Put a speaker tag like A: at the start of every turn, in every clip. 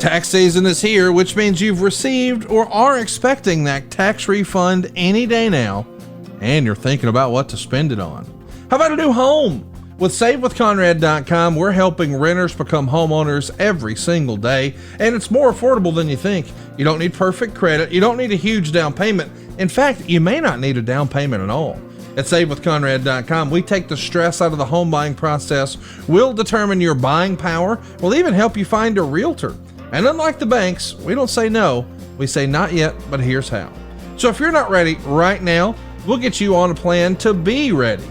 A: Tax season is here, which means you've received or are expecting that tax refund any day now, and you're thinking about what to spend it on. How about a new home? With SaveWithConrad.com, we're helping renters become homeowners every single day, and it's more affordable than you think. You don't need perfect credit. You don't need a huge down payment. In fact, you may not need a down payment at all. At SaveWithConrad.com, we take the stress out of the home buying process. We'll determine your buying power. We'll even help you find a realtor. And unlike the banks, we don't say no. We say not yet, but here's how. So if you're not ready right now, we'll get you on a plan to be ready.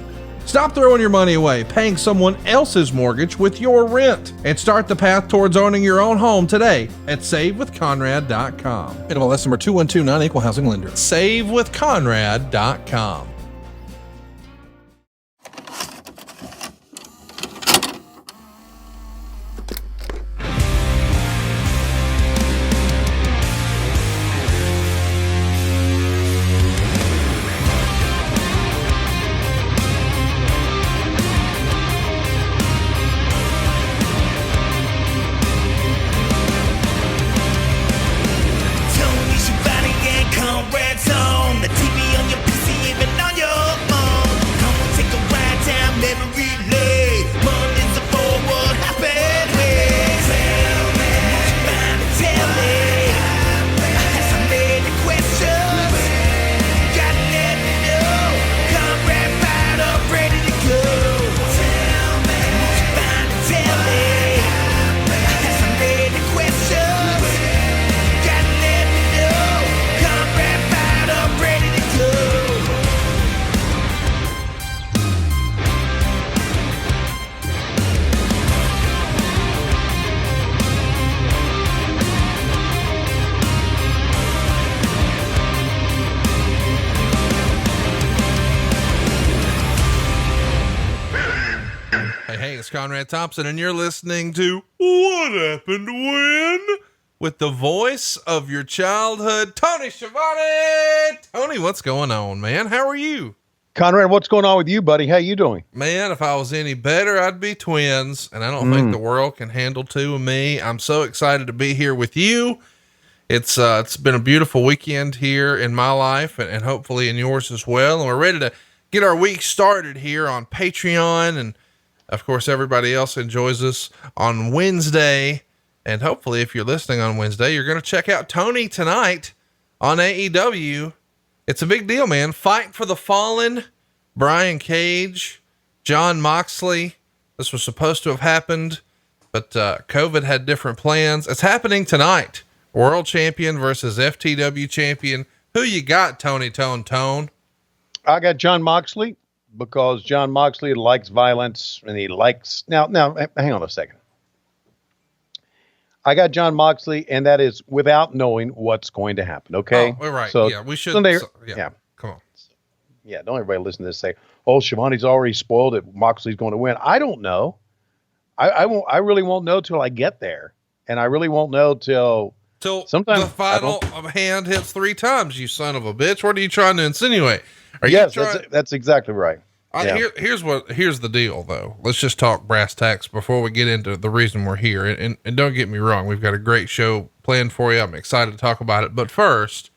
A: Stop throwing your money away, paying someone else's mortgage with your rent, and start the path towards owning your own home today at SaveWithConrad.com. NMLS number 2129, Equal Housing Lender. SaveWithConrad.com. Conrad Thompson, and you're listening to What Happened When with the voice of your childhood, Tony Schiavone. Tony, what's going on, man? How are you?
B: Conrad, what's going on with you, buddy? How you doing?
A: Man, if I was any better, I'd be twins, and I don't think the world can handle two of me. I'm so excited to be here with you. It's been a beautiful weekend here in my life, and hopefully in yours as well. And we're ready to get our week started here on Patreon, and of course, everybody else enjoys us on Wednesday. And hopefully, if you're listening on Wednesday, you're going to check out Tony tonight on AEW. It's a big deal, man. Fight for the Fallen, Brian Cage, Jon Moxley. This was supposed to have happened, but COVID had different plans. It's happening tonight. World champion versus FTW champion. Who you got, Tony Tone?
B: I got Jon Moxley, because Jon Moxley likes violence, and he likes now hang on a second. I got Jon Moxley, and that is without knowing what's going to happen. Okay.
A: Oh, we're right.
B: So
A: yeah, we should.
B: Yeah.
A: Come on.
B: Yeah. Don't everybody listen to this say, "Oh, Schiavone's already spoiled it. Moxley's going to win." I don't know. I won't. I really won't know till I get there, and I really won't know till sometime
A: the final hand hits 3 times. You son of a bitch! What are you trying to insinuate?
B: That's exactly right.
A: Here's the deal though. Let's just talk brass tacks before we get into the reason we're here. And don't get me wrong. We've got a great show planned for you. I'm excited to talk about it, but first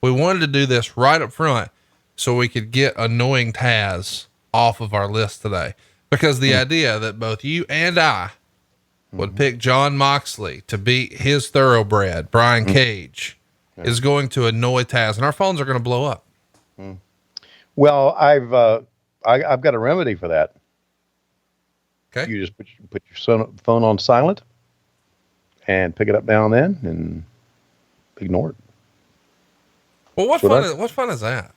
A: we wanted to do this right up front so we could get annoying Taz off of our list today, because the idea that both you and I would pick Jon Moxley to beat his thoroughbred, Brian Cage, is going to annoy Taz, and our phones are going to blow up.
B: Well, I've got a remedy for that.
A: Okay.
B: You just put your phone on silent and pick it up now and then and ignore it.
A: Well, what fun is that?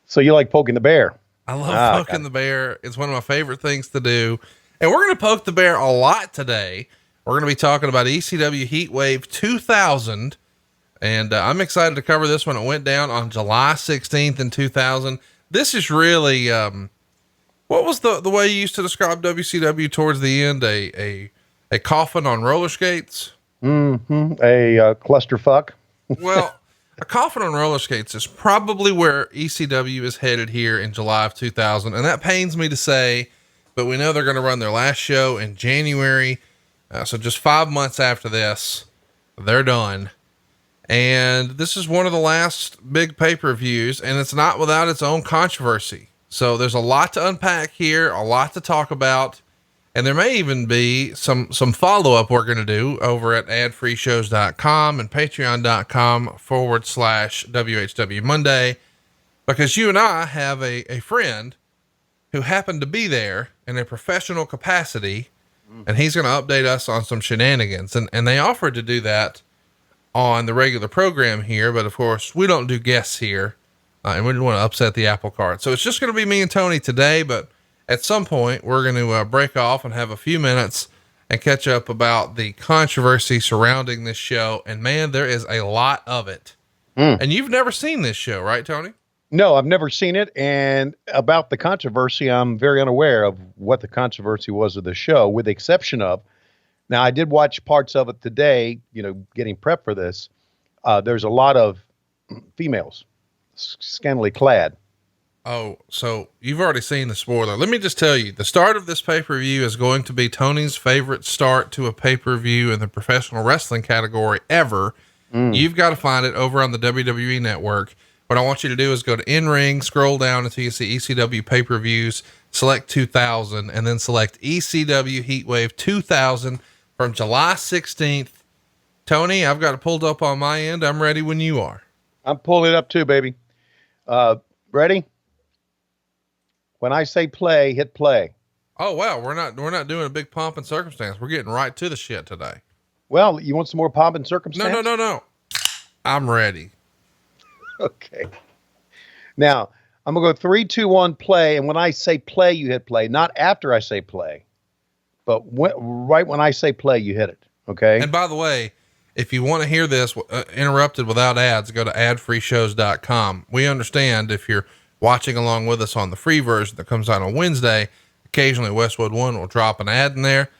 B: So you like poking the bear?
A: I love poking the bear. It's one of my favorite things to do. And we're going to poke the bear a lot today. We're going to be talking about ECW Heatwave 2000. And I'm excited to cover this one. It went down on July 16th in 2000. This is really, what was the way you used to describe WCW towards the end? A coffin on roller skates?
B: A clusterfuck.
A: Well, a coffin on roller skates is probably where ECW is headed here in July of 2000. And that pains me to say, but we know they're going to run their last show in January. So just 5 months after this, they're done. And this is one of the last big pay-per-views, and it's not without its own controversy. So there's a lot to unpack here, a lot to talk about. And there may even be some follow-up we're going to do over at adfreeshows.com and patreon.com/WHW Monday, because you and I have a friend who happened to be there in a professional capacity, and he's going to update us on some shenanigans. And they offered to do that on the regular program here, but of course we don't do guests here, and we didn't want to upset the apple cart. So it's just going to be me and Tony today, but at some point we're going to break off and have a few minutes and catch up about the controversy surrounding this show. And man, there is a lot of it. And you've never seen this show, right, Tony?
B: No, I've never seen it. And about the controversy, I'm very unaware of what the controversy was of the show, with the exception of, now I did watch parts of it today, getting prep for this. There's a lot of females scantily clad.
A: Oh, so you've already seen the spoiler. Let me just tell you, the start of this pay-per-view is going to be Tony's favorite start to a pay-per-view in the professional wrestling category ever. You've got to find it over on the WWE network. What I want you to do is go to In-Ring, scroll down until you see ECW pay-per-views, select 2000, and then select ECW Heatwave 2000 from July 16th. Tony, I've got it pulled up on my end. I'm ready when you are.
B: I'm pulling it up too, baby. Ready? When I say play, hit play.
A: Oh, wow. We're not doing a big pomp and circumstance. We're getting right to the shit today.
B: Well, you want some more pomp and circumstance?
A: No. I'm ready.
B: Okay. Now I'm going to go 3, 2, 1, play. And when I say play, you hit play, not after I say play, but right when I say play, you hit it. Okay.
A: And by the way, if you want to hear this interrupted without ads, go to adfreeshows.com. We understand if you're watching along with us on the free version that comes out on Wednesday, occasionally Westwood One will drop an ad in there.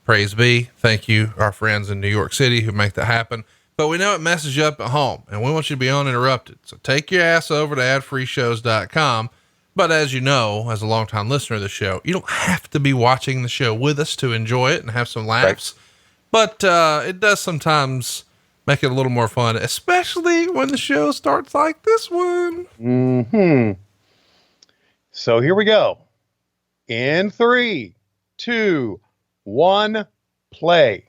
A: Praise be. Thank you, our friends in New York City who make that happen. But we know it messes you up at home, and we want you to be uninterrupted. So take your ass over to adfreeshows.com. But as you know, as a longtime listener of the show, you don't have to be watching the show with us to enjoy it and have some laughs. Right. But it does sometimes make it a little more fun, especially when the show starts like this one.
B: So here we go. In 3, 2, 1, play.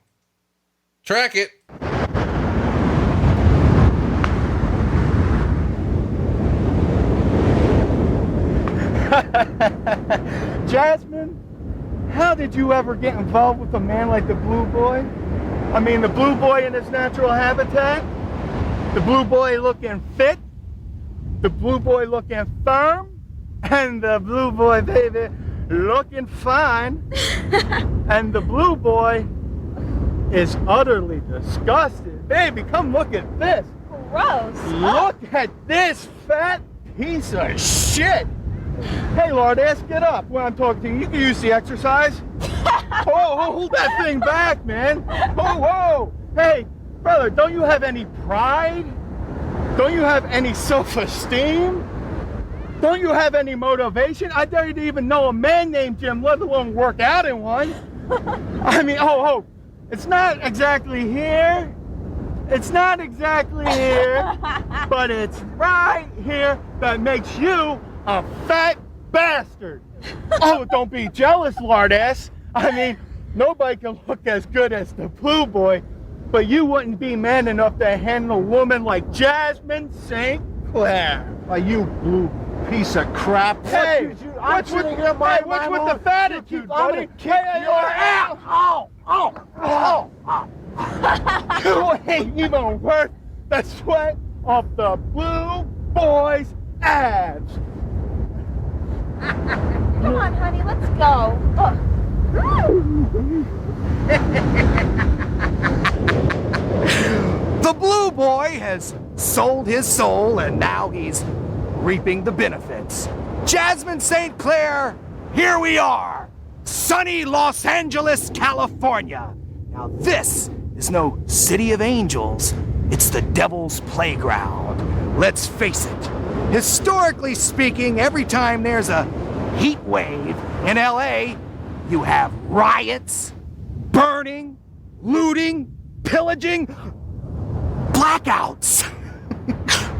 A: Track it.
C: Jasmine, how did you ever get involved with a man like the Blue Boy? I mean, the Blue Boy in his natural habitat, the Blue Boy looking fit, the Blue Boy looking firm, and the Blue Boy, baby, looking fine. And the Blue Boy is utterly disgusted. Baby, come look at this.
D: Gross.
C: Look at this fat piece of shit. Hey, Lourdes, get up when I'm talking to you. You can use the exercise. Oh, hold that thing back, man. Whoa. Hey, brother, don't you have any pride? Don't you have any self-esteem? Don't you have any motivation? I dare you to even know a man named Jim, let alone work out in one. I mean, it's not exactly here. It's not exactly here, but it's right here that makes you a fat bastard. Oh, don't be jealous, Lourdes. I mean, nobody can look as good as the Blue Boy, but you wouldn't be man enough to handle a woman like Jasmine St. Clair. You blue piece of crap. Hey, what's with the fat attitude, buddy? Kick your ass. You ain't even worth the sweat of the Blue Boy's abs.
D: Come on, honey, let's go.
E: The Blue Boy has sold his soul, and now he's reaping the benefits. Jasmine St. Clair, here we are, sunny Los Angeles, California. Now this is no city of angels, it's the devil's playground. Let's face it, historically speaking, every time there's a Heatwave in LA, you have riots, burning, looting, pillaging, blackouts.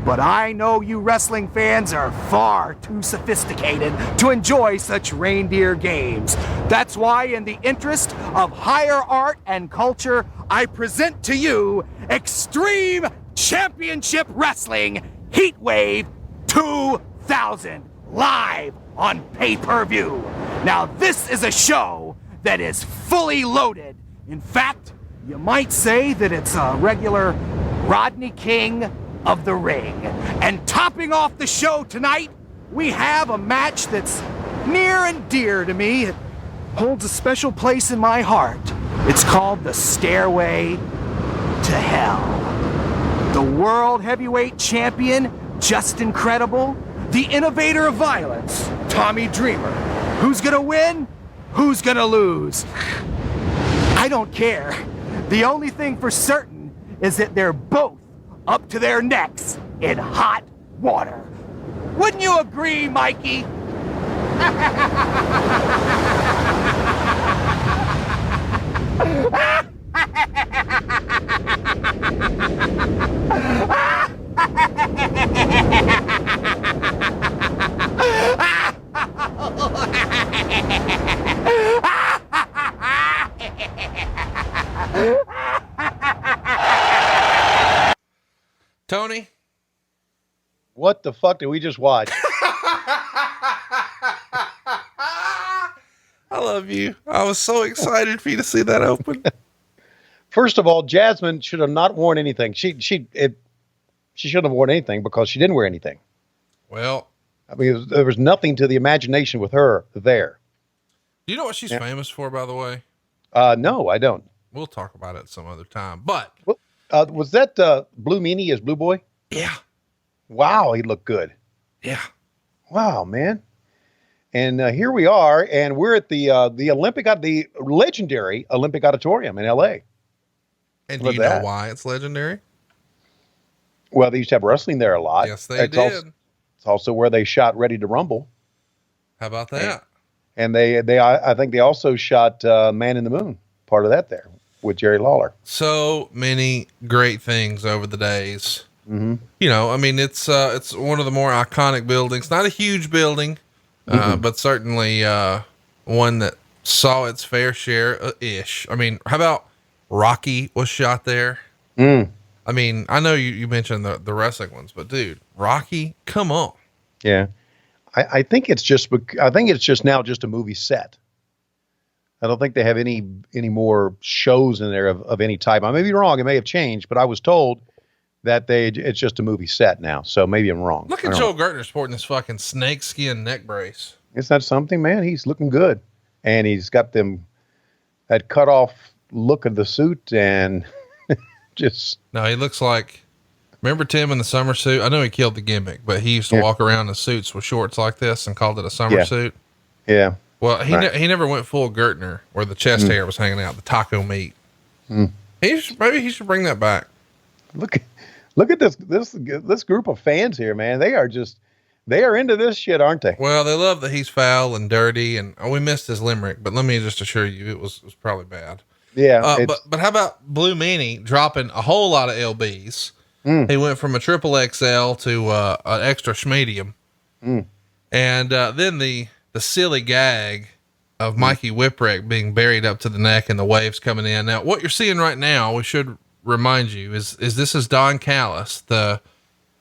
E: But I know you wrestling fans are far too sophisticated to enjoy such reindeer games. That's why, in the interest of higher art and culture, I present to you Xtreme Championship Wrestling Heatwave 2000 live on pay-per-view. Now, this is a show that is fully loaded. In fact, you might say that it's a regular Rodney King of the ring. And topping off the show tonight, we have a match that's near and dear to me. It holds a special place in my heart. It's called the Stairway to Hell. The World Heavyweight Champion, Just Incredible. The Innovator of Violence, Tommy Dreamer. Who's gonna win? Who's gonna lose? I don't care. The only thing for certain is that they're both up to their necks in hot water. Wouldn't you agree, Mikey?
A: Tony,
B: What the fuck did we just watch?
A: I love you. I was so excited for you to see that open.
B: First of all, Jasmine should have not worn anything. She shouldn't have worn anything because she didn't wear anything.
A: Well,
B: I mean, there was nothing to the imagination with her there.
A: do you know what she's famous for, by the way?
B: No, I don't.
A: We'll talk about it some other time, but
B: Was that Blue Meanie as Blue Boy?
A: yeah.
B: Wow, he looked good.
A: Yeah.
B: Wow, man. And here we are, and we're at the legendary Olympic Auditorium in L.A.
A: And do you know why it's legendary?
B: Well, they used to have wrestling there a lot.
A: Yes, they did.
B: It's also where they shot Ready to Rumble.
A: How about that?
B: And I think they also shot Man in the Moon, part of that there with Jerry Lawler.
A: So many great things over the days.
B: Mm-hmm.
A: You know, I mean, it's one of the more iconic buildings, not a huge building, but certainly, one that saw its fair share ish. I mean, how about Rocky was shot there?
B: Mm.
A: I mean, I know you mentioned the wrestling ones, but dude, Rocky, come on.
B: Yeah. I think it's just now just a movie set. I don't think they have any more shows in there of any type. I may be wrong. It may have changed, but I was told that it's just a movie set now. So maybe I'm wrong.
A: Look at Joel Gertner sporting this fucking snakeskin neck brace.
B: Isn't that something, man? He's looking good. And he's got that cut off look of the suit and just.
A: No, he looks like, remember Tim in the summer suit? I know he killed the gimmick, but he used to walk around in suits with shorts like this and called it a summer suit. Yeah. Well, he never went full Gertner where the chest hair was hanging out, the taco meat. Maybe he should bring that back.
B: Look at this group of fans here, man. They are into this shit, aren't they?
A: Well, they love that he's foul and dirty, and we missed his limerick, but let me just assure you, it was probably bad.
B: Yeah.
A: But how about Blue Meanie dropping a whole lot of LBs? He went from a triple XL to an extra schmedium. And then the silly gag of Mikey Whipwreck being buried up to the neck and the waves coming in. Now, what you're seeing right now, we should remind you, is this is Don Callis,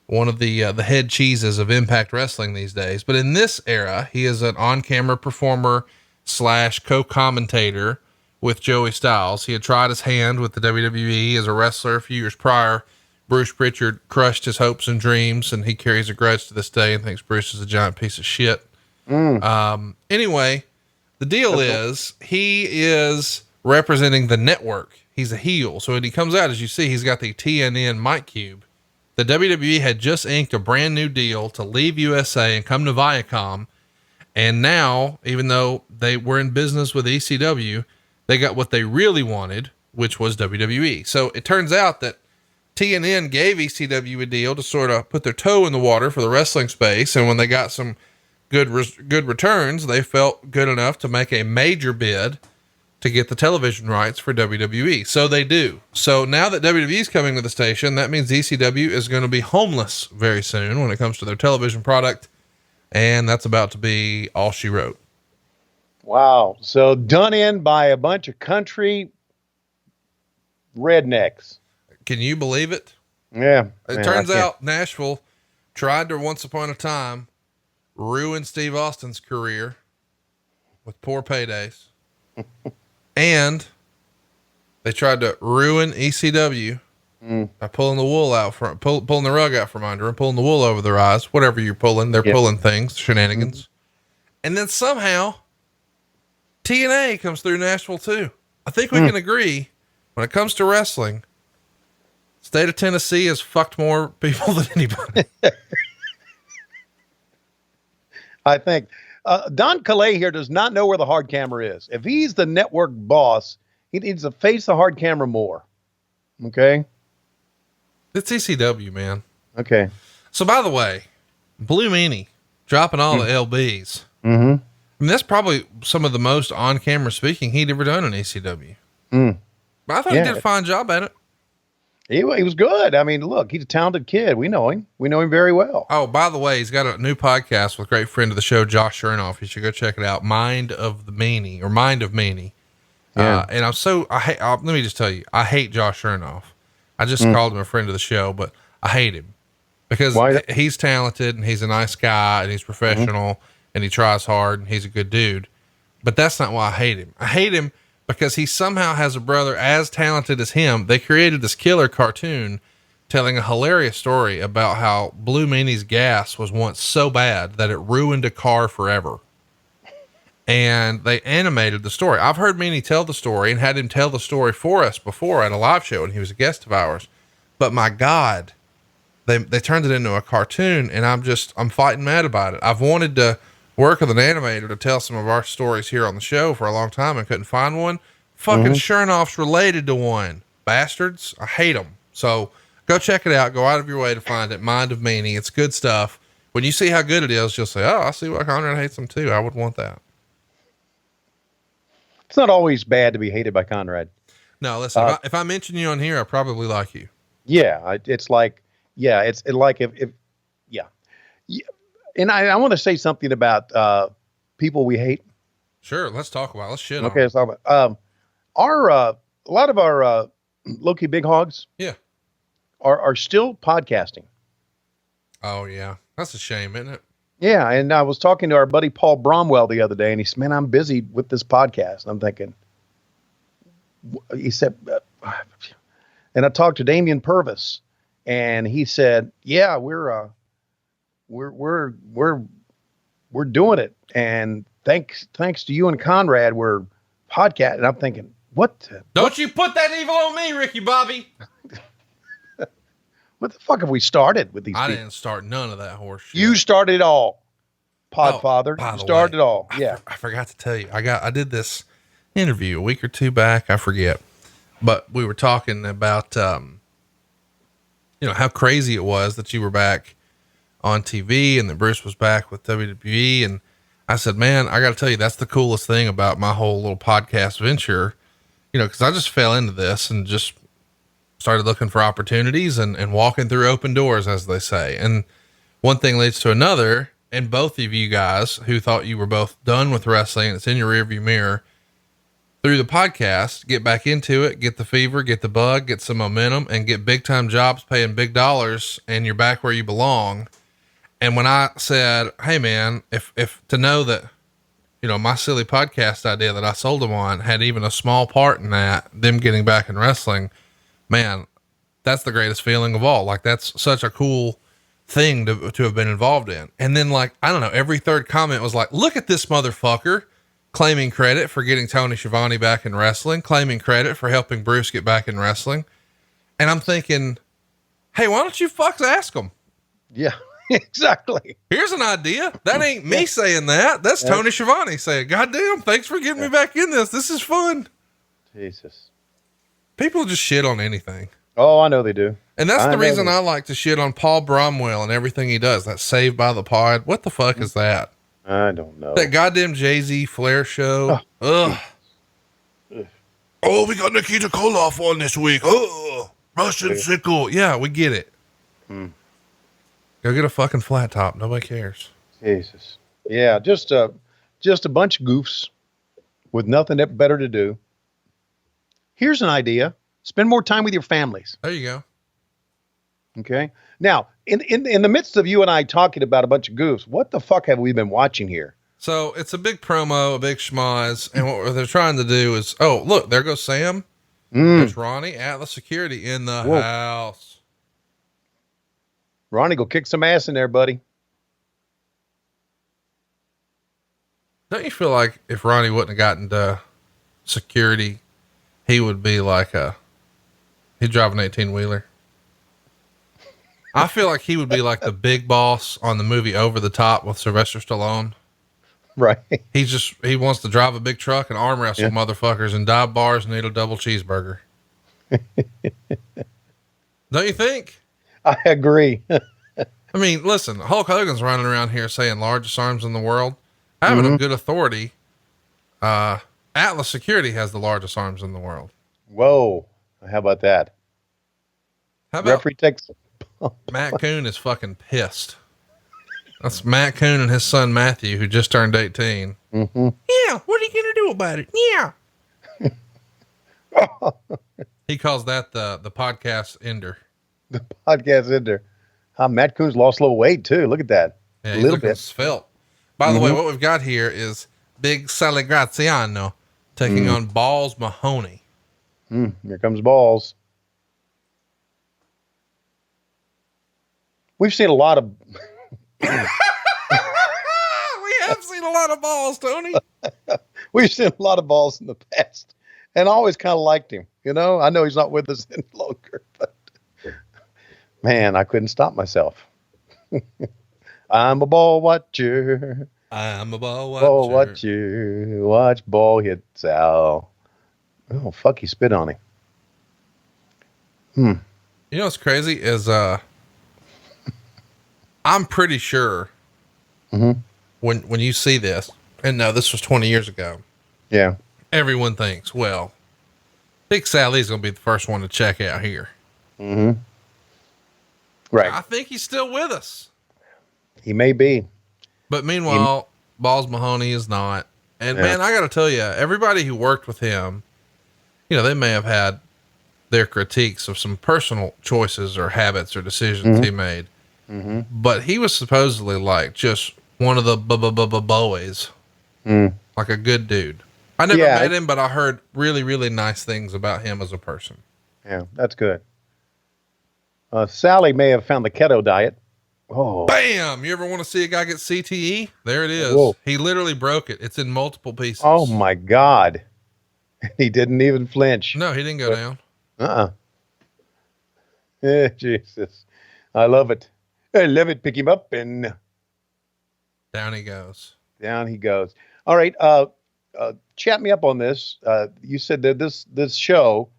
A: one of the head cheeses of Impact Wrestling these days. But in this era, he is an on-camera performer / co-commentator with Joey Styles. He had tried his hand with the WWE as a wrestler a few years prior. Bruce Pritchard crushed his hopes and dreams, and he carries a grudge to this day and thinks Bruce is a giant piece of shit. Anyway, the deal is he is representing the network. He's a heel. So when he comes out, as you see, he's got the TNN mic cube. The WWE had just inked a brand new deal to leave USA and come to Viacom. And now, even though they were in business with ECW, they got what they really wanted, which was WWE. So it turns out that TNN gave ECW a deal to sort of put their toe in the water for the wrestling space. And when they got some good returns, they felt good enough to make a major bid to get the television rights for WWE. So they do. So now that WWE is coming to the station, that means ECW is going to be homeless very soon when it comes to their television product. And that's about to be all she wrote.
B: Wow. So done in by a bunch of country rednecks.
A: Can you believe it?
B: Yeah.
A: It turns out Nashville tried to once upon a time ruin Steve Austin's career with poor paydays. And they tried to ruin ECW by pulling the wool out from, pulling the rug out from under and pulling the wool over their eyes, whatever you're pulling, they're pulling things, shenanigans. And then somehow TNA comes through Nashville too. I think we can agree when it comes to wrestling, state of Tennessee has fucked more people than anybody.
B: I think Don Calais here does not know where the hard camera is. If he's the network boss, he needs to face the hard camera more. Okay.
A: It's ECW, man.
B: Okay.
A: So by the way, Blue Meanie dropping all the LBs.
B: Mm-hmm.
A: I mean, that's probably some of the most on camera speaking he'd ever done in ECW. But I thought he did a fine job at it.
B: He was good. I mean, look, he's a talented kid. We know him. We know him very well.
A: Oh, by the way, he's got a new podcast with a great friend of the show, Josh Chernoff. You should go check it out. Mind of Meanie.
B: Yeah.
A: And let me just tell you, I hate Josh Chernoff. I just called him a friend of the show, but I hate him because he's talented and he's a nice guy and he's professional and he tries hard and he's a good dude. But that's not why I hate him. I hate him because he somehow has a brother as talented as him. They created this killer cartoon telling a hilarious story about how Blue Meanie's gas was once so bad that it ruined a car forever. And they animated the story. I've heard Meanie tell the story and had him tell the story for us before at a live show, and he was a guest of ours. But my God, they turned it into a cartoon, and I'm fighting mad about it. I've wanted to work with an animator to tell some of our stories here on the show for a long time and couldn't find one. Fucking Chernoff's related to one. Bastards. I hate them. So go check it out. Go out of your way to find it. Mind of Meanie. It's good stuff. When you see how good it is, you'll say, oh, I see why Conrad hates them too. I would want that.
B: It's not always bad to be hated by Conrad.
A: No, listen, if I mention you on here, I probably like you.
B: Yeah. It's like, if and I want to say something about, people we hate.
A: Sure. Let's talk about it. Let's shit on
B: Okay. Let's talk about, a lot of our, low-key big hogs.
A: Yeah.
B: Are still podcasting.
A: Oh yeah. That's a shame, isn't it?
B: Yeah, and I was talking to our buddy Paul Bromwell the other day, and he said, man, I'm busy with this podcast. And I'm thinking, he said, and I talked to Damian Purvis, and he said, yeah, we're doing it. And thanks to you and Conrad, we're podcasting. And I'm thinking,
A: Don't you put that evil on me, Ricky Bobby.
B: What the fuck have we started with these
A: I
B: people?
A: didn't start none of that horse shit.
B: You started it all, Podfather. You started it all. Yeah.
A: I forgot to tell you. I did this interview a week or two back. I forget, but we were talking about, how crazy it was that you were back on TV and that Bruce was back with WWE. And I said, man, I got to tell you, that's the coolest thing about my whole little podcast venture, cause I just fell into this and just started looking for opportunities and walking through open doors, as they say. And one thing leads to another. And both of you guys who thought you were both done with wrestling, it's in your rearview mirror, through the podcast, get back into it, get the fever, get the bug, get some momentum, and get big time jobs paying big dollars, and you're back where you belong. And when I said, hey man, if to know that, my silly podcast idea that I sold them on had even a small part in that, them getting back in wrestling, man, that's the greatest feeling of all. Like, that's such a cool thing to have been involved in. And then, like, I don't know, every third comment was like, look at this motherfucker claiming credit for getting Tony Schiavone back in wrestling, claiming credit for helping Bruce get back in wrestling. And I'm thinking, hey, why don't you fucks ask them?
B: Yeah, exactly.
A: Here's an idea. That ain't me saying that. That's Tony Schiavone saying, goddamn, thanks for getting me back in this. This is fun.
B: Jesus.
A: People just shit on anything.
B: Oh, I know they do.
A: And that's the reason I like to shit on Paul Bromwell and everything he does. That Saved by the Pod. What the fuck is that?
B: I don't know.
A: That goddamn Jay-Z Flair show. Ugh. Oh, we got Nikita Koloff on this week. Oh, Russian sickle. Yeah, we get it. Go get a fucking flat top. Nobody cares.
B: Jesus. Yeah, just a bunch of goofs with nothing better to do. Here's an idea. Spend more time with your families.
A: There you go.
B: Okay. Now, in the midst of you and I talking about a bunch of goofs, what the fuck have we been watching here?
A: So it's a big promo, a big schmoz. And what they're trying to do is, oh, look, there goes Sam. There's Ronnie, Atlas Security in the house.
B: Ronnie, go kick some ass in there, buddy.
A: Don't you feel like if Ronnie wouldn't have gotten to security, he would be like he'd drive an 18-wheeler? I feel like he would be like the big boss on the movie Over the Top with Sylvester Stallone.
B: Right.
A: He wants to drive a big truck and arm wrestle motherfuckers and dive bars and eat a double cheeseburger. Don't you think?
B: I agree.
A: I mean, listen, Hulk Hogan's running around here saying largest arms in the world. Having a good authority. Atlas Security has the largest arms in the world.
B: Whoa. How about that?
A: How about
B: referee takes
A: Matt Coon is fucking pissed. That's Matt Coon and his son Matthew, who just turned 18. Yeah, what are you gonna do about it? Yeah. He calls that the podcast ender.
B: The podcast ender. Matt Coon's lost a little weight too. Look at that.
A: Yeah,
B: a little bit.
A: Svelte. By the way, what we've got here is Big Sally Graziano taking on Balls Mahoney.
B: Here comes Balls. We've seen a lot of.
A: We have seen a lot of balls, Tony.
B: We've seen a lot of Balls in the past, and I always kind of liked him. You know, I know he's not with us any longer, but man, I couldn't stop myself. I'm a ball watcher.
A: I'm a ball watcher.
B: Ball watcher. Watch ball hit Sal. Oh, fuck, he spit on him.
A: You know what's crazy is, I'm pretty sure when you see this, and no, this was 20 years ago.
B: Yeah.
A: Everyone thinks, well, Big Sally's going to be the first one to check out here.
B: Right.
A: I think he's still with us.
B: He may be.
A: But meanwhile, Balls Mahoney is not. And man, I got to tell you, everybody who worked with him, you know, they may have had their critiques of some personal choices or habits or decisions he made. But he was supposedly like just one of the boys, like a good dude. I never met him, but I heard really, really nice things about him as a person.
B: Yeah, that's good. Sally may have found the keto diet. Oh,
A: bam! You ever want to see a guy get CTE? There it is.
B: Whoa.
A: He literally broke it. It's in multiple pieces.
B: Oh my God. He didn't even flinch.
A: No, he didn't go down.
B: Yeah, Jesus. I love it. I love it. Pick him up and
A: Down he goes.
B: Down he goes. All right. Chat me up on this. You said that this show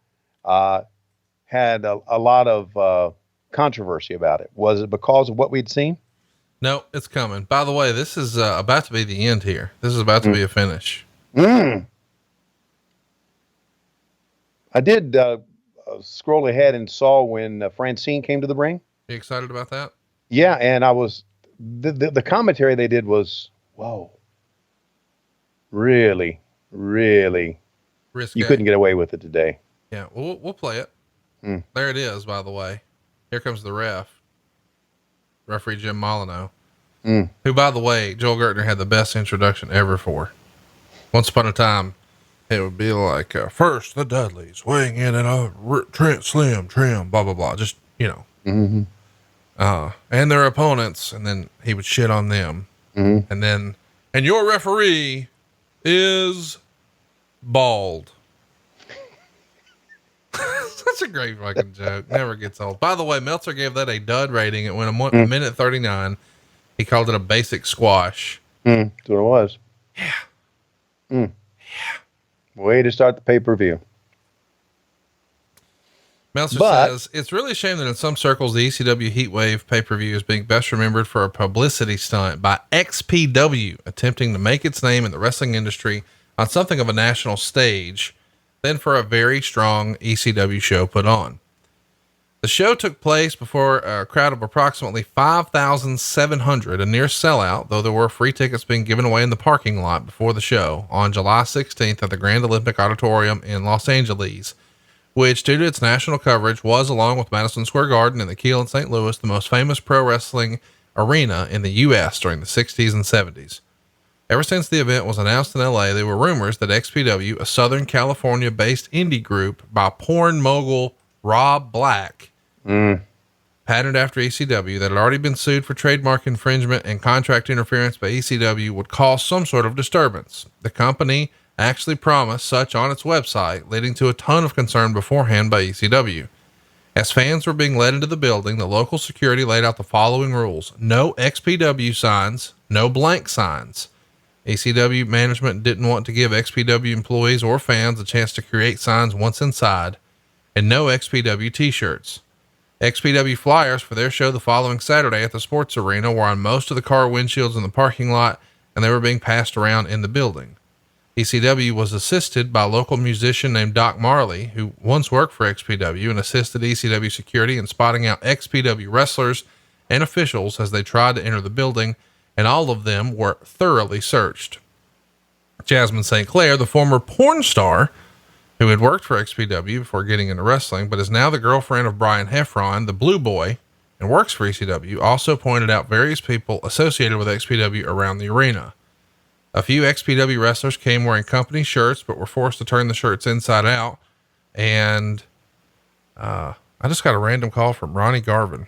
B: had a lot of controversy about it. Was it because of what we'd seen?
A: No, it's coming. By the way, this is about to be the end here. This is about to be a finish.
B: I did scroll ahead and saw when Francine came to the ring.
A: You excited about that?
B: Yeah, and I was the commentary they did was whoa, really, really
A: Risque.
B: You couldn't get away with it today.
A: Yeah, we'll play it. There it is. By the way, here comes the referee Jim Molyneux, who, by the way, Joel Gertner had the best introduction ever for. Once upon a time, it would be like first the Dudleys weighing in at a slim trim, blah blah blah. Just you know. And their opponents, and then he would shit on them. And your referee is bald. Such a great fucking joke. Never gets old. By the way, Meltzer gave that a dud rating. It went a minute 39. He called it a basic squash.
B: That's what it was.
A: Yeah.
B: Way to start the pay-per-view.
A: Meltzer says, it's really a shame that in some circles, the ECW Heatwave pay-per-view is being best remembered for a publicity stunt by XPW attempting to make its name in the wrestling industry on something of a national stage than for a very strong ECW show put on. The show took place before a crowd of approximately 5,700, a near sellout, though there were free tickets being given away in the parking lot before the show on July 16th at the Grand Olympic Auditorium in Los Angeles, which, due to its national coverage, was, along with Madison Square Garden and the Kiel in St. Louis, the most famous pro wrestling arena in the U.S. during the 60s and 70s. Ever since the event was announced in LA, there were rumors that XPW, a Southern California based indie group by porn mogul Rob Black, patterned after ECW, that had already been sued for trademark infringement and contract interference by ECW, would cause some sort of disturbance. The company actually promised such on its website, leading to a ton of concern beforehand by ECW. As fans were being led into the building, the local security laid out the following rules: no XPW signs, no blank signs. ECW management didn't want to give XPW employees or fans a chance to create signs once inside, and no XPW t-shirts. XPW flyers for their show the following Saturday at the sports arena were on most of the car windshields in the parking lot, and they were being passed around in the building. ECW was assisted by a local musician named Doc Marley, who once worked for XPW and assisted ECW security in spotting out XPW wrestlers and officials as they tried to enter the building, and all of them were thoroughly searched. Jasmine St. Clair, the former porn star who had worked for XPW before getting into wrestling, but is now the girlfriend of Brian Heffron, the Blue Boy, and works for ECW, also pointed out various people associated with XPW around the arena. A few XPW wrestlers came wearing company shirts, but were forced to turn the shirts inside out. And, I just got a random call from Ronnie Garvin.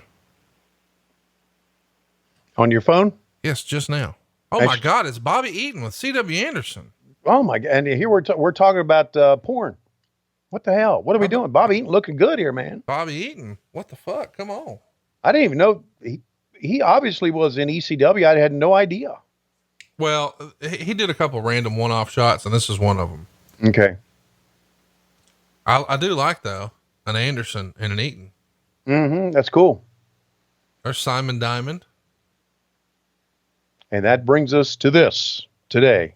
B: On your phone?
A: Yes, just now. Oh my God. It's Bobby Eaton with CW Anderson.
B: Oh my God. And here we're talking about, porn. What the hell? What are we doing? Bobby Eaton looking good here, man.
A: Bobby Eaton. What the fuck? Come on.
B: I didn't even know he obviously was in ECW. I had no idea.
A: Well, he did a couple random one-off shots, and this is one of them.
B: Okay.
A: I do like, though, an Anderson and an Eaton.
B: Mm-hmm. That's cool.
A: There's Simon Diamond.
B: And that brings us to this today.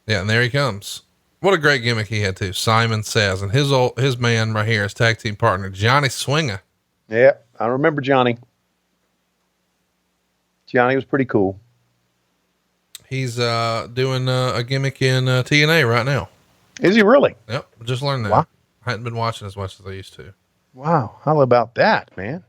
A: Yeah. And there he comes. What a great gimmick he had too. Simon Says, and his man right here, his tag team partner, Johnny Swinger.
B: Yeah. I remember Johnny. Johnny was pretty cool.
A: He's doing a gimmick in TNA right now.
B: Is he really?
A: Yep. Just learned that.
B: Wow.
A: I hadn't been watching as much as I used to.
B: Wow. How about that, man?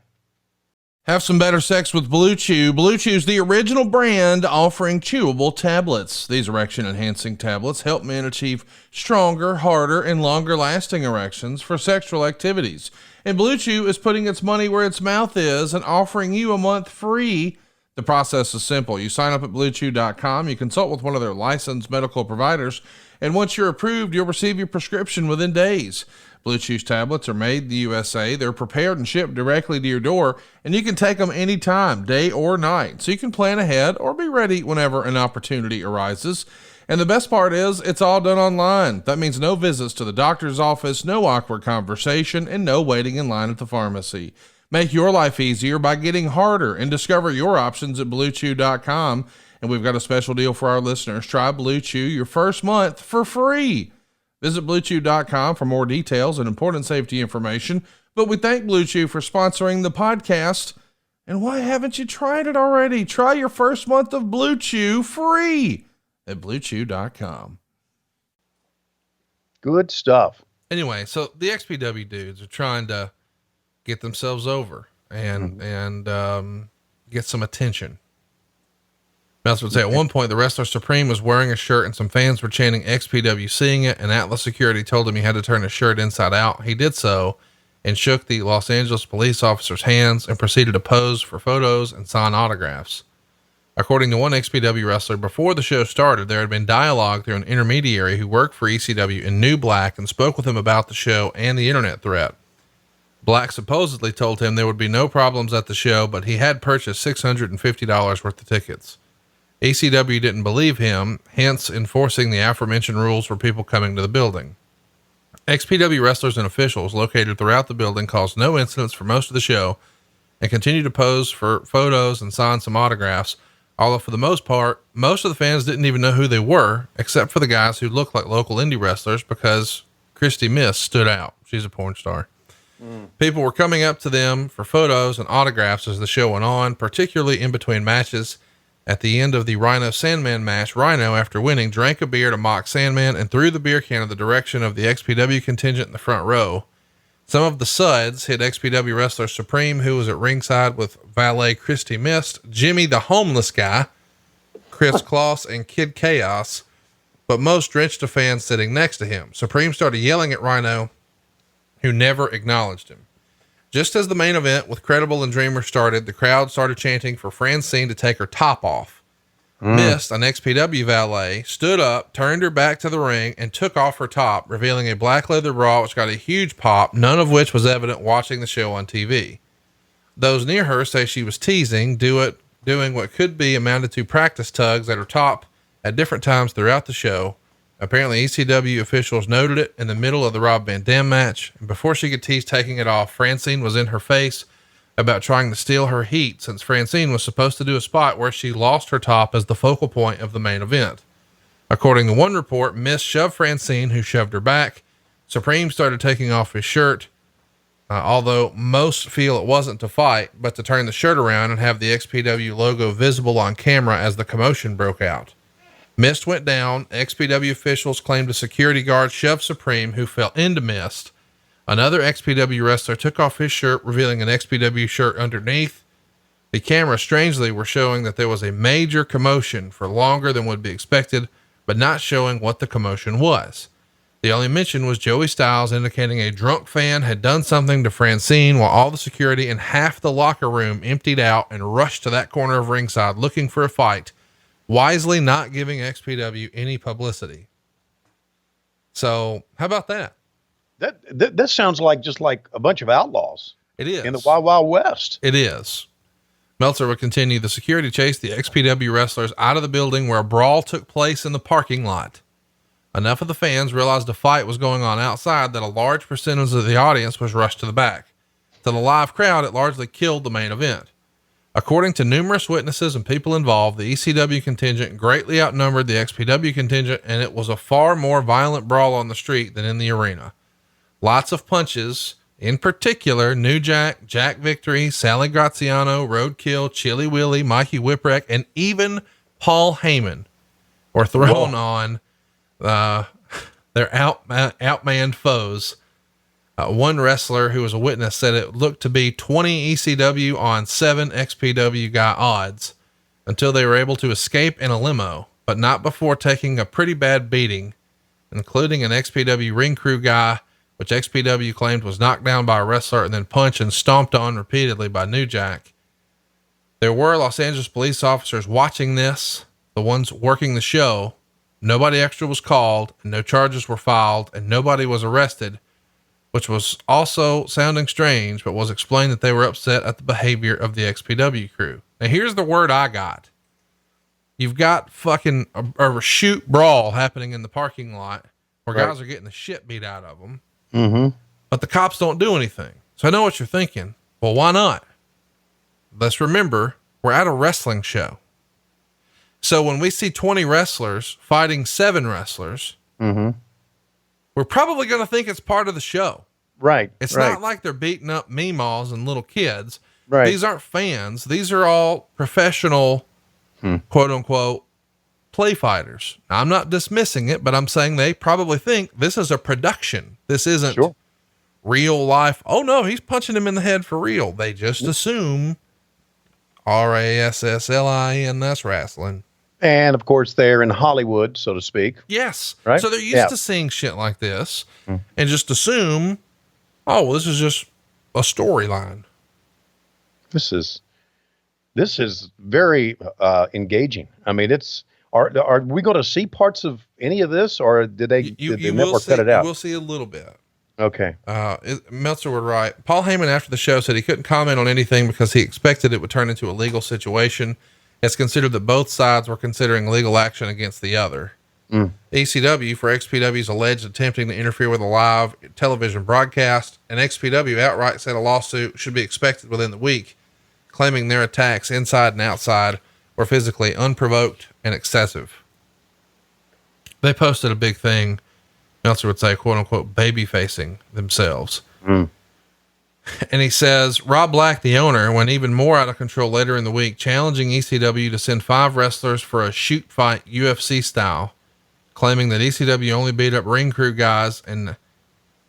A: Have some better sex with Blue Chew. Blue Chew's the original brand offering chewable tablets. These erection enhancing tablets help men achieve stronger, harder, and longer lasting erections for sexual activities. And Blue Chew is putting its money where its mouth is and offering you a month free. The process is simple. You sign up at bluechew.com, you consult with one of their licensed medical providers, and once you're approved, you'll receive your prescription within days. Blue Chew's tablets are made in the USA. They're prepared and shipped directly to your door, and you can take them anytime, day or night. So you can plan ahead or be ready whenever an opportunity arises. And the best part is it's all done online. That means no visits to the doctor's office, no awkward conversation, and no waiting in line at the pharmacy. Make your life easier by getting harder and discover your options at bluechew.com. And we've got a special deal for our listeners. Try Blue Chew your first month for free. Visit bluechew.com for more details and important safety information. But we thank Blue Chew for sponsoring the podcast. And why haven't you tried it already? Try your first month of Blue Chew free at bluechew.com.
B: Good stuff.
A: Anyway, so the XPW dudes are trying to get themselves over and get some attention. Mouse would say at one point, the Wrestler Supreme was wearing a shirt and some fans were chanting XPW, seeing it, and Atlas Security told him he had to turn his shirt inside out. He did so and shook the Los Angeles police officer's hands and proceeded to pose for photos and sign autographs. According to one XPW wrestler, before the show started, there had been dialogue through an intermediary who worked for ECW and knew Black and spoke with him about the show and the internet threat. Black supposedly told him there would be no problems at the show, but he had purchased $650 worth of tickets. ECW didn't believe him, hence enforcing the aforementioned rules for people coming to the building. XPW wrestlers and officials located throughout the building caused no incidents for most of the show and continued to pose for photos and sign some autographs. Although for the most part, most of the fans didn't even know who they were, except for the guys who looked like local indie wrestlers because Christy Miss stood out. She's a porn star. People were coming up to them for photos and autographs as the show went on, particularly in between matches. At the end of the Rhino Sandman match, Rhino, after winning, drank a beer to mock Sandman and threw the beer can in the direction of the XPW contingent in the front row. Some of the suds hit XPW wrestler Supreme, who was at ringside with valet Christy Mist, Jimmy the homeless guy, Chris Kloss, and Kid Chaos, but most drenched a fan sitting next to him. Supreme started yelling at Rhino, who never acknowledged him. Just as the main event with Credible and Dreamer started, the crowd started chanting for Francine to take her top off. Mist, an XPW valet, stood up, turned her back to the ring, and took off her top, revealing a black leather bra which got a huge pop, none of which was evident watching the show on TV. Those near her say she was teasing, doing what could be amounted to practice tugs at her top at different times throughout the show. Apparently ECW officials noted it in the middle of the Rob Van Dam match, and before she could tease taking it off, Francine was in her face about trying to steal her heat, since Francine was supposed to do a spot where she lost her top as the focal point of the main event. According to one report, Miss shoved Francine, who shoved her back. Supreme started taking off his shirt, although most feel it wasn't to fight, but to turn the shirt around and have the XPW logo visible on camera as the commotion broke out. Mist went down. XPW officials claimed a security guard shoved Supreme, who fell into Mist. Another XPW wrestler took off his shirt, revealing an XPW shirt underneath. The camera strangely were showing that there was a major commotion for longer than would be expected, but not showing what the commotion was. The only mention was Joey Styles indicating a drunk fan had done something to Francine, while all the security in half the locker room emptied out and rushed to that corner of ringside looking for a fight, wisely not giving XPW any publicity. So how about that?
B: That sounds like just like a bunch of outlaws.
A: It is.
B: In the Wild Wild West.
A: It is. Meltzer would continue. The security chased the XPW wrestlers out of the building where a brawl took place in the parking lot. Enough of the fans realized a fight was going on outside that a large percentage of the audience was rushed to the back. To the live crowd, it largely killed the main event. According to numerous witnesses and people involved, the ECW contingent greatly outnumbered the XPW contingent, and it was a far more violent brawl on the street than in the arena. Lots of punches, in particular, New Jack, Jack Victory, Sally Graziano, Roadkill, Chili Willy, Mikey Whipwreck, and even Paul Heyman were thrown on their outmanned foes. One wrestler who was a witness said it looked to be 20 ECW on 7 XPW guy odds until they were able to escape in a limo, but not before taking a pretty bad beating, including an XPW ring crew guy, which XPW claimed was knocked down by a wrestler and then punched and stomped on repeatedly by New Jack. There were Los Angeles police officers watching this, the ones working the show. Nobody extra was called, and no charges were filed, and nobody was arrested, which was also sounding strange, but was explained that they were upset at the behavior of the XPW crew. Now here's the word I got. You've got fucking a shoot brawl happening in the parking lot where guys are getting the shit beat out of them. But the cops don't do anything. So I know what you're thinking. Well, why not? Let's remember, we're at a wrestling show. So when we see 20 wrestlers fighting 7 wrestlers, we're probably going to think it's part of the show.
B: Right.
A: It's not like they're beating up meemaws and little kids.
B: Right.
A: These aren't fans. These are all professional, quote unquote, play fighters. Now, I'm not dismissing it, but I'm saying they probably think this is a production. This isn't real life. Oh no, he's punching him in the head for real. They just assume RASSLIN, that's wrestling.
B: And of course they're in Hollywood, so to speak.
A: Yes.
B: Right.
A: So they're used to seeing shit like this and just assume, oh, well, this is just a storyline.
B: This is very engaging. I mean, are we going to see parts of any of this, or did the network cut it out?
A: We'll see a little bit.
B: Okay.
A: Meltzer would write, Paul Heyman after the show said he couldn't comment on anything because he expected it would turn into a legal situation. It's considered that both sides were considering legal action against the other. ECW for XPW's alleged attempting to interfere with a live television broadcast, and XPW outright said a lawsuit should be expected within the week, claiming their attacks inside and outside were physically unprovoked and excessive. They posted a big thing, Meltzer would say, quote unquote, baby facing themselves. And he says, Rob Black, the owner, went even more out of control later in the week, challenging ECW to send 5 wrestlers for a shoot fight UFC style, claiming that ECW only beat up ring crew guys and,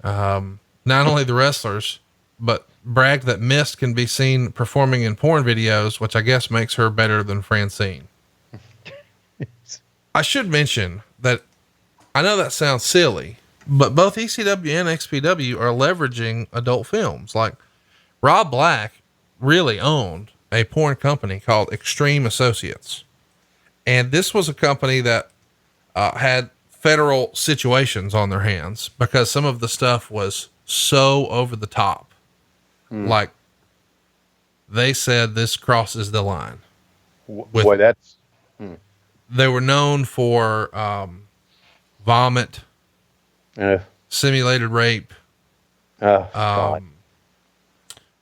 A: not only the wrestlers, but bragged that Mist can be seen performing in porn videos, which I guess makes her better than Francine. I should mention that I know that sounds silly, but both ECW and XPW are leveraging adult films. Like Rob Black really owned a porn company called Xtreme Associates. And this was a company that had federal situations on their hands because some of the stuff was so over the top. Like they said, this crosses the line.
B: Boy, that's,
A: They were known for, vomit, simulated rape,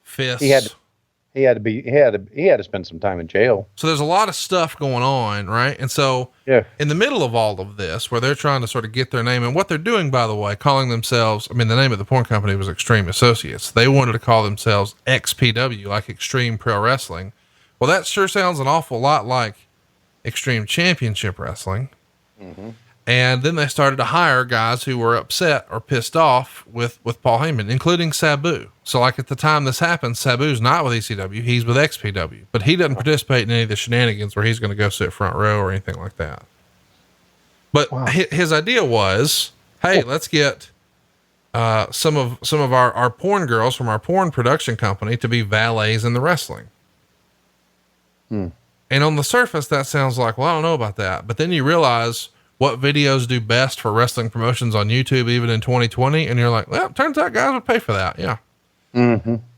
A: fists.
B: He had to spend some time in jail.
A: So there's a lot of stuff going on, right? And so in the middle of all of this, where they're trying to sort of get their name, and what they're doing, by the way, calling themselves, I mean, the name of the porn company was Xtreme Associates. They wanted to call themselves XPW, like Xtreme Pro Wrestling. Well, that sure sounds an awful lot like Extreme Championship Wrestling. And then they started to hire guys who were upset or pissed off with Paul Heyman, including Sabu. So like at the time this happened, Sabu's not with ECW, he's with XPW, but he doesn't participate in any of the shenanigans where he's going to go sit front row or anything like that. But his idea was, hey, let's get, some of our porn girls from our porn production company to be valets in the wrestling. And on the surface, that sounds like, well, I don't know about that. But then you realize what videos do best for wrestling promotions on YouTube, even in 2020. And you're like, well, turns out guys would pay for that. Yeah.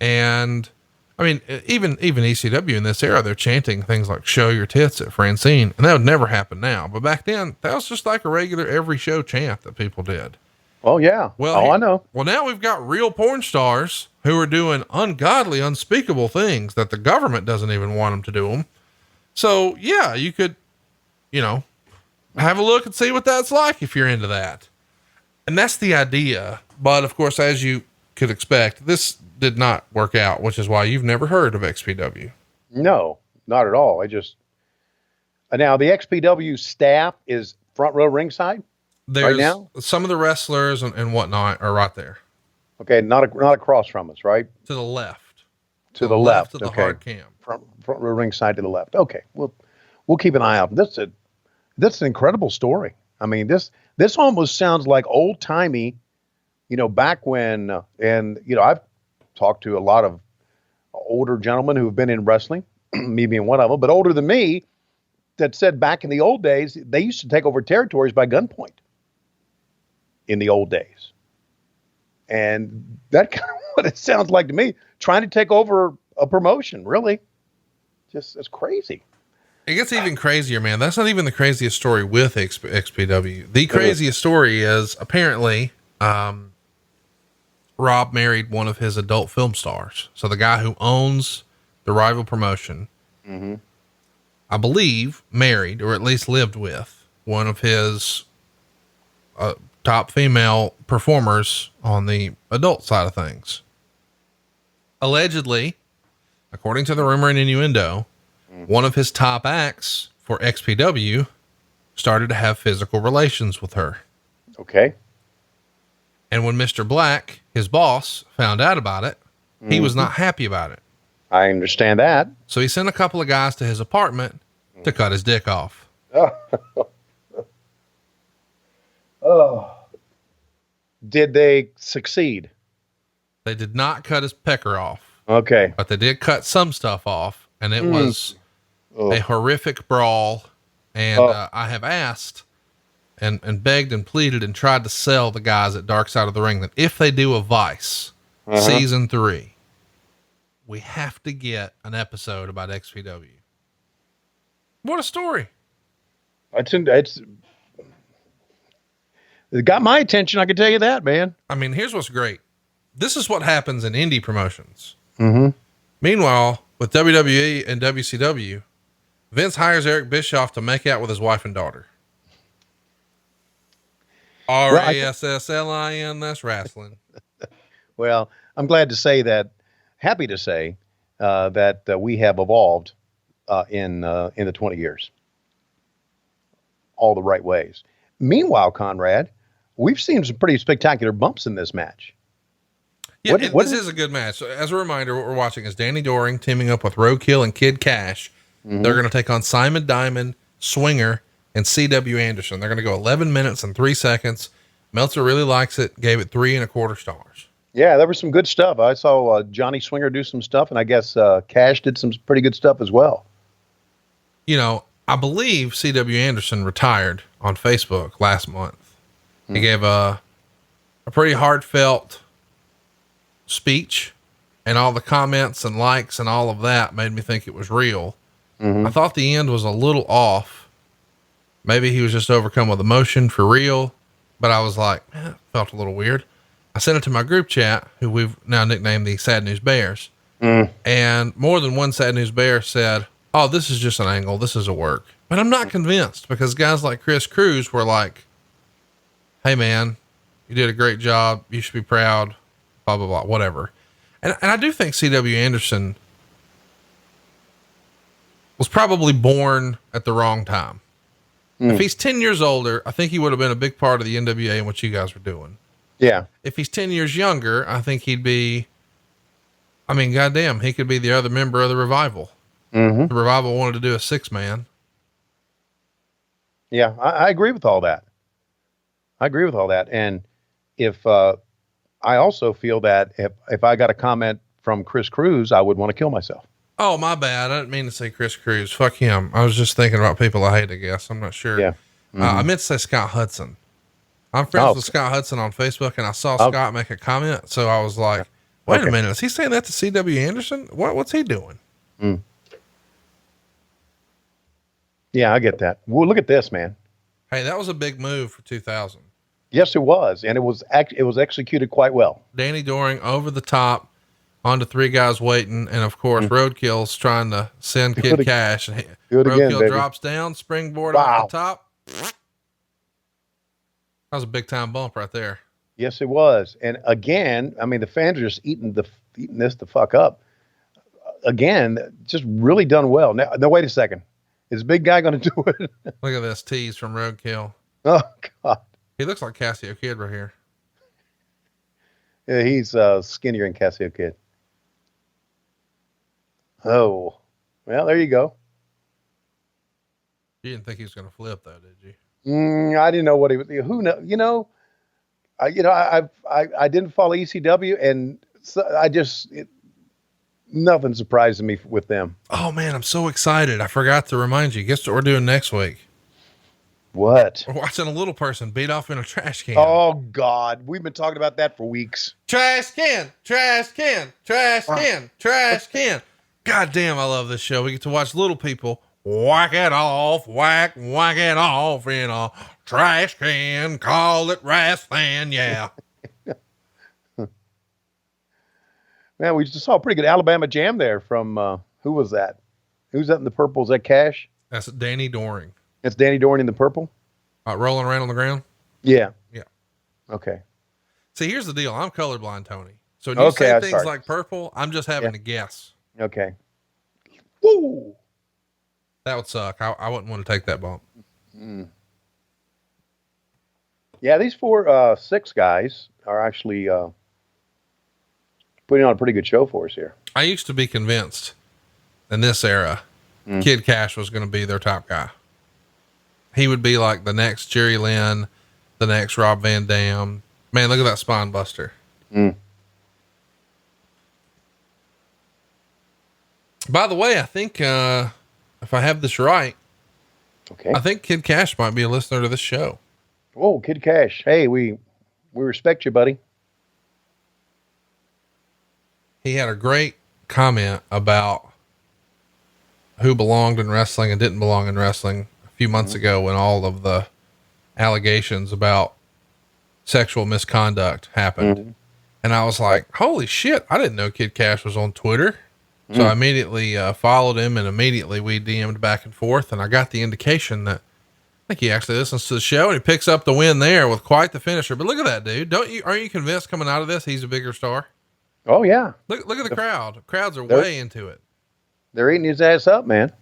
A: And I mean, even ECW in this era, they're chanting things like show your tits at Francine, and that would never happen now. But back then that was just like a regular every show chant that people did.
B: Oh yeah.
A: Well,
B: I know.
A: Well, now we've got real porn stars who are doing ungodly, unspeakable things that the government doesn't even want them to do them. So yeah, you could, have a look and see what that's like if you're into that. And that's the idea. But of course, as you could expect, this did not work out, which is why you've never heard of XPW.
B: No, not at all. Now the XPW staff is front row ringside.
A: There's
B: right now?
A: Some of the wrestlers and whatnot are right there.
B: Okay. Not across from us, right?
A: To the left.
B: To the left
A: of the
B: okay.
A: hard cam.
B: Front row ringside to the left. Okay. We'll keep an eye out. That's an incredible story. I mean, this almost sounds like old timey, back when, I've talked to a lot of older gentlemen who have been in wrestling, me being one of them, but older than me, that said back in the old days, they used to take over territories by gunpoint in the old days. And that's kind of what it sounds like to me, trying to take over a promotion, really. Just, it's crazy.
A: It gets even crazier, man. That's not even the craziest story with XPW. The craziest story is apparently, Rob married one of his adult film stars. So the guy who owns the rival promotion, I believe married, or at least lived with one of his, top female performers on the adult side of things. Allegedly, according to the rumor and innuendo, one of his top acts for XPW started to have physical relations with her.
B: Okay.
A: And when Mr. Black, his boss, found out about it, he was not happy about it.
B: I understand that.
A: So he sent a couple of guys to his apartment to cut his dick off.
B: Oh. Did they succeed?
A: They did not cut his pecker off.
B: Okay.
A: But they did cut some stuff off, and it was a horrific brawl. And I have asked and begged and pleaded and tried to sell the guys at Dark Side of the Ring that if they do a Vice season 3, we have to get an episode about XPW. What a story.
B: It got my attention. I can tell you that, man.
A: I mean, here's what's great. This is what happens in indie promotions.
B: Mm-hmm.
A: Meanwhile, with WWE and WCW, Vince hires Eric Bischoff to make out with his wife and daughter. RASSLIN, that's wrestling.
B: Well, I'm glad to say that, happy to say that we have evolved in the 20 years. All the right ways. Meanwhile, Conrad, we've seen some pretty spectacular bumps in this match.
A: Yeah, this is a good match. So as a reminder, what we're watching is Danny Doring teaming up with Roadkill and Kid Cash. Mm-hmm. They're going to take on Simon Diamond, Swinger, and C.W. Anderson. They're going to go 11 minutes and 3 seconds. Meltzer really likes it. Gave it 3.25 stars.
B: Yeah, there was some good stuff. I saw Johnny Swinger do some stuff, and I guess Cash did some pretty good stuff as well.
A: You know, I believe C.W. Anderson retired on Facebook last month. Mm-hmm. He gave a pretty heartfelt speech, and all the comments and likes and all of that made me think it was real. Mm-hmm. I thought the end was a little off. Maybe he was just overcome with emotion for real, but I was like, man, it felt a little weird. I sent it to my group chat, who we've now nicknamed the Sad News Bears. And more than one Sad News Bear said, oh, this is just an angle. This is a work. But I'm not convinced, because guys like Chris Cruz were like, hey man, you did a great job. You should be proud, blah, blah, blah, whatever. And I do think C.W. Anderson was probably born at the wrong time. If he's 10 years older, I think he would have been a big part of the NWA and what you guys were doing.
B: Yeah.
A: If he's 10 years younger, I think he'd be, I mean, goddamn, he could be the other member of the Revival. Mm-hmm. The Revival wanted to do a 6-man.
B: Yeah, I agree with all that. And if, I also feel that if I got a comment from Chris Cruz, I would want to kill myself.
A: Oh, my bad. I didn't mean to say Chris Cruz. Fuck him. I was just thinking about people I hate, I guess. I'm not sure.
B: Yeah. Mm-hmm.
A: I meant to say Scott Hudson. I'm friends with Scott Hudson on Facebook, and I saw Scott make a comment. So I was like, wait a minute. Is he saying that to C.W. Anderson? What's he doing?
B: Mm. Yeah, I get that. Well, look at this, man.
A: Hey, that was a big move for 2000.
B: Yes, it was. And it was executed quite well.
A: Danny Doring over the top onto 3 guys waiting. And of course, Roadkill's trying to send Kid Cash. And Roadkill drops down, springboard off the top. That was a big time bump right there.
B: Yes, it was. And again, I mean, the fans are just eating this the fuck up. Again, just really done well. Now, wait a second. Is big guy going to do it?
A: Look at this tease from Roadkill.
B: Oh God.
A: He looks like Cassio Kid right here.
B: Yeah, he's skinnier than Cassio Kid. Oh, well, there you go.
A: You didn't think he was going to flip though, did you?
B: I didn't know what he was. Who know? I didn't follow ECW, and so nothing surprised me with them.
A: Oh man, I'm so excited! I forgot to remind you. Guess what we're doing next week?
B: What?
A: We're watching a little person beat off in a trash can.
B: Oh God, we've been talking about that for weeks.
A: Trash can, trash can, trash can, trash can. God damn, I love this show. We get to watch little people whack it off, whack it off in a trash can. Call it wrestling, yeah.
B: Man, we just saw a pretty good Alabama jam there from, who was that? Who's that in the purple? Is that Cash?
A: That's Danny Doring.
B: That's Danny Doring in the purple?
A: Rolling around on the ground?
B: Yeah.
A: Yeah.
B: Okay.
A: See, here's the deal. I'm colorblind, Tony. So when you say things like purple, I'm just having to guess.
B: Okay. Woo!
A: That would suck. I wouldn't want to take that bump.
B: Mm. Yeah, these 6 guys are actually putting on a pretty good show for us here.
A: I used to be convinced in this era, Kid Cash was going to be their top guy. He would be like the next Jerry Lynn, the next Rob Van Dam. Man, look at that spine buster. By the way, I think, if I have this right, I think Kid Cash might be a listener to this show.
B: Oh, Kid Cash. Hey, we respect you, buddy.
A: He had a great comment about who belonged in wrestling and didn't belong in wrestling a few months ago, when all of the allegations about sexual misconduct happened. Mm-hmm. And I was like, holy shit, I didn't know Kid Cash was on Twitter. So I immediately followed him, and immediately we DM'd back and forth, and I got the indication that I think he actually listens to the show, and he picks up the win there with quite the finisher. But look at that dude. Aren't you convinced coming out of this he's a bigger star?
B: Oh yeah.
A: Look at the crowd. Crowds are way into it.
B: They're eating his ass up, man.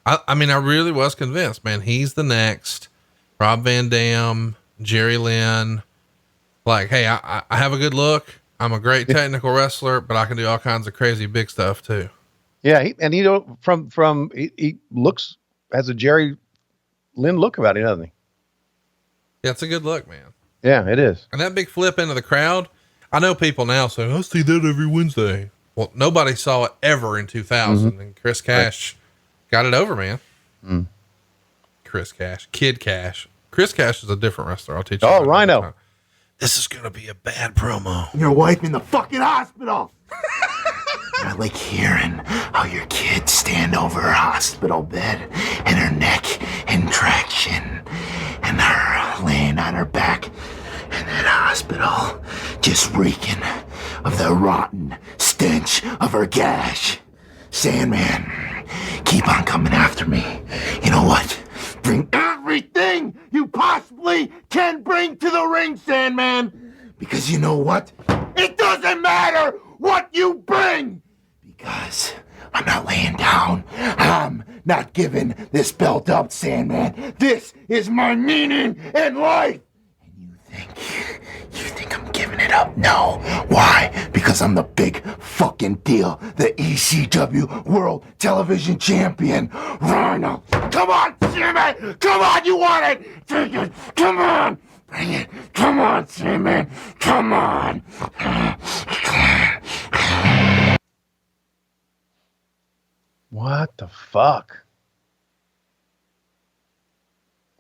A: I mean, I really was convinced, man. He's the next Rob Van Dam, Jerry Lynn. Like, hey, I have a good look. I'm a great technical wrestler, but I can do all kinds of crazy big stuff too.
B: Yeah, he looks, has a Jerry Lynn look about it, doesn't he?
A: Yeah, it's a good look, man.
B: Yeah, it is.
A: And that big flip into the crowd, I know people now say, I see that every Wednesday. Well, nobody saw it ever in 2000, and Chris Cash got it over, man. Chris Cash, Kid Cash. Chris Cash is a different wrestler. I'll teach you.
B: Oh, Rhino.
A: This is going to be a bad promo.
E: Your wife in the fucking hospital. I like hearing how your kids stand over her hospital bed and her neck in traction and her laying on her back in that hospital, just reeking of the rotten stench of her gash. Sandman, keep on coming after me. You know what? Bring everything you possibly can bring to the ring, Sandman. Because you know what? It doesn't matter what you bring. Because I'm not laying down. I'm not giving this belt up, Sandman. This is my meaning in life. And you think I'm giving it up? No. Why? Because I'm the big fucking deal. The ECW World Television Champion, Rhino. Come on, Sandman. Come on, you want it. Take it. Come on. Bring it. Come on, Sandman. Come on.
B: What the fuck?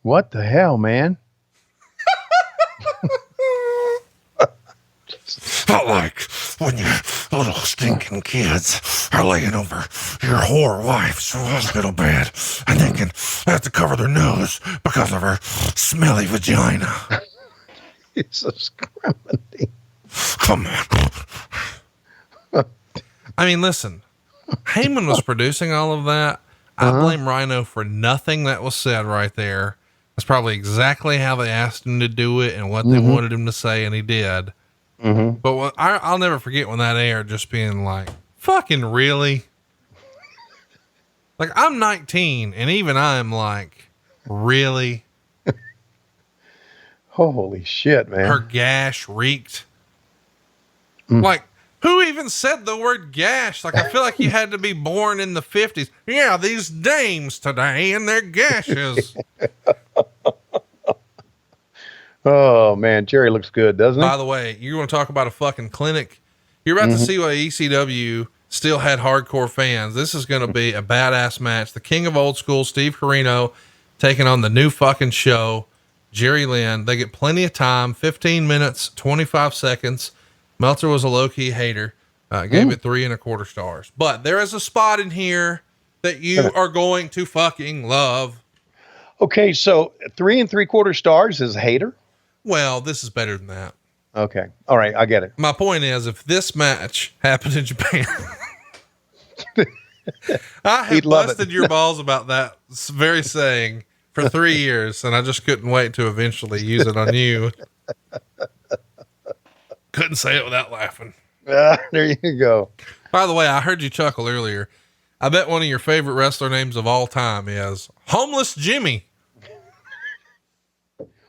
B: What the hell, man?
F: Not like when your little stinking kids are laying over your whore wife's hospital bed and they can have to cover their nose because of her smelly vagina.
B: Jesus Christ.
A: Come on. I mean, listen, Heyman was producing all of that. I blame Rhino for nothing that was said right there. That's probably exactly how they asked him to do it and what they wanted him to say, and he did. But I'll never forget when that aired, just being like, fucking really? Like, I'm 19 and even I'm like, really?
B: Holy shit, man.
A: Her gash reeked. Like, who even said the word gash? Like, I feel like you had to be born in the 50s. Yeah, these dames today and their gashes.
B: Oh man, Jerry looks good, doesn't he?
A: By the way, you want to talk about a fucking clinic? You're about to see why ECW still had hardcore fans. This is going to be a badass match. The king of old school, Steve Corino, taking on the new fucking show, Jerry Lynn. They get plenty of time, 15 minutes, 25 seconds. Meltzer was a low-key hater, gave it 3 1/4 stars, but there is a spot in here that you are going to fucking love.
B: Okay. So 3 3/4 stars is a hater.
A: Well, this is better than that.
B: Okay. All right. I get it.
A: My point is, if this match happened in Japan, I have busted your balls about that very saying for 3 years, and I just couldn't wait to eventually use it on you. Couldn't say it without laughing.
B: There you go.
A: By the way, I heard you chuckle earlier. I bet one of your favorite wrestler names of all time is Homeless Jimmy.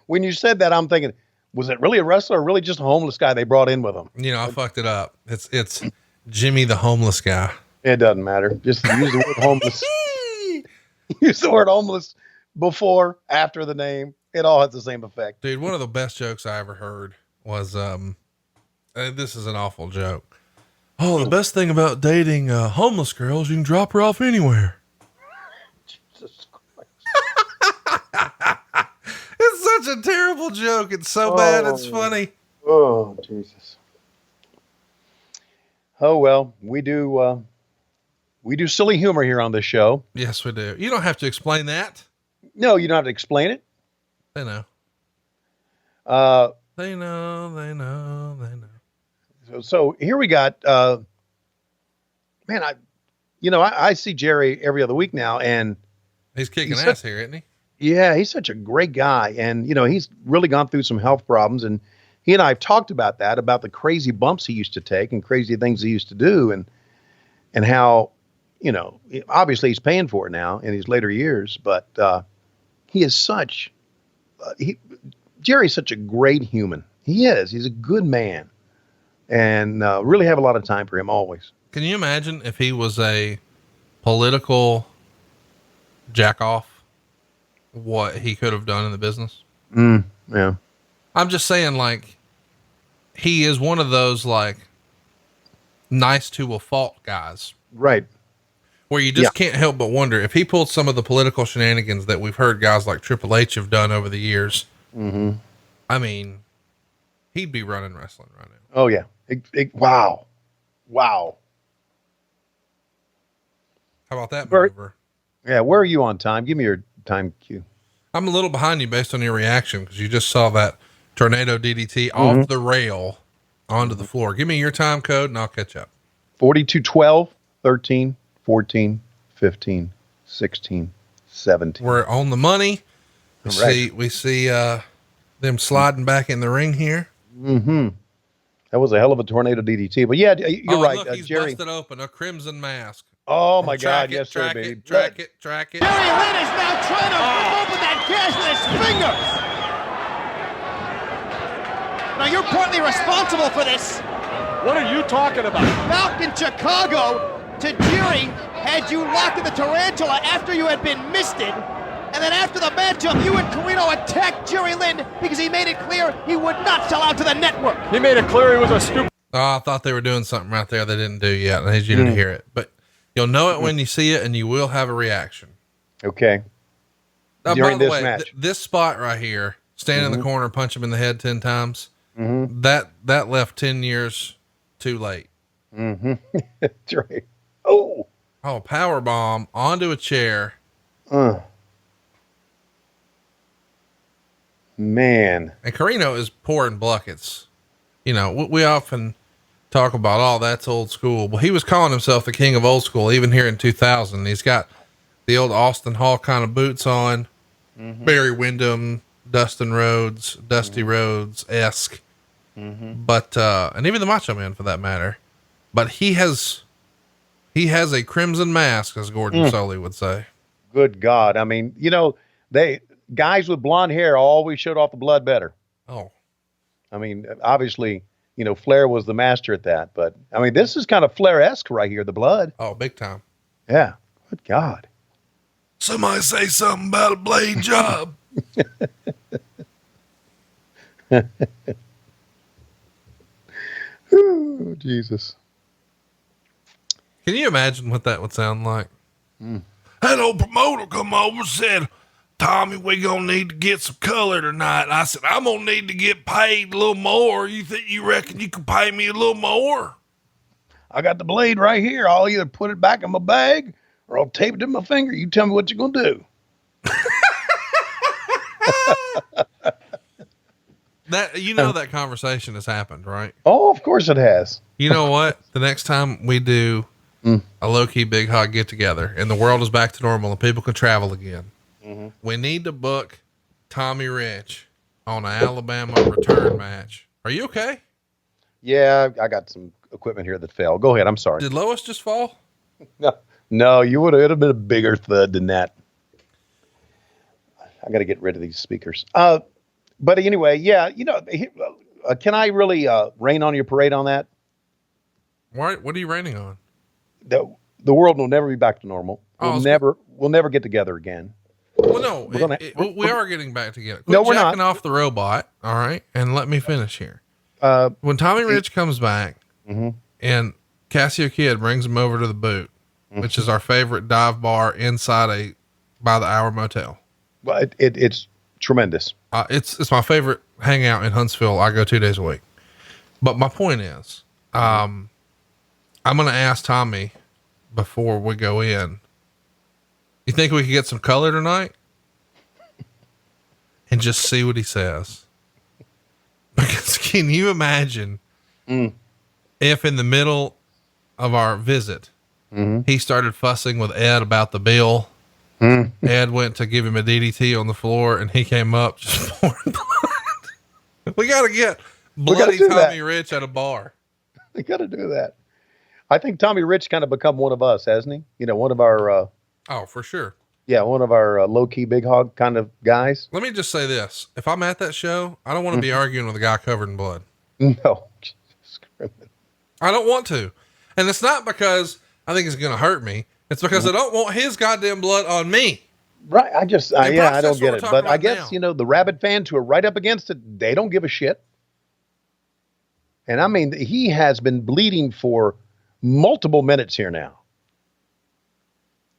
B: When you said that, I'm thinking, was it really a wrestler or really just a homeless guy they brought in with them?
A: You know, I fucked it up. It's Jimmy the homeless guy.
B: It doesn't matter. Just use the word homeless. Use the word homeless before, after the name. It all has the same effect.
A: Dude, one of the best jokes I ever heard was, this is an awful joke. Oh, the best thing about dating a homeless girl is you can drop her off anywhere.
B: Jesus Christ.
A: It's such a terrible joke. It's so bad. It's funny.
B: Oh, Jesus. Oh, well, we do silly humor here on this show.
A: Yes, we do. You don't have to explain that.
B: No, you don't have to explain it.
A: They know. They know, they know, they know.
B: So here we got, man, I see Jerry every other week now, and
A: he's kicking ass here, isn't he?
B: Yeah, he's such a great guy. And, he's really gone through some health problems, and he and I have talked about that, about the crazy bumps he used to take and crazy things he used to do, and how, obviously he's paying for it now in his later years, but he is Jerry's such a great human. He is. He's a good man, and really have a lot of time for him always.
A: Can you imagine if he was a political jack-off, what he could have done in the business?
B: Yeah.
A: I'm just saying, like, he is one of those, like, nice to a fault guys.
B: Right.
A: Where you just can't help but wonder if he pulled some of the political shenanigans that we've heard guys like Triple H have done over the years.
B: Mm-hmm.
A: I mean, he'd be running wrestling right now.
B: Oh yeah. Wow.
A: How about that maneuver?
B: Yeah. Where are you on time? Give me your time cue.
A: I'm a little behind you based on your reaction, because you just saw that tornado DDT off the rail onto the floor. Give me your time code and I'll catch up.
B: 42, 12, 13, 14, 15, 16, 17.
A: We're on the money. We see them sliding back in the ring here.
B: Mm-hmm. That was a hell of a tornado DDT, but yeah, you're right.
A: Look, he's
B: Jerry
A: busted open a crimson mask.
B: Oh my God. Yes, sir, baby.
A: Track it.
E: Jerry Lynn is now trying to rip open that gash with his fingers. Now you're partly responsible for this.
C: What are you talking about?
E: Back in Chicago, Tajiri had you locked in the tarantula after you had been misted. And then after the matchup, you and Corino attacked Jerry Lynn because he made it clear he would not sell out to the network.
C: He made it clear he was a stupid.
A: Oh, I thought they were doing something right there they didn't do yet. I need you to hear it, but you'll know it when you see it, and you will have a reaction.
B: Okay.
A: By the way, this spot right here, stand in the corner, punch him in the head 10 times. That left 10 years too late.
B: That's right. Oh,
A: power bomb onto a chair.
B: Man.
A: And Corino is pouring buckets. We often talk about, that's old school. Well, he was calling himself the king of old school, even here in 2000. He's got the old Austin Hall kind of boots on, Barry Windham, Dusty Rhodes-esque. But, and even the Macho Man for that matter, but he has a crimson mask, as Gordon Soley would say.
B: Good God. I mean, guys with blonde hair always showed off the blood better.
A: Oh,
B: I mean, obviously, Flair was the master at that, but I mean, this is kind of Flair-esque right here, the blood.
A: Oh, big time.
B: Yeah. Good God.
F: Somebody say something about a blade job.
B: Ooh, Jesus.
A: Can you imagine what that would sound like?
F: That old promoter come over and said, Tommy, we gonna need to get some color tonight. And I said, I'm gonna need to get paid a little more. You reckon you can pay me a little more?
B: I got the blade right here. I'll either put it back in my bag or I'll tape it to my finger. You tell me what you're gonna do.
A: That conversation has happened, right?
B: Oh, of course it has.
A: You know what? The next time we do a low-key big hog get together and the world is back to normal and people can travel again, we need to book Tommy Rich on an Alabama return match. Are you okay?
B: Yeah, I got some equipment here that fell. Go ahead. I'm sorry.
A: Did Lois just fall?
B: No, it'd have been a bigger thud than that. I got to get rid of these speakers. But anyway, yeah, can I really rain on your parade on that?
A: What are you raining on?
B: The world will never be back to normal. We'll never get together again.
A: Well, no, we are getting back together. Quit
B: we're
A: jacking
B: not.
A: off the robot. All right. And let me finish here. When Tommy Rich comes back and Cassio Kid brings him over to the Boot, which is our favorite dive bar inside by the hour motel.
B: Well, it's tremendous.
A: It's my favorite hangout in Huntsville. I go 2 days a week. But my point is, I'm going to ask Tommy before we go in, you think we could get some color tonight? And just see what he says. Because can you imagine if in the middle of our visit, he started fussing with Ed about the bill. Ed went to give him a DDT on the floor and he came up just pouring blood. We got to get bloody Tommy Rich at a bar.
B: We got to do that. I think Tommy Rich kind of become one of us, hasn't he? You know, one of our,
A: oh, for sure.
B: Yeah. One of our low key big hog kind of guys.
A: Let me just say this. If I'm at that show, I don't want to be arguing with a guy covered in blood.
B: No,
A: I don't want to. And it's not because I think it's going to hurt me. It's because I don't want his goddamn blood on me.
B: Right. I don't get it. But I guess,
A: now.
B: you know, the rabid fans who are right up against it, they don't give a shit. And I mean, he has been bleeding for multiple minutes here now.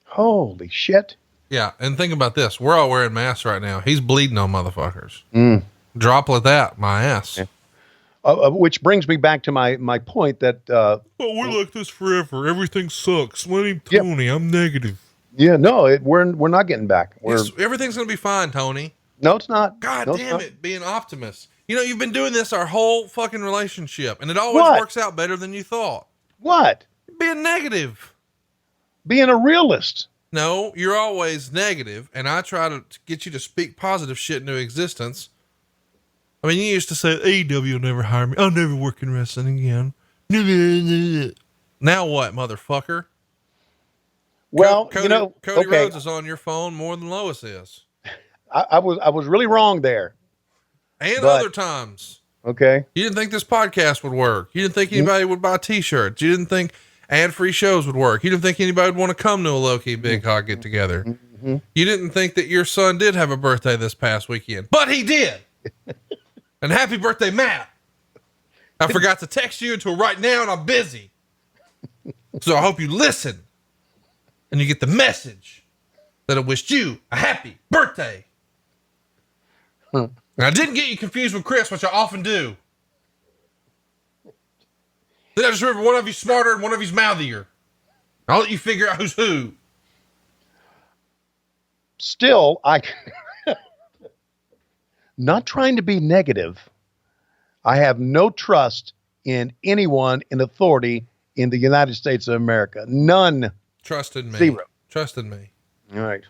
B: Holy shit.
A: Yeah. And think about this. We're all wearing masks right now. He's bleeding on motherfuckers. Droplet that, my ass.
B: Yeah. Which brings me back to my point that,
A: we're like this forever. Everything sucks. My name's Tony. I'm negative.
B: Yeah, no, we're not getting back.
A: Everything's going to be fine, Tony.
B: No, it's not.
A: God
B: no,
A: damn it. Be an optimist. You know, you've been doing this our whole fucking relationship and it always works out better than you thought.
B: What?
A: Being negative.
B: Being a realist.
A: No, you're always negative, and I try to get you to speak positive shit into existence. I mean, you used to say, AEW will never hire me. I'll never work in wrestling again. Now what, motherfucker?
B: Well,
A: Cody,
B: you know,
A: Cody Rhodes is on your phone more than Lois is.
B: I was really wrong there.
A: And other times.
B: Okay.
A: You didn't think this podcast would work. You didn't think anybody would buy t-shirts. You didn't think ad-free shows would work. You didn't think anybody would want to come to a low-key big hog get together. You didn't think that your son did have a birthday this past weekend, but he did. And happy birthday, Matt. I forgot to text you until right now and I'm busy. So I hope you listen and you get the message that I wished you a happy birthday. And I didn't get you confused with Chris, which I often do. Then I just remember one of you's smarter and one of you's mouthier. I'll let you figure out who's who.
B: Still, not trying to be negative. I have no trust in anyone in authority in the United States of America. None.
A: Trust in me.
B: Zero.
A: Trust in me.
B: All right.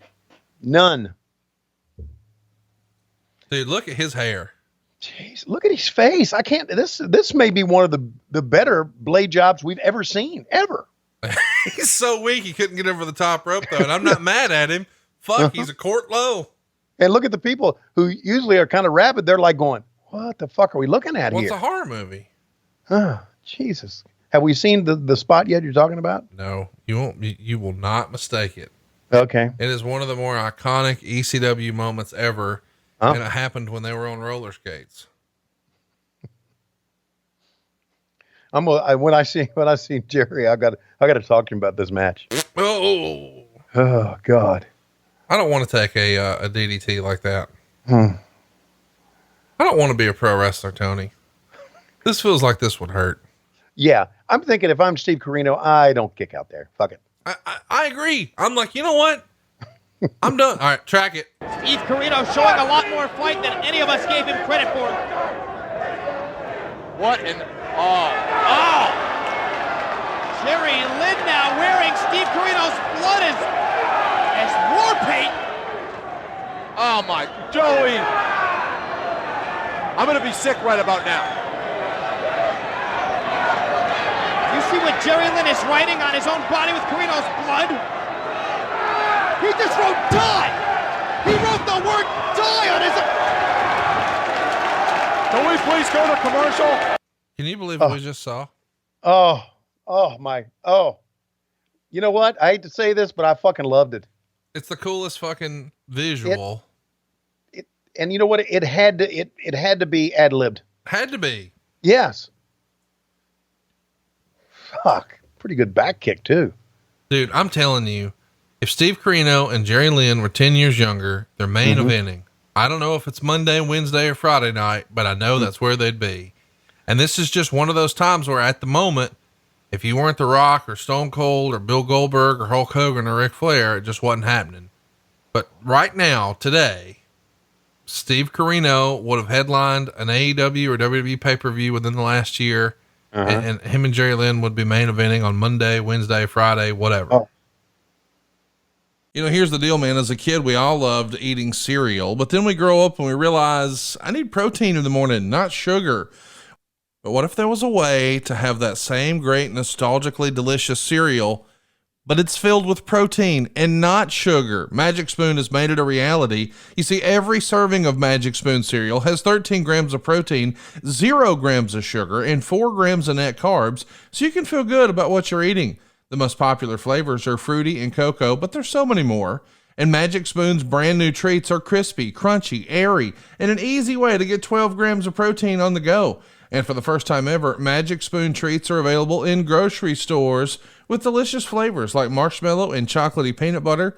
B: None.
A: Dude, look at his hair.
B: Jeez, look at his face. I can't, this may be one of the better blade jobs we've ever seen, ever.
A: He's so weak he couldn't get over the top rope though, and I'm not mad at him. Fuck, he's a court low.
B: And look at the people who usually are kind of rabid. They're like going, what the fuck are we looking at here?
A: What's a horror movie?
B: Oh, Jesus. Have we seen the spot yet you're talking about?
A: No, you won't. You will not mistake it.
B: Okay.
A: It is one of the more iconic ECW moments ever. And it happened when they were on roller skates.
B: When I see Jerry, I got to talk to him about this match.
A: Oh
B: God.
A: I don't want to take a DDT like that. I don't want to be a pro wrestler, Tony. This feels like this would hurt.
B: Yeah. I'm thinking if I'm Steve Corino, I don't kick out there. Fuck it.
A: I agree. I'm like, you know what? I'm done. All right, track it.
G: Steve Carino showing a lot more fight than any of us gave him credit for. What an... Oh. Jerry Lynn now wearing Steve Carino's blood as war paint. Oh, my...
C: Joey! I'm going to be sick right about now.
G: You see what Jerry Lynn is writing on his own body with Carino's blood? He just wrote die! He wrote the word die on his...
C: Can we please go to commercial?
A: Can you believe what we just saw?
B: Oh. You know what? I hate to say this, but I fucking loved it.
A: It's the coolest fucking visual.
B: And you know what? It had to be ad-libbed.
A: Had to be.
B: Yes. Fuck. Pretty good back kick too.
A: Dude, I'm telling you, if Steve Carino and Jerry Lynn were 10 years younger, they're main eventing. I don't know if it's Monday, Wednesday, or Friday night, but I know that's where they'd be. And this is just one of those times where at the moment, if you weren't The Rock or Stone Cold or Bill Goldberg or Hulk Hogan or Ric Flair, it just wasn't happening. But right now, today, Steve Carino would have headlined an AEW or WWE pay-per-view within the last year. And him and Jerry Lynn would be main eventing on Monday, Wednesday, Friday, whatever.
B: Oh.
A: You know, here's the deal, man. As a kid, we all loved eating cereal, but then we grow up and we realize I need protein in the morning, not sugar. But what if there was a way to have that same great, nostalgically delicious cereal, but it's filled with protein and not sugar? Magic Spoon has made it a reality. You see, every serving of Magic Spoon cereal has 13 grams of protein, 0 grams of sugar, and 4 grams of net carbs, so you can feel good about what you're eating. The most popular flavors are fruity and cocoa, but there's so many more. And Magic Spoon's brand new treats are crispy, crunchy, airy, and an easy way to get 12 grams of protein on the go. And for the first time ever, Magic Spoon treats are available in grocery stores with delicious flavors like marshmallow and chocolatey peanut butter.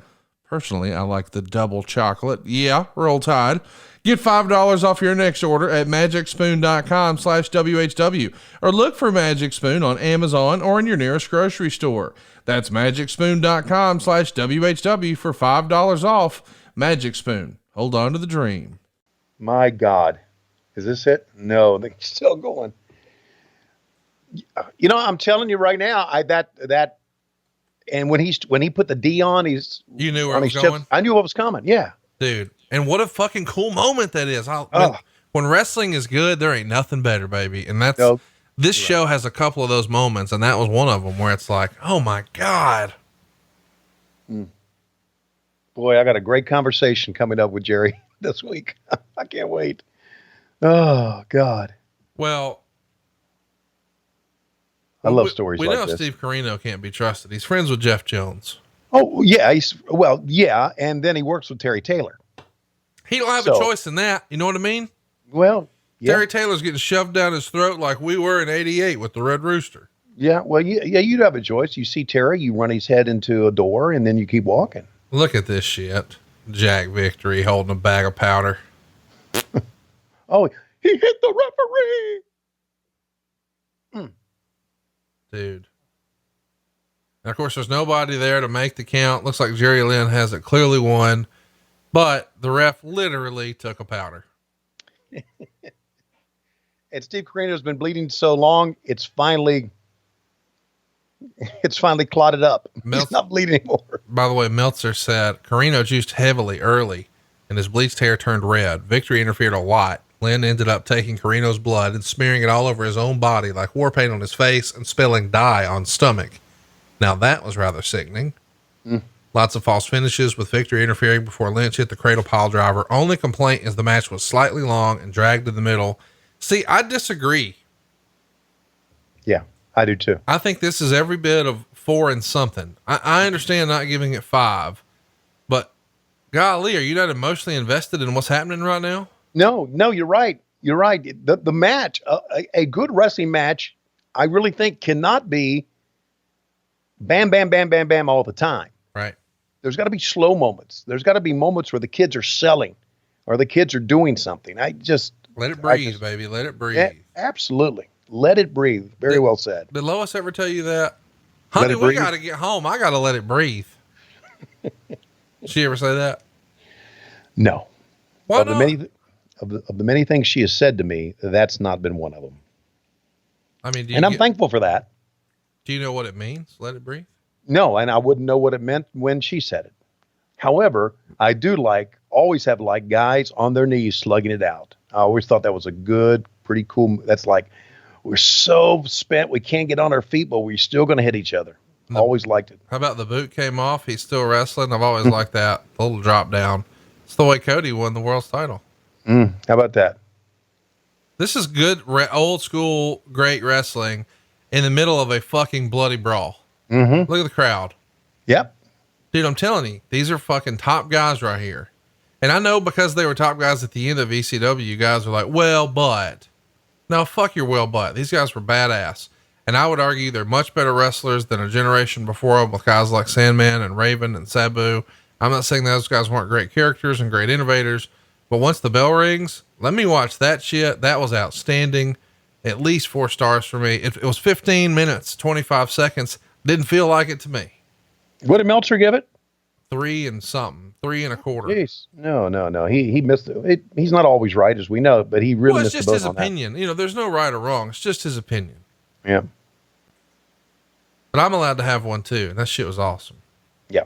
A: Personally, I like the double chocolate. Yeah, Roll Tide. Get $5 off your next order at magicspoon.com/WHW or look for Magic Spoon on Amazon or in your nearest grocery store. That's magicspoon.com/WHW for $5 off. Magic Spoon. Hold on to the dream.
B: My God. Is this it? No, they're still going. You know, I'm telling you right now, and when he put the D on, you knew where I was going? I knew what was coming. Yeah.
A: Dude. And what a fucking cool moment that is. When wrestling is good, there ain't nothing better, baby. And this show has a couple of those moments, and that was one of them where it's like, oh my God.
B: Boy, I got a great conversation coming up with Jerry this week. I can't wait. Oh God.
A: Well,
B: I love stories like this.
A: We know Steve Carino can't be trusted. He's friends with Jeff Jones.
B: Oh yeah. Yeah. And then he works with Terry Taylor.
A: He don't have a choice in that. You know what I mean?
B: Well, yeah.
A: Terry Taylor's getting shoved down his throat like we were in '88 with the Red Rooster.
B: Yeah. Well, yeah, you'd have a choice. You see Terry, you run his head into a door and then you keep walking.
A: Look at this shit. Jack Victory holding a bag of powder.
B: Oh, he hit the referee.
A: Dude. And of course, there's nobody there to make the count. Looks like Jerry Lynn has it clearly won, but the ref literally took a powder.
B: And Steve Carino's been bleeding so long, it's finally clotted up. He's not bleeding anymore.
A: By the way, Meltzer said Carino juiced heavily early and his bleached hair turned red. Victory interfered a lot. Lynn ended up taking Carino's blood and smearing it all over his own body like war paint on his face and spilling dye on stomach. Now that was rather sickening. Lots of false finishes with Victory interfering before Lynch hit the cradle pile driver. Only complaint is the match was slightly long and dragged to the middle. See, I disagree.
B: Yeah, I do too.
A: I think this is every bit of 4 and something. I understand not giving it 5, but golly, are you not emotionally invested in what's happening right now?
B: No, you're right. You're right. The match, a good wrestling match, I really think cannot be bam, bam, bam, bam, bam all the time.
A: Right.
B: There's got to be slow moments. There's got to be moments where the kids are selling or the kids are doing something. Let
A: it breathe, baby. Let it breathe.
B: Absolutely. Let it breathe. Very well said.
A: Did Lois ever tell you that? Honey, we got to get home. I got to let it breathe. Did she ever say that?
B: No.
A: Why not?
B: Of the many things she has said to me, that's not been one of them.
A: I mean,
B: I'm thankful for that.
A: Do you know what it means? Let it breathe?
B: No, and I wouldn't know what it meant when she said it. However, I do always have guys on their knees slugging it out. I always thought that was a good, pretty cool. That's like, we're so spent, we can't get on our feet, but we're still going to hit each other. Always liked it.
A: How about the boot came off? He's still wrestling. I've always liked that little drop down. It's the way Cody won the world's title.
B: How about that?
A: This is good, old school, great wrestling in the middle of a fucking bloody brawl. Look at the crowd.
B: Yep.
A: Dude, I'm telling you, these are fucking top guys right here. And I know because they were top guys at the end of ECW, you guys are like, well, but no, fuck your well, but these guys were badass. And I would argue they're much better wrestlers than a generation before them with guys like Sandman and Raven and Sabu. I'm not saying those guys weren't great characters and great innovators, but once the bell rings, let me watch that shit. That was outstanding. At least 4 stars for me. It was 15 minutes, 25 seconds. Didn't feel like it to me.
B: What did Meltzer give it?
A: 3 and something, 3 1/4.
B: Jeez. No. He missed it. He's not always right, as we know, but he really
A: Well,
B: missed
A: it's
B: the
A: just
B: boat
A: his
B: on
A: opinion. You know, there's no right or wrong. It's just his opinion.
B: that. Yeah.
A: But I'm allowed to have one too. And that shit was awesome.
B: Yeah.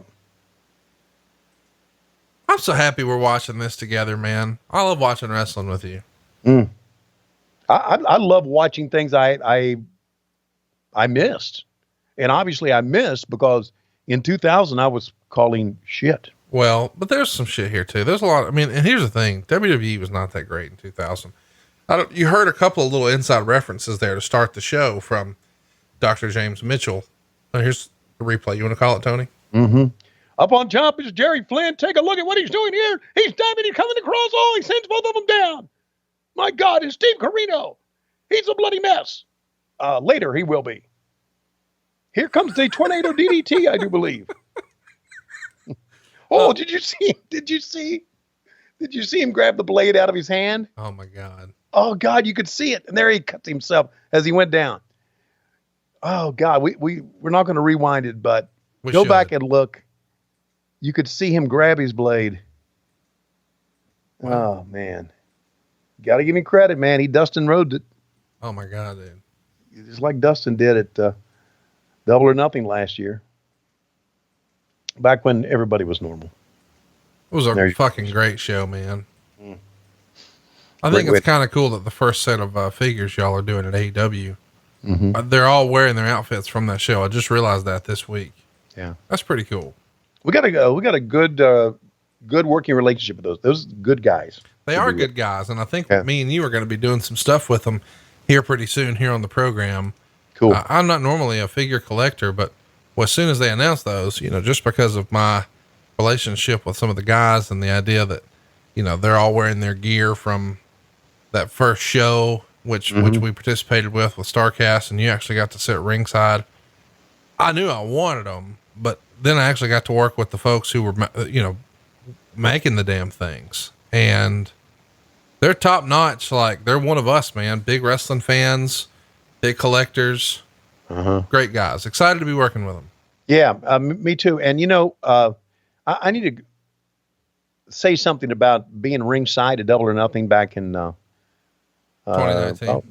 A: I'm so happy we're watching this together, man. I love watching wrestling with you.
B: I love watching things I missed. And obviously I missed because in 2000 I was calling shit.
A: Well, but there's some shit here too. There's a lot. I mean, and here's the thing. WWE was not that great in 2000. You heard a couple of little inside references there to start the show from Dr. James Mitchell. Here's the replay. You want to call it, Tony?
B: Up on top is Jerry Flynn. Take a look at what he's doing here. He's diving. He's coming across. Oh, he sends both of them down. My God, it's Steve Corino. He's a bloody mess. Later, he will be. Here comes the tornado DDT, I do believe. Oh, did you see him grab the blade out of his hand?
A: Oh my God.
B: Oh God, you could see it. And there he cuts himself as he went down. Oh God, we're not going to rewind it, but go back and look. You could see him grab his blade. Wow. Oh man. Got to give him credit, man. He Dustin Rhodes it.
A: Oh my God, dude.
B: Just like Dustin did at Double or Nothing last year. Back when everybody was normal.
A: It was a fucking great show, man. I think it's kind of cool that the first set of figures y'all are doing at AEW, they're all wearing their outfits from that show. I just realized that this week.
B: Yeah.
A: That's pretty cool.
B: We got a good working relationship with those good guys.
A: They are good guys. And I think me and you are going to be doing some stuff with them here pretty soon here on the program.
B: Cool.
A: I'm not normally a figure collector, but as soon as they announce those, you know, just because of my relationship with some of the guys and the idea that, you know, they're all wearing their gear from that first show, which we participated with Starrcade, and you actually got to sit ringside. I knew I wanted them, but then I actually got to work with the folks who were, you know, making the damn things, and they're top notch. Like, they're one of us, man. Big wrestling fans, big collectors, great guys. Excited to be working with them.
B: Yeah. Me too. And you know, I need to say something about being ringside at Double or Nothing back in,
A: 2019.
B: a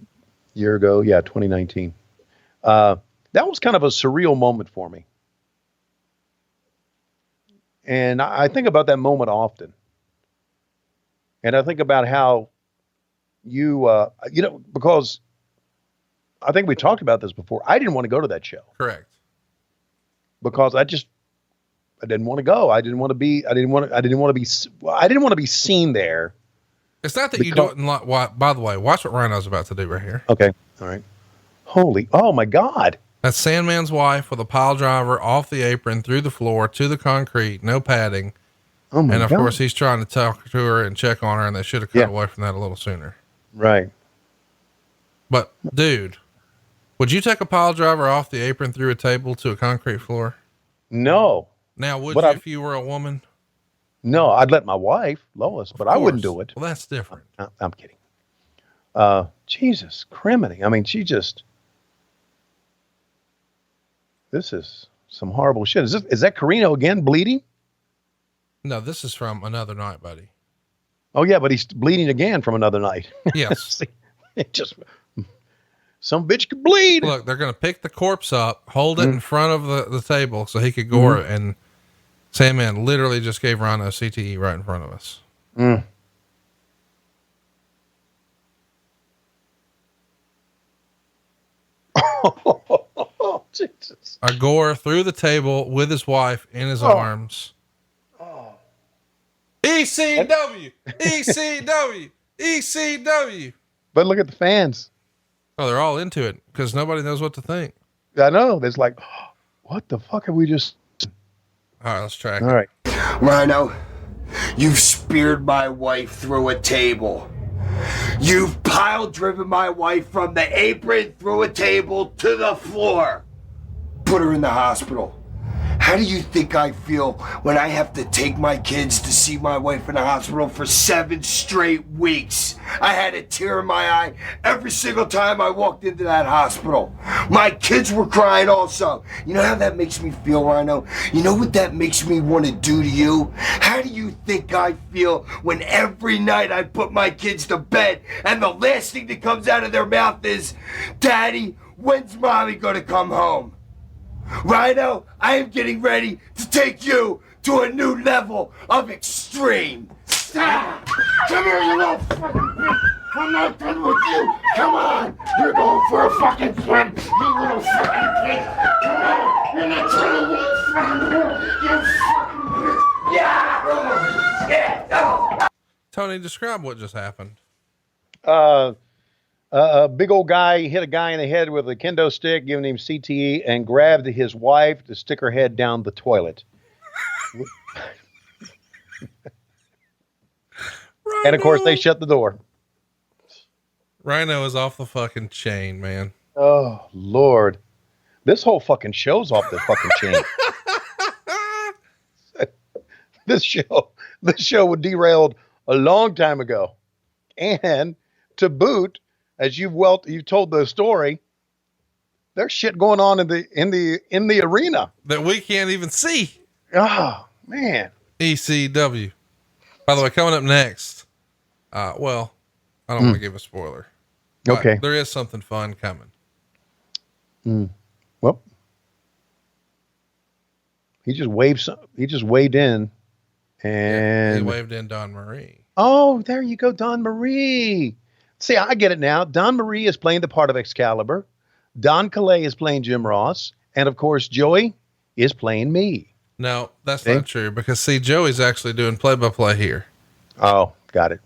B: year ago. Yeah. 2019. That was kind of a surreal moment for me. And I think about that moment often. And I think about how you know, because I think we talked about this before. I didn't want to go to that show.
A: Correct.
B: Because I didn't want to go. I didn't want to be seen there.
A: It's not that you do it in by the way, watch what Rhino's about to do right here.
B: Okay. All right. Oh my God.
A: That's Sandman's wife with a pile driver off the apron through the floor to the concrete, no padding.
B: Oh my God.
A: And of course he's trying to talk to her and check on her, and they should have cut away from that a little sooner.
B: Right.
A: But dude, would you take a pile driver off the apron through a table to a concrete floor?
B: No.
A: Now, would you if you were a woman?
B: No, I'd let my wife, Lois, but I wouldn't do it.
A: Well, that's different.
B: I'm kidding. Jesus, criminy. I mean, this is some horrible shit. Is that Corino again bleeding?
A: No, this is from another night, buddy.
B: Oh yeah, but he's bleeding again from another night.
A: Yes.
B: It just, some bitch could bleed.
A: Look, they're going to pick the corpse up, hold it in front of the table so he could gore it. And Sandman literally just gave Rhino CTE right in front of us.
B: Oh, Jesus.
A: A gore through the table with his wife in his arms. ECW, ECW, ECW.
B: But look at the fans.
A: Oh, they're all into it because nobody knows what to think.
B: I know. There's like, what the fuck have we just?
A: All right, let's try.
B: All right.
E: Rhino, you've speared my wife through a table. You've pile-driven my wife from the apron through a table to the floor. Put her in the hospital.
H: How do you think I feel when I have to take my kids to see my wife in the hospital for 7 straight weeks? I had a tear in my eye every single time I walked into that hospital. My kids were crying also. You know how that makes me feel, Rhino? You know what that makes me want to do to you? How do you think I feel when every night I put my kids to bed and the last thing that comes out of their mouth is, Daddy, when's Mommy gonna come home? Rhino, I am getting ready to take you to a new level of extreme. Stop! Come here, you little fucking bitch! I'm not done with you! Come on! You're going for a fucking swim! You little fucking bitch! Come on! You're not trying to fucking you fucking bitch! Yeah! Yeah! Oh.
A: Tony, describe what just happened.
B: A big old guy hit a guy in the head with a kendo stick, giving him CTE, and grabbed his wife to stick her head down the toilet. And of course, they shut the door.
A: Rhino is off the fucking chain, man.
B: Oh, Lord. This whole fucking show's off the fucking chain. This show was derailed a long time ago. And to boot, as you've told the story, there's shit going on in the arena
A: that we can't even see.
B: Oh, man.
A: ECW. By the way, coming up next, well, I don't want to give a spoiler.
B: Okay.
A: There is something fun coming.
B: Well, he just waved in, and
A: he waved in Don Marie.
B: Oh, there you go. Don Marie. See, I get it now. Don Marie is playing the part of Excalibur. Don Calais is playing Jim Ross. And of course, Joey is playing me.
A: No, that's not true, because see, Joey's actually doing play-by-play here.
B: Oh, got it.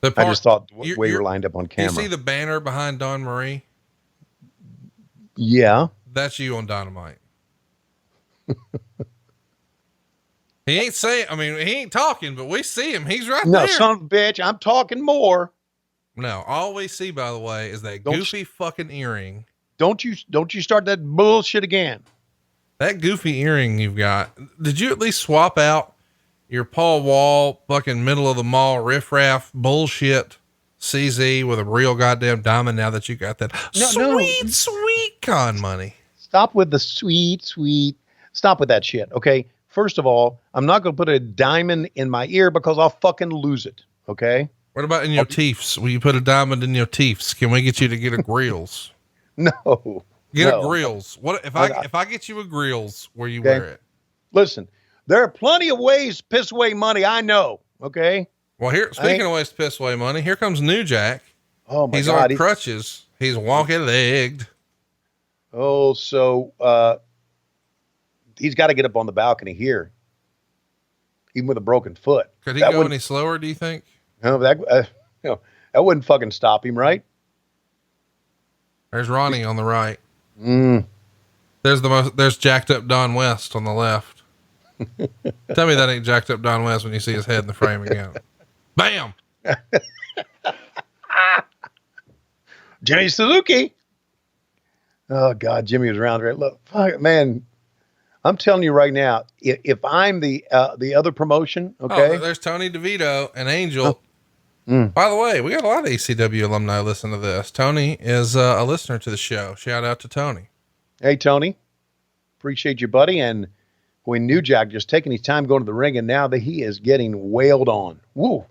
B: I just thought we were lined up on camera.
A: You see the banner behind Don Marie?
B: Yeah.
A: That's you on Dynamite. He ain't saying, I mean, he ain't talking, but we see him. He's right there.
B: No, son of a bitch, I'm talking more.
A: No, all we see, by the way, is that goofy fucking earring.
B: Don't you start that bullshit again.
A: That goofy earring you've got. Did you at least swap out your Paul Wall fucking middle of the mall riffraff bullshit CZ with a real goddamn diamond now that you got that sweet con money?
B: Stop with the sweet. Stop with that shit. Okay. First of all, I'm not going to put a diamond in my ear because I'll fucking lose it. Okay.
A: What about in your teeths? Will you put a diamond in your teeths? Can we get you to get a grills?
B: No.
A: Get a grills. What if I get you a grills where you wear it?
B: Listen, there are plenty of ways to piss away money. I know. Okay.
A: Well, here, speaking of ways to piss away money, here comes New Jack.
B: Oh my
A: God. He's on crutches. He's walking legged.
B: Oh, so, he's got to get up on the balcony here, even with a broken foot.
A: Could he go any slower, do you think?
B: No, that wouldn't fucking stop him, right?
A: There's Ronnie on the right. There's jacked up Don West on the left. Tell me that ain't jacked up Don West when you see his head in the frame again. Bam.
B: Jimmy Suzuki. Oh God, Jimmy was around there. Look, fuck, man. I'm telling you right now, if I'm the other promotion, okay.
A: Oh, there's Tony DeVito and Angel. By the way, we got a lot of ECW alumni listen to this. Tony is a listener to the show. Shout out to Tony.
B: Hey, Tony. Appreciate you, buddy. And when New Jack just taking his time going to the ring, and now that he is getting wailed on. Woo.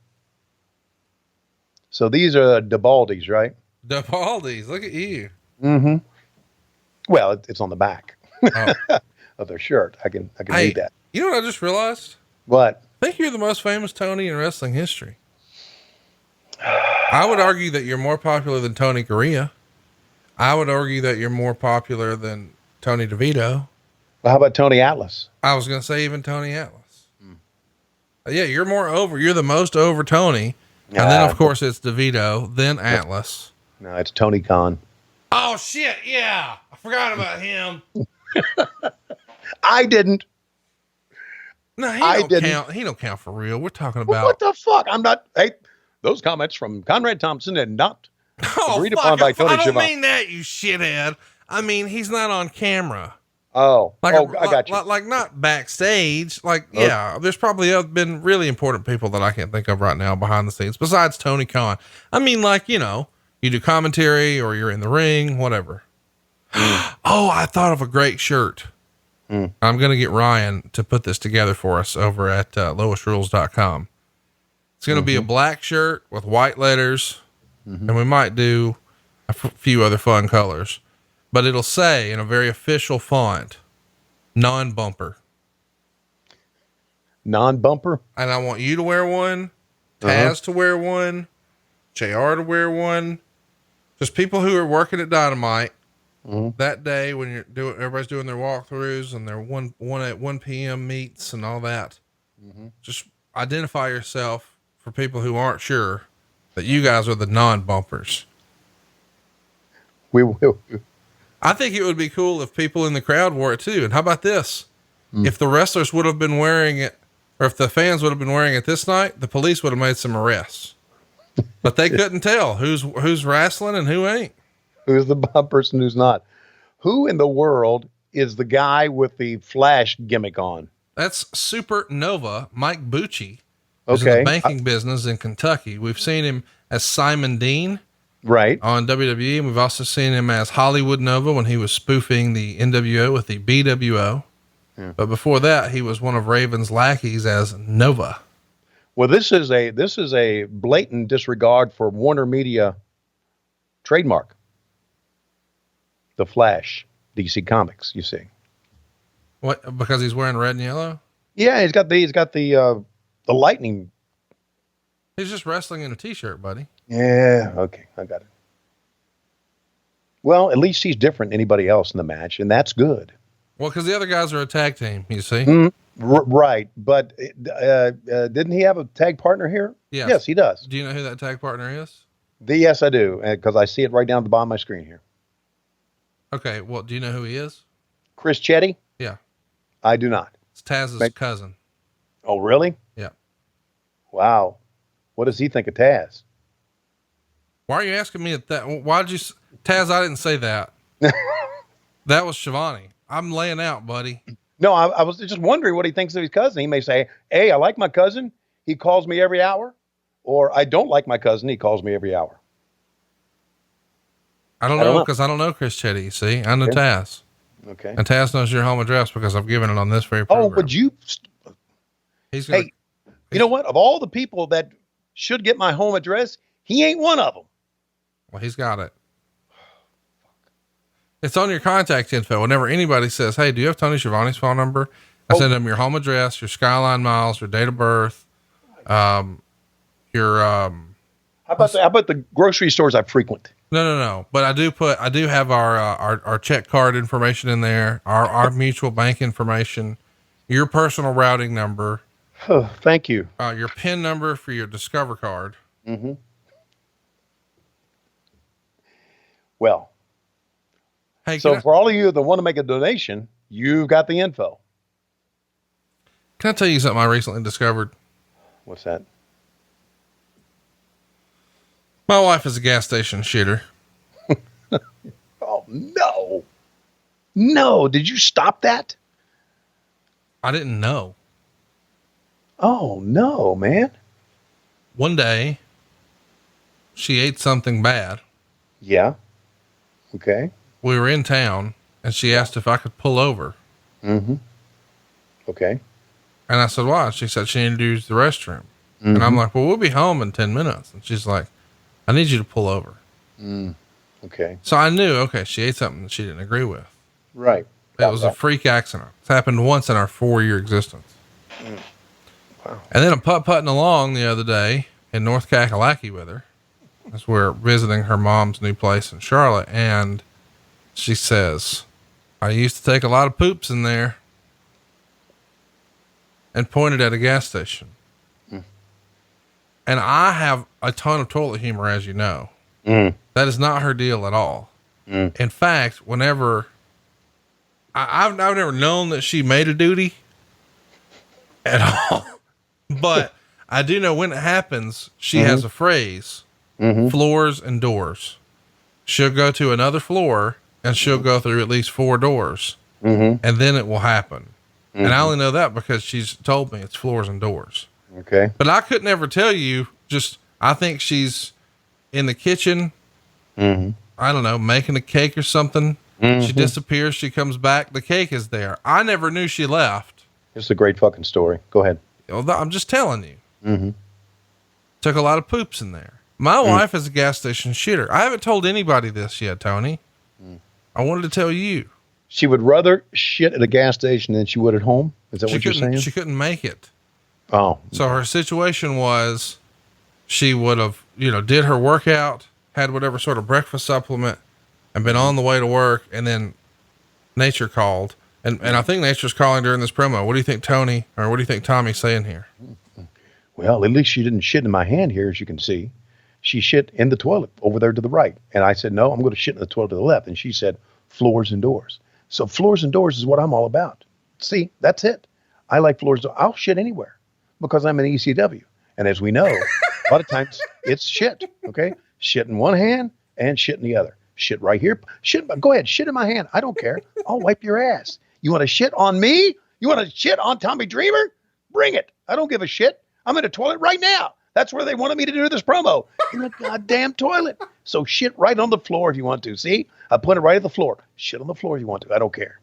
B: So these are DeBaldi's, right?
A: DeBaldi's. Look at you.
B: Mm-hmm. Well, it's on the back of their shirt. I can read that.
A: You know what I just realized?
B: What?
A: I think you're the most famous Tony in wrestling history. I would argue that you're more popular than Tony Corino. I would argue that you're more popular than Tony DeVito.
B: Well, how about Tony Atlas?
A: I was going to say even Tony Atlas. Yeah, you're more over. You're the most over Tony. And then, of course, it's DeVito, then Atlas.
B: No, it's Tony Khan.
A: Oh, shit. Yeah. I forgot about him.
B: I didn't.
A: No, he don't count. He don't count for real. We're talking about.
B: What the fuck? I'm not. Hey, those comments from Conrad Thompson and not agreed upon by Tony
A: I don't
B: Schiavone.
A: mean that, you shithead. I mean, he's not on camera.
B: Oh,
A: Like,
B: I got you.
A: like not backstage. Like, yeah, there's probably been really important people that I can't think of right now behind the scenes besides Tony Khan. I mean, like, you know, you do commentary or you're in the ring, whatever. Oh, I thought of a great shirt. I'm going to get Ryan to put this together for us over at lowestrules.com. It's going to be a black shirt with white letters, and we might do a few other fun colors, but it'll say in a very official font, non-bumper.
B: Non-bumper?
A: And I want you to wear one, Taz to wear one, JR to wear one. Just people who are working at Dynamite that day when everybody's doing their walkthroughs and their 1 p.m. meets and all that. Just identify yourself for people who aren't sure that you guys are the non-bumpers.
B: We will.
A: I think it would be cool if people in the crowd wore it too. And how about this? If the wrestlers would have been wearing it, or if the fans would have been wearing it this night, the police would have made some arrests, but they couldn't tell who's wrestling and who ain't.
B: Who's the person who's not? Who in the world is the guy with the Flash gimmick on?
A: That's Supernova Mike Bucci.
B: Okay.
A: Who's in the banking business in Kentucky. We've seen him as Simon Dean
B: right
A: on WWE. And we've also seen him as Hollywood Nova when he was spoofing the NWO with the BWO. Yeah. But before that, he was one of Raven's lackeys as Nova.
B: Well, this is a blatant disregard for Warner Media trademark. The Flash, DC Comics, you see.
A: What? Because he's wearing red and yellow?
B: Yeah, he's got the lightning.
A: He's just wrestling in a t-shirt, buddy.
B: Yeah, okay, I got it. Well, at least he's different than anybody else in the match, and that's good.
A: Well, because the other guys are a tag team, you see.
B: Right, but didn't he have a tag partner here?
A: Yes.
B: Yes, he does.
A: Do you know who that tag partner is?
B: Yes, I do, because I see it right down at the bottom of my screen here.
A: Okay, well, do you know who he is?
B: Chris Chetty?
A: Yeah.
B: I do not.
A: It's Taz's cousin.
B: Oh, really?
A: Yeah.
B: Wow. What does he think of Taz?
A: Why are you asking me that? Why'd you, Taz? I didn't say that. That was Schiavone. I'm laying out, buddy.
B: No, I was just wondering what he thinks of his cousin. He may say, hey, I like my cousin. He calls me every hour. Or I don't like my cousin. He calls me every hour.
A: I don't know because I don't know Chris Chetty. You see, I know Taz.
B: Okay.
A: And Taz knows your home address because I've given it on this very program.
B: Oh, would you?
A: Hey,
B: you know what? Of all the people that should get my home address, he ain't one of them.
A: Well, he's got it. It's on your contact info. Whenever anybody says, hey, do you have Tony Schiavone's phone number? I send them your home address, your Skyline miles, your date of birth, How about
B: the grocery stores I frequent?
A: No. But I do have our check card information in there, our mutual bank information, your personal routing number.
B: Oh, thank you.
A: Your PIN number for your Discover card.
B: Mm-hmm. Well,
A: hey,
B: so for all of you that want to make a donation, you've got the info.
A: Can I tell you something I recently discovered?
B: What's that?
A: My wife is a gas station shooter.
B: Oh, no. Did you stop that?
A: I didn't know.
B: Oh, no, man.
A: One day she ate something bad.
B: Yeah. Okay.
A: We were in town and she asked if I could pull over.
B: Mm-hmm. Okay.
A: And I said, why? She said she needed to use the restroom. Mm-hmm. And I'm like, well, we'll be home in 10 minutes. And she's like, I need you to pull over.
B: Okay.
A: So I knew, okay, she ate something that she didn't agree with.
B: Right.
A: It was a freak accident. It's happened once in our 4-year existence. Wow. And then I'm putt-putting along the other day in North Kakalaki with her, as we're visiting her mom's new place in Charlotte. And she says, I used to take a lot of poops in there, and pointed at a gas station. And I have a ton of toilet humor, as you know. That is not her deal at all. In fact, whenever I've never known that she made a duty at all, but I do know when it happens, she has a phrase, floors and doors. She'll go to another floor and she'll go through at least 4 doors and then it will happen. And I only know that because she's told me it's floors and doors.
B: Okay.
A: But I couldn't ever tell you, I think she's in the kitchen. I don't know, making a cake or something. She disappears. She comes back. The cake is there. I never knew she left.
B: It's a great fucking story. Go ahead.
A: I'm just telling you. Took a lot of poops in there. My wife is a gas station shitter. I haven't told anybody this yet, Tony. I wanted to tell you.
B: She would rather shit at a gas station than she would at home. Is that what you're saying?
A: She couldn't make it.
B: Oh.
A: So her situation was she would have, did her workout, had whatever sort of breakfast supplement, and been on the way to work. And then nature called. And I think nature's calling during this promo. What do you think what do you think Tommy's saying here?
B: Well, at least she didn't shit in my hand here, as you can see. She shit in the toilet over there to the right. And I said, no, I'm going to shit in the toilet to the left. And she said, floors and doors. So floors and doors is what I'm all about. See, that's it. I like floors. I'll shit anywhere because I'm an ECW. And as we know, a lot of times it's shit. Okay. Shit in one hand and shit in the other. Shit right here. Go ahead. Shit in my hand. I don't care. I'll wipe your ass. You want to shit on me? You want to shit on Tommy Dreamer? Bring it. I don't give a shit. I'm in a toilet right now. That's where they wanted me to do this promo, in a goddamn toilet. So shit right on the floor if you want to. See, I put it right at the floor. Shit on the floor if you want to. I don't care.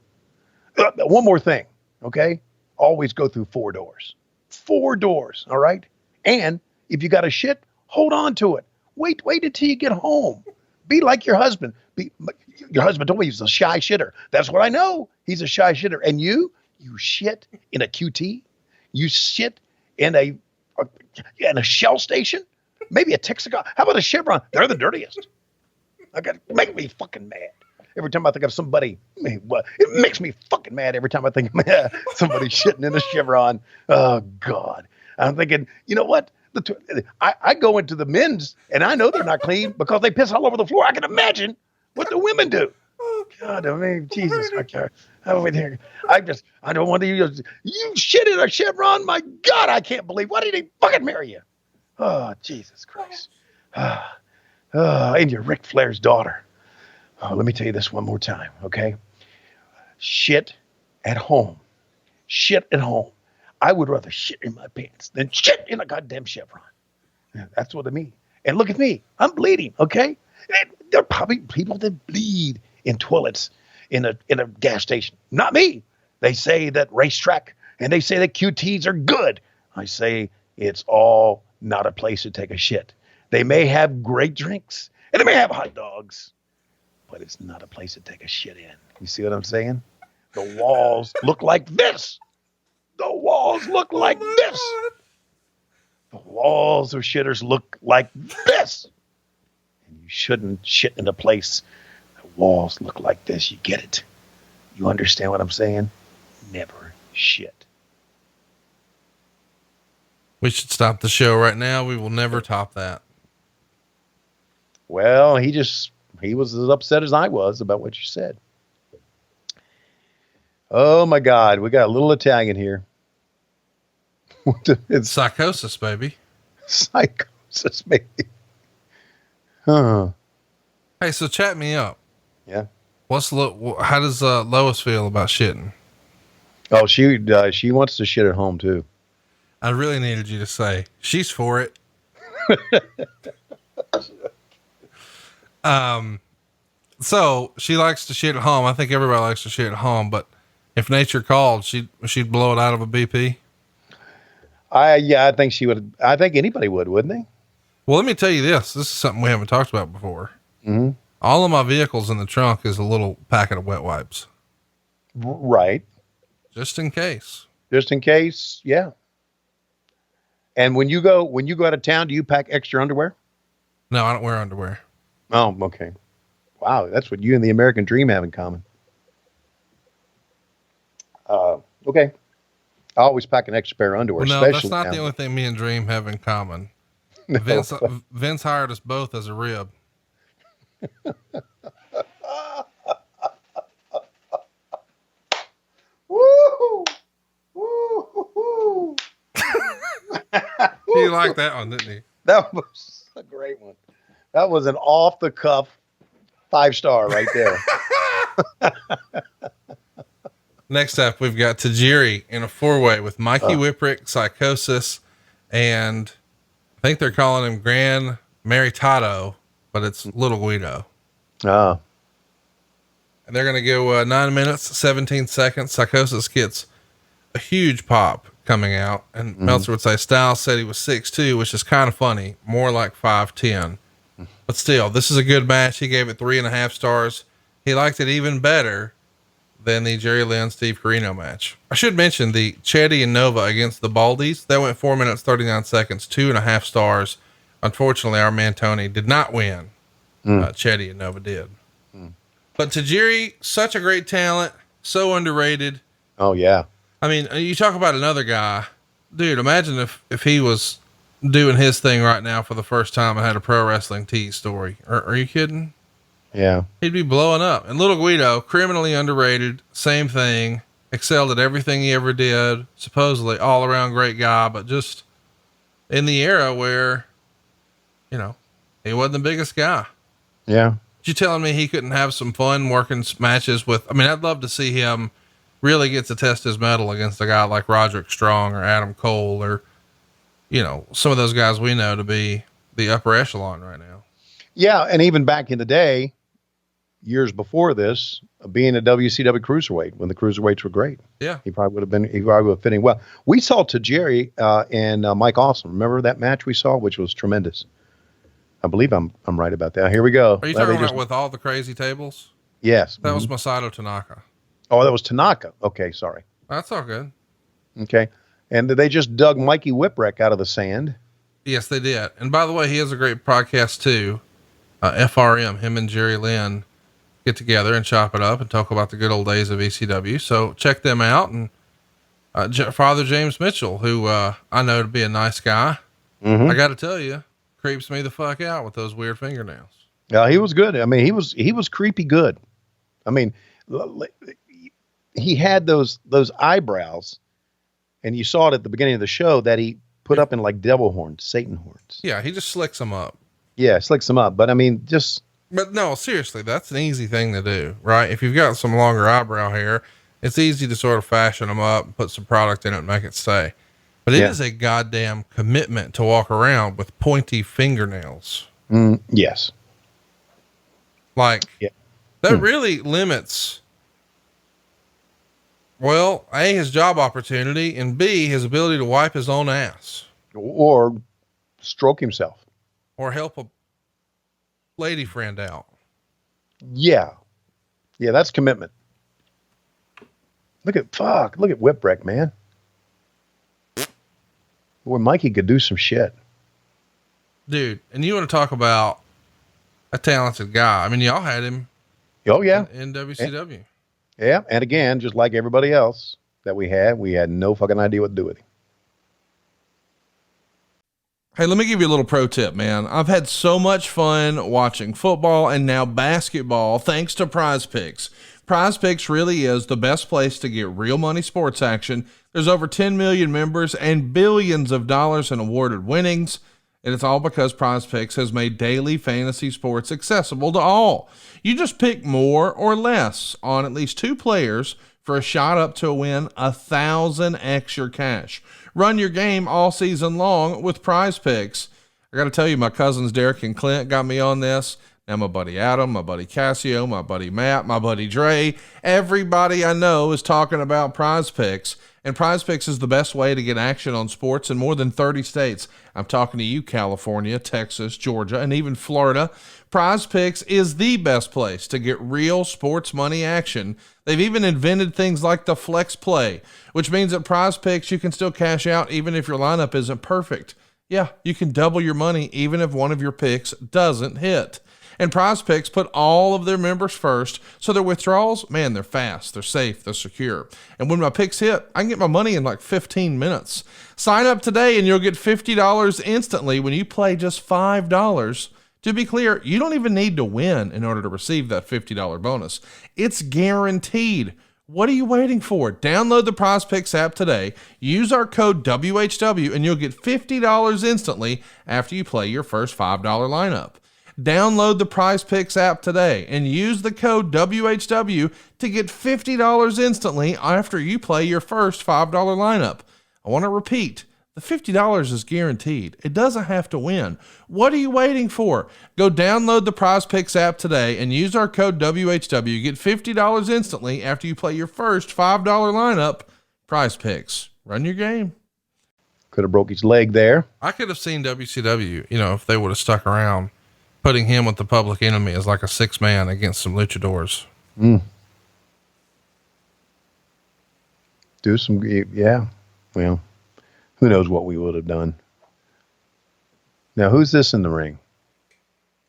B: One more thing. Okay. Always go through 4 doors. 4 doors. All right. And if you got a shit, hold on to it. Wait until you get home. Be like your husband. Your husband told me he's a shy shitter. That's what I know. He's a shy shitter. And you shit in a QT. You shit in a Shell station, maybe a Texaco. How about a Chevron? They're the dirtiest. Make me fucking mad every time I think of somebody. It makes me fucking mad every time I think of somebody shitting in a Chevron. Oh God, I'm thinking, you know what? I go into the men's and I know they're not clean because they piss all over the floor. I can imagine what the women do. Oh God, I mean, Jesus, I don't want to use, you shit in a Chevron. My God, I can't believe, why did he fucking marry you? Oh, Jesus Christ. And you're Ric Flair's daughter. Oh, let me tell you this one more time. Okay. Shit at home. Shit at home. I would rather shit in my pants than shit in a goddamn Chevron. Yeah, that's what I mean. And look at me. I'm bleeding. Okay. And there are probably people that bleed in toilets in a gas station. Not me. They say that racetrack and they say that QTs are good. I say it's all not a place to take a shit. They may have great drinks and they may have hot dogs, but it's not a place to take a shit in. You see what I'm saying? The walls look like this. The walls look like this. The walls of shitters look like this. And you shouldn't shit in a place. The walls look like this. You get it? You understand what I'm saying? Never shit.
A: We should stop the show right now. We will never top that.
B: Well, he was as upset as I was about what you said. Oh my God. We got a little Italian here.
A: It's psychosis, baby.
B: Psychosis, baby. Huh.
A: Hey, so chat me up.
B: Yeah.
A: How does Lois feel about shitting?
B: Oh, she wants to shit at home too.
A: I really needed you to say she's for it. So she likes to shit at home. I think everybody likes to shit at home, but if nature called, she'd blow it out of a BP.
B: I think she would. I think anybody would, wouldn't they?
A: Well, let me tell you this. This is something we haven't talked about before.
B: Mm-hmm.
A: All of my vehicles in the trunk is a little packet of wet wipes.
B: Right.
A: Just in case.
B: Just in case. Yeah. And when you go out of town, do you pack extra underwear?
A: No, I don't wear underwear.
B: Oh, okay. Wow. That's what you and the American dream have in common. Okay. I always pack an extra pair of underwear.
A: Well, no, that's not the only thing me and Dream have in common. No. Vince hired us both as a rib.
B: Woo! Woo!
A: He liked that one, didn't he?
B: That was a great one. That was an off the cuff 5-star right there.
A: Next up, we've got Tajiri in a 4-way with Mikey Whipwreck, Psychosis, and I think they're calling him Grand Maritato, but it's Little Guido.
B: Oh.
A: And they're going to go 9 minutes, 17 seconds. Psychosis gets a huge pop coming out, and Meltzer would say Styles said he was 6'2", which is kind of funny, more like 5'10". But still, this is a good match. He gave it 3.5 stars. He liked it even better than the Jerry Lynn-Steve Carino match. I should mention the Chetty and Nova against the Baldies. That went 4 minutes, 39 seconds, 2.5 stars. Unfortunately, our man Tony did not win. Chetty and Nova did. But Tajiri, such a great talent, so underrated.
B: Oh yeah.
A: I mean, you talk about another guy, dude, imagine if he was doing his thing right now for the first time and had a pro wrestling tease story. Are you kidding?
B: Yeah.
A: He'd be blowing up. And Little Guido, criminally underrated, same thing, excelled at everything he ever did, supposedly all around great guy, but just in the era where, you know, he wasn't the biggest guy.
B: Yeah.
A: You telling me he couldn't have some fun working matches with, I mean, I'd love to see him really get to test his mettle against a guy like Roderick Strong or Adam Cole or, you know, some of those guys we know to be the upper echelon right now.
B: Yeah. And even back in the day, years before this, being a WCW cruiserweight when the cruiserweights were great.
A: Yeah.
B: He probably would have fitting well. We saw Tajiri, and Mike Awesome. Remember that match we saw, which was tremendous. I believe I'm right about that. Here we go.
A: Are you talking about with all the crazy tables?
B: Yes.
A: That was Masato Tanaka.
B: Oh, that was Tanaka. Okay. Sorry.
A: That's all good.
B: Okay. And they just dug Mikey Whipwreck out of the sand.
A: Yes, they did. And by the way, he has a great podcast too. FRM, him and Jerry Lynn get together and chop it up and talk about the good old days of ECW. So check them out. And, Father James Mitchell, who, I know to be a nice guy. I got to tell you, creeps me the fuck out with those weird fingernails.
B: Yeah, he was good. I mean, he was creepy good. I mean, he had those eyebrows, and you saw it at the beginning of the show that he put up in like devil horns, Satan horns.
A: Yeah. He just slicks them up.
B: Yeah. Slicks them up. But I mean,
A: but no, seriously, that's an easy thing to do, right? If you've got some longer eyebrow hair, it's easy to sort of fashion them up and put some product in it and make it stay. But it is a goddamn commitment to walk around with pointy fingernails.
B: Yes.
A: Like that really limits, well, A, his job opportunity, and B, his ability to wipe his own ass.
B: Or stroke himself.
A: Or help a lady friend out.
B: Yeah. Yeah, that's commitment. Look at Whipwreck, man. Boy, Mikey could do some shit.
A: Dude, and you want to talk about a talented guy. I mean, y'all had him.
B: Oh, yeah.
A: In WCW.
B: Yeah. And again, just like everybody else that we had no fucking idea what to do with him.
A: Hey, let me give you a little pro tip, man. I've had so much fun watching football and now basketball thanks to Prize Picks. Prize Picks really is the best place to get real money sports action. There's over 10 million members and billions of dollars in awarded winnings. And it's all because Prize Picks has made daily fantasy sports accessible to all. You just pick more or less on at least 2 players for a shot up to win 1,000 extra cash. Run your game all season long with Prize Picks. I got to tell you, my cousins Derek and Clint got me on this. Now my buddy Adam, my buddy Cassio, my buddy Matt, my buddy Dre, everybody I know is talking about Prize Picks. And Prize Picks is the best way to get action on sports in more than 30 states. I'm talking to you, California, Texas, Georgia, and even Florida. Prize Picks is the best place to get real sports money action. They've even invented things like the Flex Play, which means at Prize Picks you can still cash out even if your lineup isn't perfect. Yeah, you can double your money even if one of your picks doesn't hit. And Prize Picks put all of their members first, so their withdrawals, man, they're fast, they're safe, they're secure. And when my picks hit, I can get my money in like 15 minutes. Sign up today and you'll get $50 instantly when you play just $5. To be clear, you don't even need to win in order to receive that $50 bonus. It's guaranteed. What are you waiting for? Download the Prize Picks app today. Use our code WHW and you'll get $50 instantly after you play your first $5 lineup. Download the Prize Picks app today and use the code WHW to get $50 instantly after you play your first $5 lineup. I want to repeat, the $50 is guaranteed. It doesn't have to win. What are you waiting for? Go download the Prize Picks app today and use our code WHW. Get $50 instantly after you play your first $5 lineup. Prize Picks. Run your game.
B: Could have broke his leg there.
A: I could have seen WCW, if they would have stuck around, putting him with the Public Enemy as like a 6-man against some luchadors.
B: Do some, yeah. Well, who knows what we would have done. Now, who's this in the ring?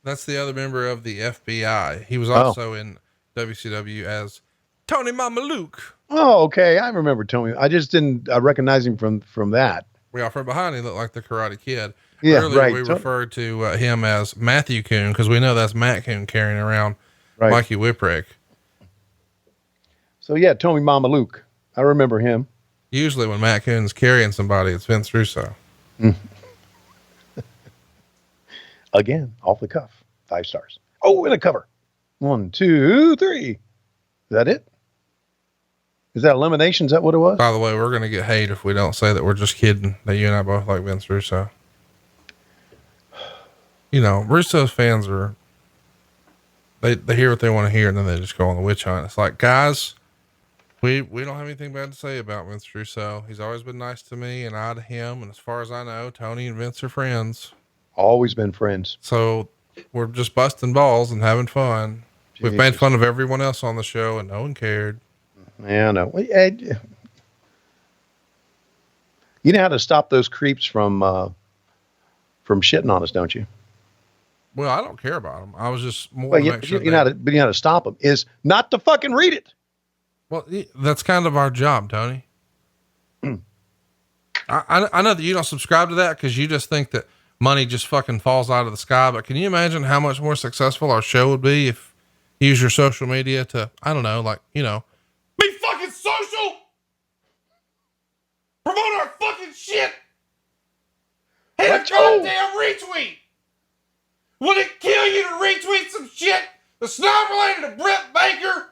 A: That's the other member of the FBI. He was also in WCW as Tony Mama Luke.
B: Oh, okay. I remember Tony. I just didn't recognize him from that.
A: Yeah, from behind, he looked like the Karate Kid.
B: Yeah,
A: earlier,
B: right.
A: we referred to him as Matthew Coon because we know that's Matt Coon carrying around Mikey Whipwreck.
B: So yeah, Tony Mama Luke. I remember him.
A: Usually when Matt Coon's carrying somebody, it's Vince Russo.
B: Again, off the cuff, 5 stars. Oh, in a cover. 1, 2, 3. Is that it? Is that elimination? Is that what it was?
A: By the way, we're going to get hate if we don't say that we're just kidding, that you and I both like Vince Russo. Russo's fans they hear what they want to hear and then they just go on the witch hunt. It's like, guys, we don't have anything bad to say about Vince Russo. He's always been nice to me and I to him. And as far as I know, Tony and Vince are friends.
B: Always been friends.
A: So we're just busting balls and having fun. Jesus. We've made fun of everyone else on the show and no one cared.
B: Yeah, I know. You know how to stop those creeps from shitting on us, don't you?
A: Well, I don't care about them. I was just more.
B: Well, you know how to stop them is not to fucking read it.
A: Well, that's kind of our job, Tony. I know that you don't subscribe to that because you just think that money just fucking falls out of the sky. But can you imagine how much more successful our show would be if you use your social media to, I don't know, be fucking social, promote our fucking shit, hit a goddamn retweet. Would it kill you to retweet some shit that's not related to Brett Baker?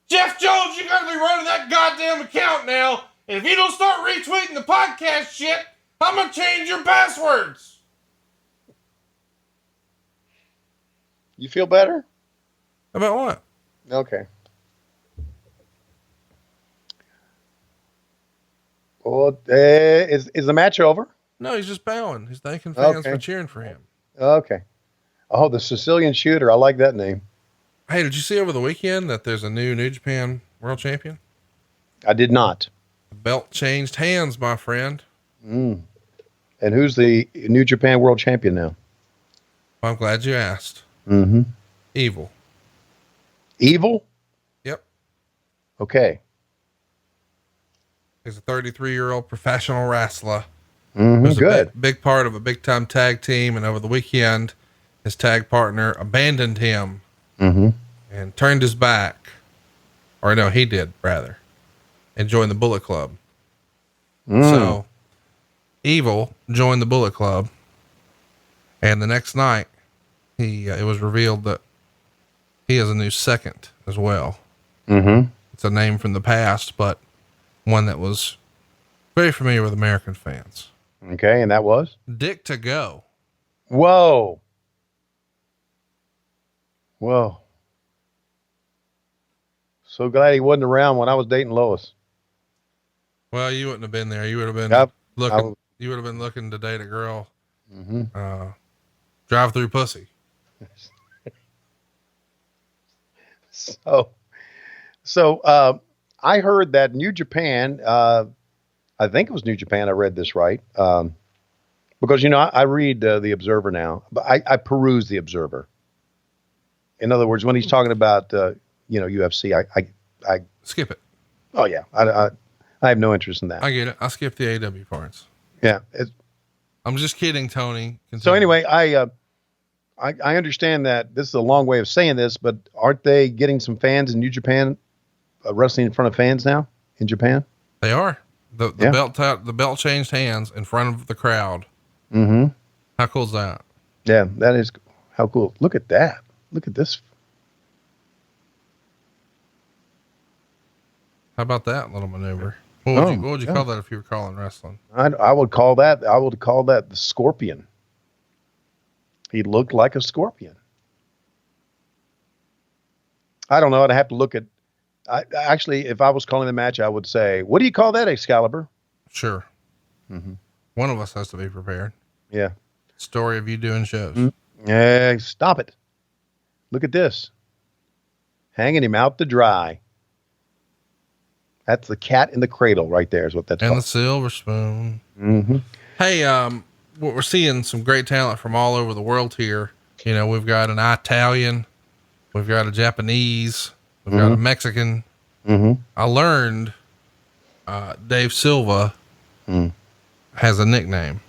A: Jeff Jones, you're gonna be running that goddamn account now, and if you don't start retweeting the podcast shit, I'm gonna change your passwords.
B: You feel better?
A: About what?
B: Okay. Well, is the match over?
A: No, he's just bowing. He's thanking fans for cheering for him.
B: Okay. Oh, the Sicilian Shooter. I like that name.
A: Hey, did you see over the weekend that there's a new New Japan World Champion?
B: I did not.
A: The belt changed hands, my friend.
B: And who's the New Japan World Champion now?
A: I'm glad you asked. Evil.
B: Evil?
A: Yep.
B: Okay.
A: He's a 33-year-old professional wrestler.
B: Good.
A: Big part of a big time tag team. And over the weekend, his tag partner abandoned him and turned his back, or no, he did rather, and joined the Bullet Club. So Evil joined the Bullet Club. And the next night it was revealed that he has a new second as well. It's a name from the past, but one that was very familiar with American fans.
B: Okay. And that was
A: Dick to Go.
B: Whoa. So glad he wasn't around when I was dating Lois.
A: Well, you wouldn't have been there. You would have been you would have been looking to date a girl, drive through pussy.
B: So I heard that New Japan, I think it was New Japan. I read this right. Because, I read the Observer now, but I peruse the Observer. In other words, when he's talking about, UFC, I
A: skip it.
B: Oh yeah. I have no interest in that.
A: I get it. I skip the AW parts.
B: Yeah.
A: I'm just kidding, Tony. Continue.
B: So anyway, I understand that this is a long way of saying this, but aren't they getting some fans in New Japan, wrestling in front of fans now in Japan?
A: They are. The belt changed hands in front of the crowd.
B: How
A: cool is that?
B: Yeah, that is. How cool. Look at that. Look at this.
A: How about that little maneuver? What would you call that if you were calling wrestling?
B: I would call that the scorpion. He looked like a scorpion. I don't know. I'd have to look at, actually, if I was calling the match, I would say, what do you call that, Excalibur?
A: Sure. Mm-hmm. One of us has to be prepared.
B: Yeah.
A: Story of you doing shows.
B: Yeah, stop it. Look at this. Hanging him out to dry. That's the cat in the cradle right there is what that's called.
A: And the silver spoon.
B: Mm-hmm.
A: Hey, we're seeing some great talent from all over the world here. You know, we've got an Italian, we've got a Japanese, we've got a Mexican. Mm-hmm. I learned, Dave Silva has a nickname.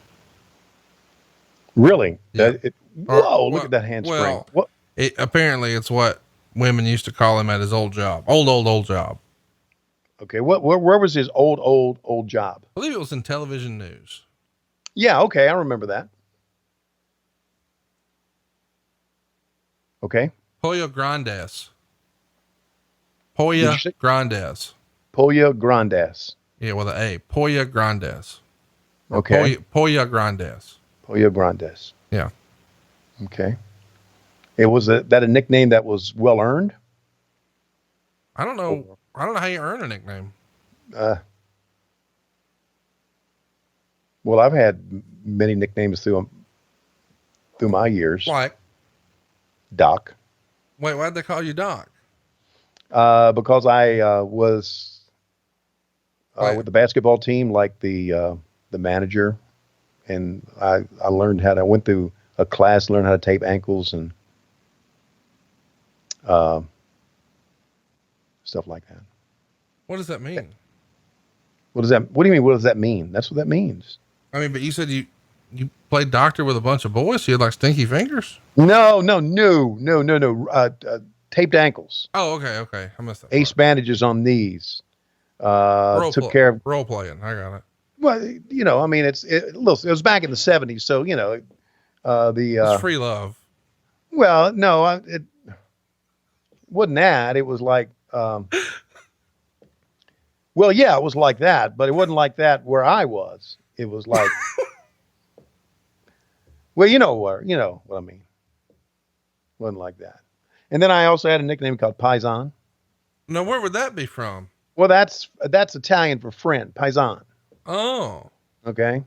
B: Really?
A: Yeah.
B: Look at that handspring.
A: Well,
B: what?
A: Apparently it's what women used to call him at his old job. Old job.
B: Okay. Where was his old job?
A: I believe it was in television news.
B: Yeah. Okay. I remember that. Okay.
A: Pollo Grandes. Pollo Grandes.
B: Pollo Grandes.
A: Yeah, with an A. Pollo Grandes.
B: Okay.
A: Pollo Grandes.
B: Pollo Grandes.
A: Yeah.
B: Okay. It was that a nickname that was well earned?
A: I don't know how you earn a nickname.
B: Well, I've had many nicknames through my years.
A: Like?
B: Doc.
A: Wait, why'd they call you Doc?
B: Because I was with the basketball team, like the manager, and I learned I went through a class, learned how to tape ankles and stuff like that.
A: What does that mean?
B: What do you mean? What does that mean? That's what that means.
A: I mean, but you said you played doctor with a bunch of boys. So you had like stinky fingers?
B: No. Taped ankles.
A: Oh, okay. I missed that.
B: Ace bandages on knees. Took care of
A: role playing. I got it.
B: Well, you know, I mean, it was back in the 70s. So, you know,
A: it's free love.
B: Well, no, it wasn't that. It was like, well, yeah, it was like that, but it wasn't like that where I was. It was like, well, you know what I mean. Wasn't like that. And then I also had a nickname called Paisan.
A: Now, where would that be from?
B: Well, that's Italian for friend, Paisan.
A: Oh.
B: Okay.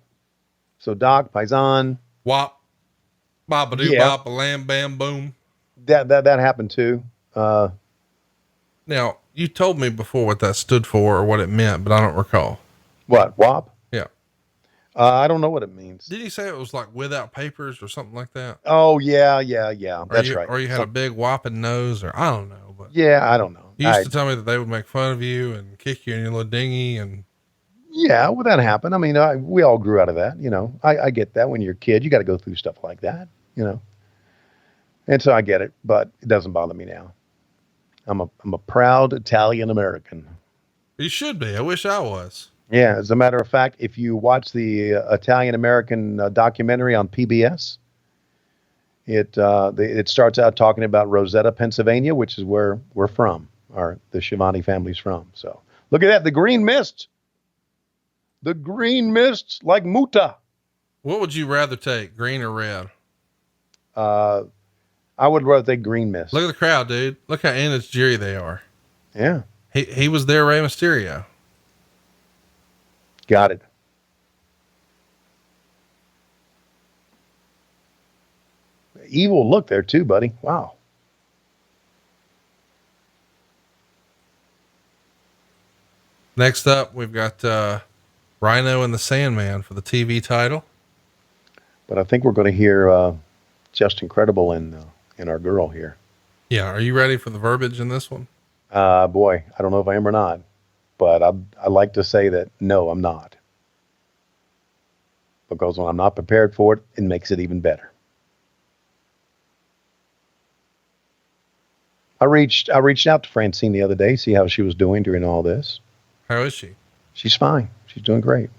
B: So Doc, Paisan.
A: Wop. Bop-a-doo, bop, a lamb, bam, boom.
B: That happened too.
A: Now, you told me before what that stood for or what it meant, but I don't recall.
B: What, WAP?
A: Yeah.
B: I don't know what it means.
A: Did you say it was like without papers or something like that?
B: Oh, yeah. That's right.
A: Or you had a big whopping nose, or I don't know. But
B: yeah, I don't know.
A: You used to tell me that they would make fun of you and kick you in your little dinghy. And
B: yeah, well, that happened. I mean, we all grew out of that. You know, I get that. When you're a kid, you got to go through stuff like that. You know, and so I get it, but it doesn't bother me now. I'm a proud Italian American.
A: You should be. I wish I was.
B: Yeah, as a matter of fact, if you watch the Italian American documentary on PBS, it starts out talking about Rosetta, Pennsylvania, which is where we're from, or the Schiavone family's from. So look at that, the green mist like Muta.
A: What would you rather take, green or red?
B: I would rather take green mist.
A: Look at the crowd, dude. Look how in its Jerry they are.
B: Yeah.
A: He was there, Rey Mysterio.
B: Got it. Evil look there too, buddy. Wow.
A: Next up, we've got Rhino and the Sandman for the TV title.
B: But I think we're going to hear Just Incredible in our girl here.
A: Yeah. Are you ready for the verbiage in this one?
B: Boy, I don't know if I am or not, but I like to say that no, I'm not. Because when I'm not prepared for it, it makes it even better. I reached out to Francine the other day, see how she was doing during all this.
A: How is she?
B: She's fine. She's doing great.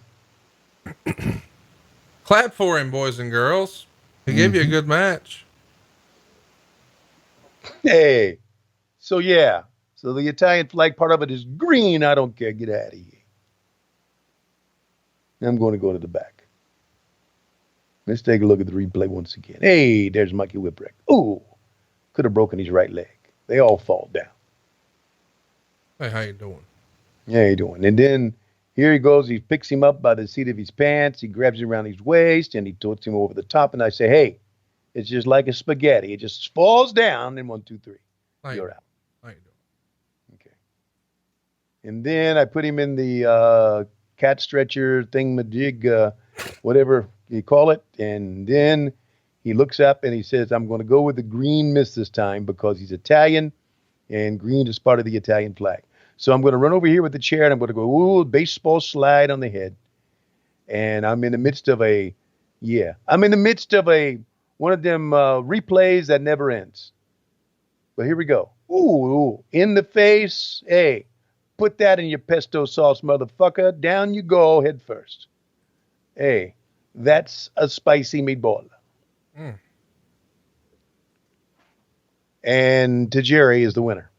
A: Clap for him, boys and girls. He gave you a good match.
B: Hey, so yeah. So the Italian flag part of it is green. I don't care. Get out of here. I'm going to go to the back. Let's take a look at the replay once again. Hey, there's Mikey Whipwreck. Ooh, could have broken his right leg. They all fall down.
A: Hey, how you doing?
B: Yeah, you doing? And then here he goes. He picks him up by the seat of his pants. He grabs him around his waist and he tilts him over the top. And I say, hey, it's just like a spaghetti. It just falls down in 1, 2, 3. You're out.
A: How you doing?
B: Okay. And then I put him in the cat stretcher thingamajig, whatever you call it. And then he looks up and he says, I'm going to go with the green miss this time because he's Italian and green is part of the Italian flag. So I'm going to run over here with the chair and I'm going to go, ooh, baseball slide on the head. And I'm in the midst of one of them replays that never ends. But here we go. Ooh, in the face. Hey, put that in your pesto sauce, motherfucker. Down you go head first. Hey, that's a spicy meatball.
A: Mm.
B: And Tajiri is the winner.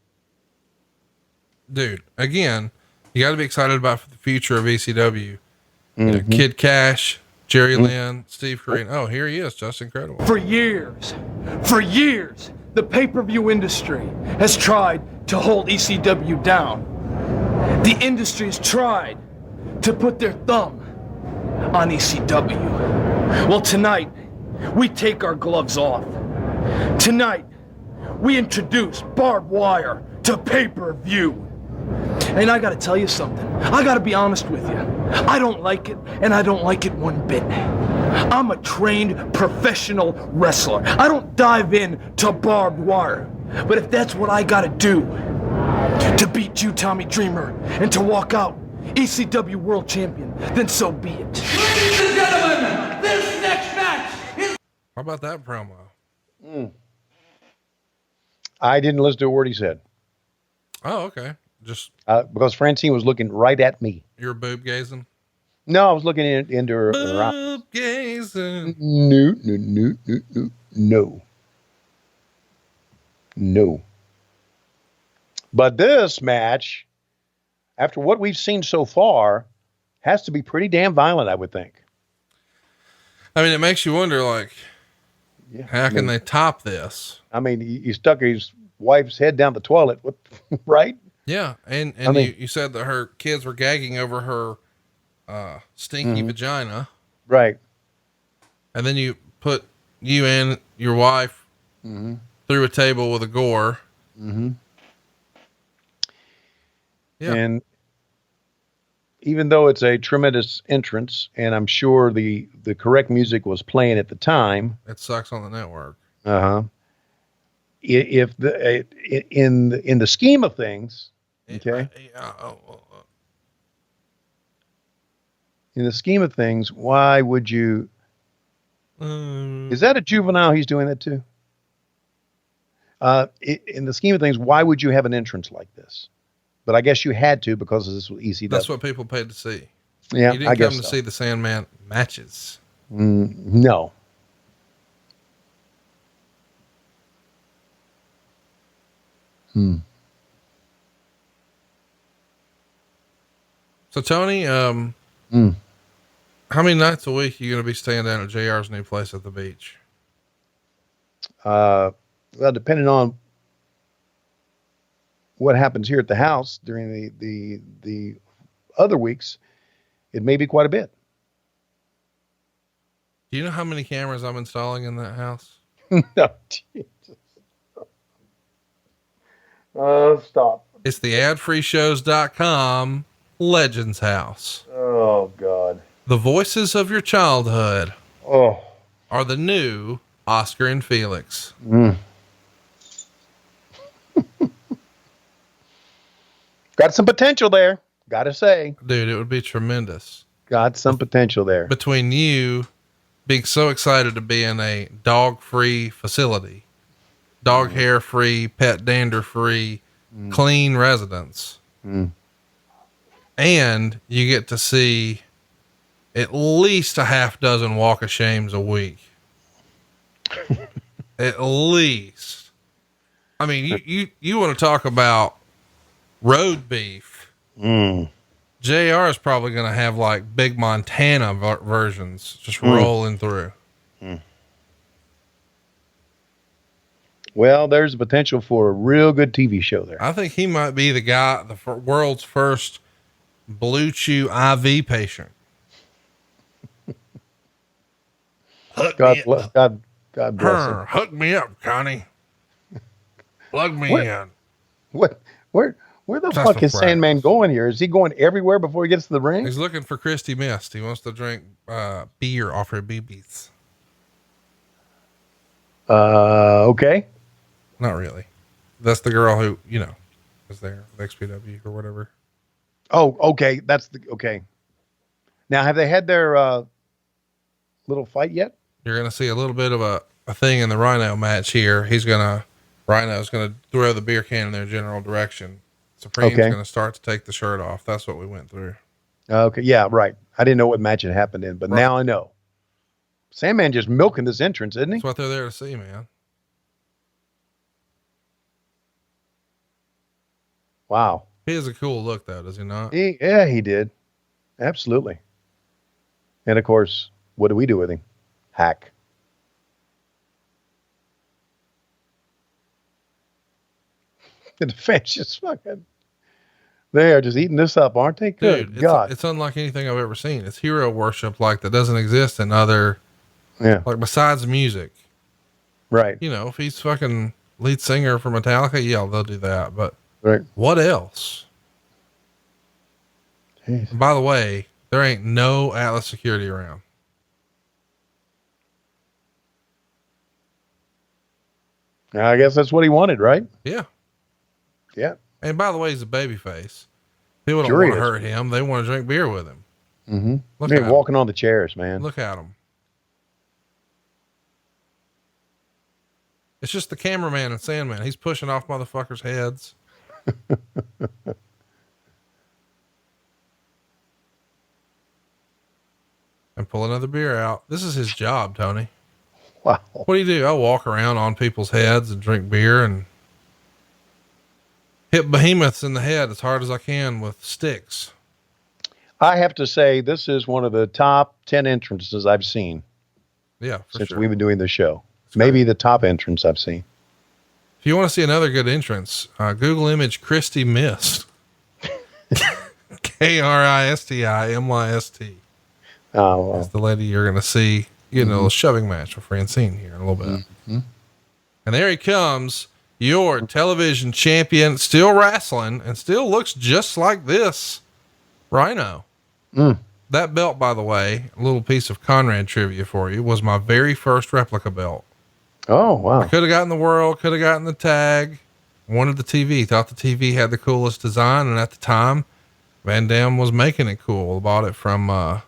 A: Dude, again, you got to be excited about the future of ECW. You know, Kid Cash, Jerry Lynn-Steve Carino. Oh, here he is. Just incredible.
I: For years, the pay-per-view industry has tried to hold ECW down. The industry has tried to put their thumb on ECW. Well, tonight, we take our gloves off. Tonight, we introduce barbed wire to pay-per-view. And I gotta tell you something. I gotta be honest with you. I don't like it, and I don't like it one bit. I'm a trained professional wrestler. I don't dive in to barbed wire. But if that's what I gotta do to beat you, Tommy Dreamer, and to walk out ECW World Champion, then so be it.
J: Ladies and gentlemen, this next match is...
A: How about that promo?
B: I didn't listen to a word he said.
A: Oh, okay. Just
B: because Francine was looking right at me.
A: You're boob gazing?
B: No, I was looking into her.
A: Boob gazing.
B: No. But this match, after what we've seen so far, has to be pretty damn violent, I would think.
A: I mean, it makes you wonder, like, how can they top this?
B: I mean, he stuck his wife's head down the toilet, right?
A: Yeah, and
B: I mean,
A: you said that her kids were gagging over her stinky vagina.
B: Right.
A: And then you put you and your wife through a table with a gore.
B: Mm-hmm.
A: Yeah.
B: And even though it's a tremendous entrance, and I'm sure the correct music was playing at the time.
A: It sucks on the network.
B: If in the scheme of things, okay. In the scheme of things, why would you? Is that a juvenile he's doing that to? In the scheme of things, why would you have an entrance like this? But I guess you had to because this was ECW.
A: That's what people paid to see.
B: Yeah,
A: you didn't come to see the Sandman matches.
B: No.
A: So Tony, how many nights a week are you going to be staying down at JR's new place at the beach?
B: Well, depending on what happens here at the house during the other weeks, it may be quite a bit.
A: Do you know how many cameras I'm installing in that house?
B: No, Jesus. Stop.
A: It's the adfreeshows.com Legends House.
B: Oh, God.
A: The voices of your childhood are the new Oscar and Felix.
B: Got some potential there. Gotta say.
A: Dude, it would be tremendous.
B: Got some potential there.
A: Between you being so excited to be in a dog-free facility, dog hair-free, pet dander-free, clean residence. And you get to see at least a half dozen walk of shames a week. At least. I mean, you want to talk about road beef. JR is probably going to have like big Montana versions just rolling through.
B: Well, there's a potential for a real good TV show there.
A: I think he might be the guy, the world's first Blue Chew IV patient.
B: God bless him.
A: Hook me up, Connie. Plug me in.
B: Where the fuck is Sandman going here? Is he going everywhere before he gets to the ring?
A: He's looking for Christy Mist. He wants to drink beer off her BBs.
B: Okay.
A: Not really. That's the girl who, is there, the XPW or whatever.
B: Oh, okay. Okay. Now, have they had their little fight yet?
A: You're going to see a little bit of a thing in the Rhino match here. Rhino's going to throw the beer can in their general direction. Supreme's going to start to take the shirt off. That's what we went through.
B: Okay. Yeah, right. I didn't know what match it happened in, but now I know. Sandman just milking this entrance, isn't he?
A: That's what they're there to see, man.
B: Wow.
A: He has a cool look, though, does he not?
B: Yeah, he did. Absolutely. And of course, what do we do with him? Hack. The fans just fucking, they are just eating this up, aren't they? Good
A: Dude,
B: God.
A: It's unlike anything I've ever seen. It's hero worship like that doesn't exist in other, like besides music.
B: Right.
A: If he's fucking lead singer for Metallica, yeah, they'll do that. But what else?
B: Jeez.
A: By the way, there ain't no Atlas security around.
B: I guess that's what he wanted, right?
A: Yeah.
B: Yeah.
A: And by the way, he's a baby face. People don't want to hurt him. They want to drink beer with him.
B: Mm-hmm. Look at him walking on the chairs, man.
A: Look at him. It's just the cameraman and Sandman. He's pushing off motherfuckers' heads. And pull another beer out. This is his job, Tony.
B: Wow.
A: What do? I walk around on people's heads and drink beer and hit behemoths in the head as hard as I can with sticks.
B: I have to say, this is one of the top 10 entrances I've seen.
A: Yeah,
B: since we've been doing the show. Maybe the top entrance I've seen.
A: If you want to see another good entrance, Google image Christy Mist. KRISTIMYST.
B: Oh, wow.
A: That's the lady you're going to see getting a little shoving match with Francine here in a little bit.
B: Mm-hmm.
A: And there he comes, your television champion, still wrestling and still looks just like this Rhino. That belt, by the way, a little piece of Conrad trivia for you, was my very first replica belt.
B: Oh, wow.
A: I could have gotten the world, could have gotten the tag, wanted the TV, thought the TV had the coolest design. And at the time, Van Dam was making it cool. Bought it from,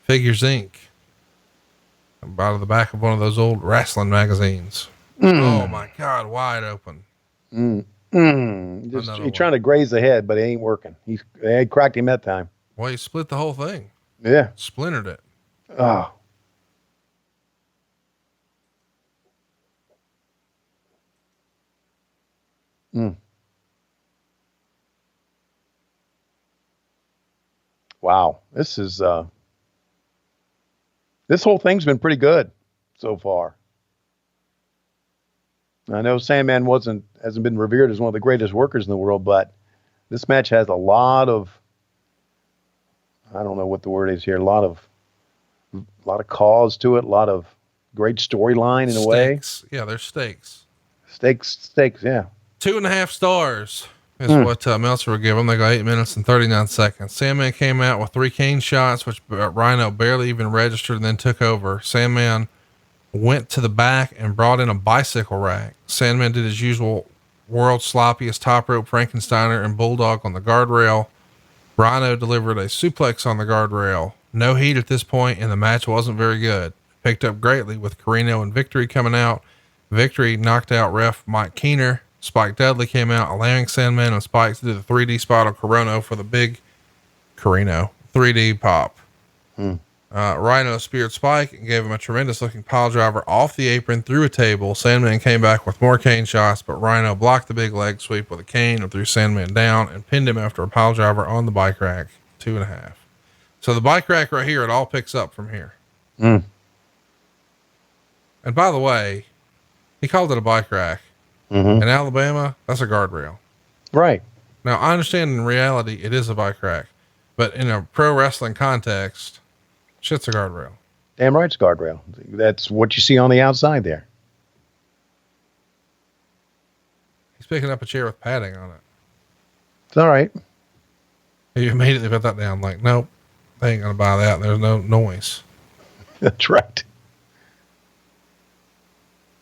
A: Figures Inc. Out of the back of one of those old wrestling magazines. Oh my God, wide open.
B: Just, he's trying to graze the head, but it ain't working. They cracked him that time.
A: Well, he split the whole thing.
B: Yeah.
A: Splintered it.
B: Oh. Wow. This is, this whole thing's been pretty good so far. I know Sandman hasn't been revered as one of the greatest workers in the world, but this match has a lot of, I don't know what the word is here, a lot of cause to it, a lot of great storyline in a way.
A: Yeah, there's stakes.
B: Stakes, yeah.
A: 2.5 stars is what Meltzer would give them. They got 8 minutes and 39 seconds. Sandman came out with 3 cane shots, which Rhino barely even registered and then took over. Sandman went to the back and brought in a bicycle rack. Sandman did his usual world's sloppiest top rope Frankensteiner and bulldog on the guardrail. Rhino delivered a suplex on the guardrail. No heat at this point, and the match wasn't very good. Picked up greatly with Corino and Victory coming out. Victory knocked out ref Mike Keener. Spike Dudley came out, allowing Sandman and Spike to do the 3D spot on Corino for the big Corino 3D pop. Rhino speared Spike and gave him a tremendous looking pile driver off the apron through a table. Sandman came back with more cane shots, but Rhino blocked the big leg sweep with a cane and threw Sandman down and pinned him after a pile driver on the bike rack. 2.5. So the bike rack right here, it all picks up from here. And by the way, he called it a bike rack. In Alabama, that's a guardrail.
B: Right.
A: Now I understand in reality it is a bike rack, but in a pro wrestling context, shit's a guardrail.
B: Damn right, it's a guardrail. That's what you see on the outside there.
A: He's picking up a chair with padding on it.
B: It's all right.
A: You immediately put that down. Like, nope, they ain't gonna buy that. There's no noise.
B: That's right.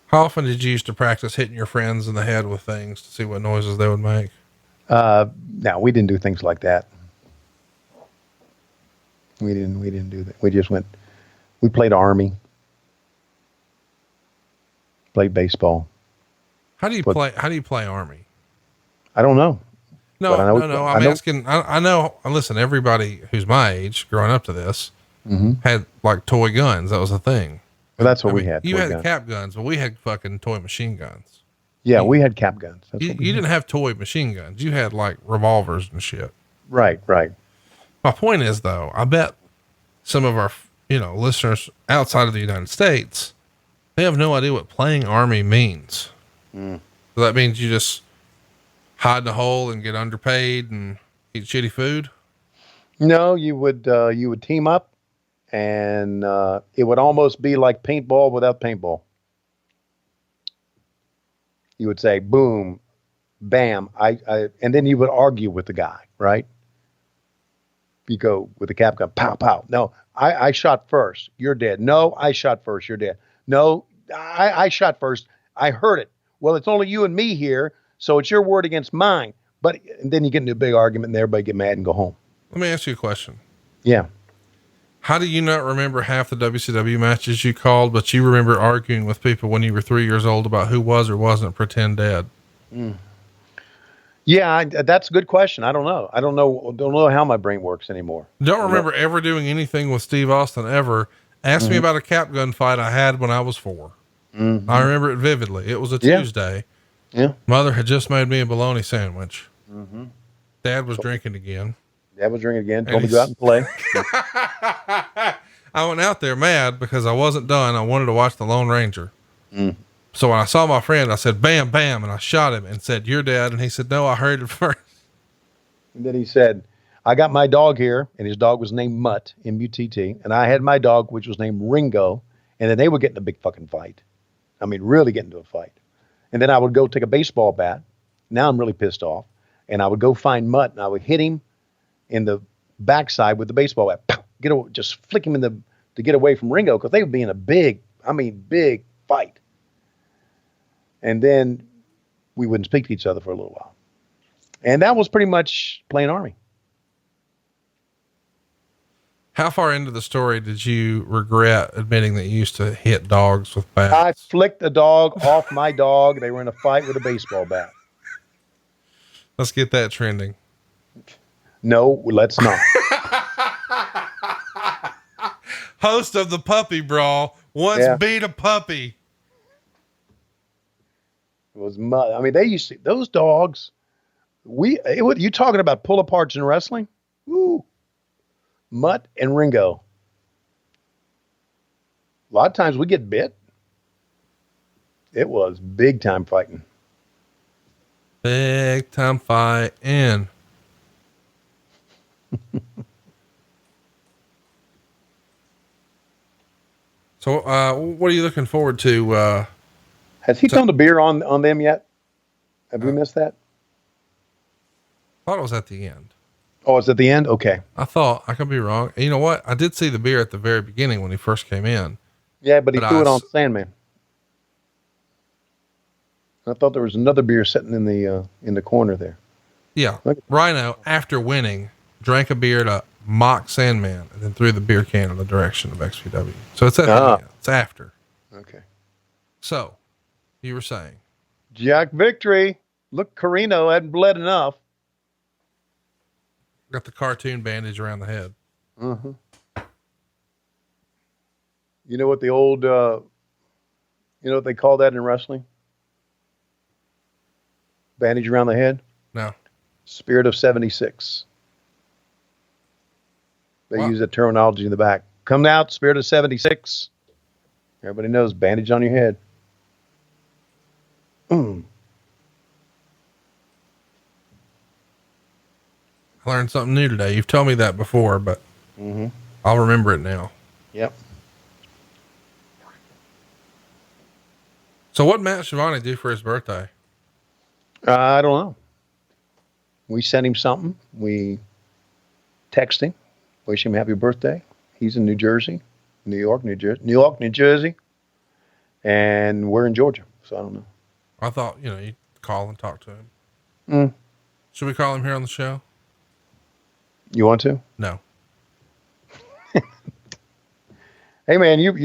A: How often did you used to practice hitting your friends in the head with things to see what noises they would make?
B: No, we didn't do things like that. We didn't do that. We just we played Army, played baseball.
A: How do you play Army?
B: I don't know.
A: No, I'm asking, I know, listen, everybody who's my age growing up to this had like toy guns. That was a thing.
B: Well, that's what we had.
A: You had cap guns, but we had fucking toy machine guns.
B: Yeah, we had cap guns.
A: You didn't have toy machine guns. You had like revolvers and shit.
B: Right.
A: My point is though, I bet some of our, listeners outside of the United States, they have no idea what playing Army means. So that means you just hide in a hole and get underpaid and eat shitty food. No,
B: you would team up and, it would almost be like paintball without paintball. You would say, boom, bam. And then you would argue with the guy, right? You go with the cap gun, pow, pow. No, I shot first. You're dead. No, I shot first. You're dead. No, I shot first. I heard it. Well, it's only you and me here. So it's your word against mine. But and then you get into a big argument and everybody get mad and go home.
A: Let me ask you a question.
B: Yeah.
A: How do you not remember half the WCW matches you called, but you remember arguing with people when you were 3 years old about who was or wasn't pretend dead?
B: Yeah, that's a good question. I don't know. I don't know how my brain works anymore.
A: Don't remember ever doing anything with Steve Austin ever. Ask me about a cap gun fight I had when I was 4. I remember it vividly. It was a Tuesday.
B: Yeah.
A: Mother had just made me a bologna sandwich. Dad was drinking again.
B: Told me to go out and play.
A: I went out there mad because I wasn't done. I wanted to watch the Lone Ranger. So when I saw my friend, I said, bam, bam. And I shot him and said, you're dead. And he said, no, I heard it first.
B: And then he said, I got my dog here. And his dog was named Mutt, M-U-T-T. And I had my dog, which was named Ringo. And then they would get in a big fucking fight. I mean, really get into a fight. And then I would go take a baseball bat. Now I'm really pissed off. And I would go find Mutt and I would hit him in the backside with the baseball bat. Pow, just flick him to get away from Ringo because they would be in a big fight. And then we wouldn't speak to each other for a little while. And that was pretty much playing Army.
A: How far into the story did you regret admitting that you used to hit dogs with bats?
B: I flicked a dog off my dog. They were in a fight with a baseball bat.
A: Let's get that trending.
B: No, let's not.
A: Host of the puppy brawl once beat a puppy.
B: It was mud. I mean, they used to, those dogs, you talking about pull aparts in wrestling? Ooh, Mutt and Ringo. A lot of times we get bit. It was big time fighting.
A: Big time fighting. So, what are you looking forward to?
B: Has he done the beer on them yet? Have we missed that?
A: I thought it was at the end.
B: Oh, it's at the end? Okay.
A: I could be wrong. You know what? I did see the beer at the very beginning when he first came in.
B: Yeah, but he threw it on Sandman. I thought there was another beer sitting in the corner there.
A: Yeah. Rhino, after winning, drank a beer to mock Sandman and then threw the beer can in the direction of XPW. So it's at the end. It's after.
B: Okay.
A: So you were saying
B: Jack Victory. Look, Corino hadn't bled enough.
A: Got the cartoon bandage around the head.
B: You know what the old, you know what they call that in wrestling? Bandage around the head?
A: No.
B: Spirit of 76. They use that terminology in the back. Come out, Spirit of 76. Everybody knows bandage on your head.
A: I learned something new today. You've told me that before, but I'll remember it now.
B: Yep.
A: So what Matt Schiavone do for his birthday?
B: I don't know. We sent him something. We text him, wish him happy birthday. He's in New Jersey, New York, New Jersey, and we're in Georgia. So I don't know.
A: I thought, you'd call and talk to him. Should we call him here on the show?
B: You want to?
A: No.
B: Hey man, you're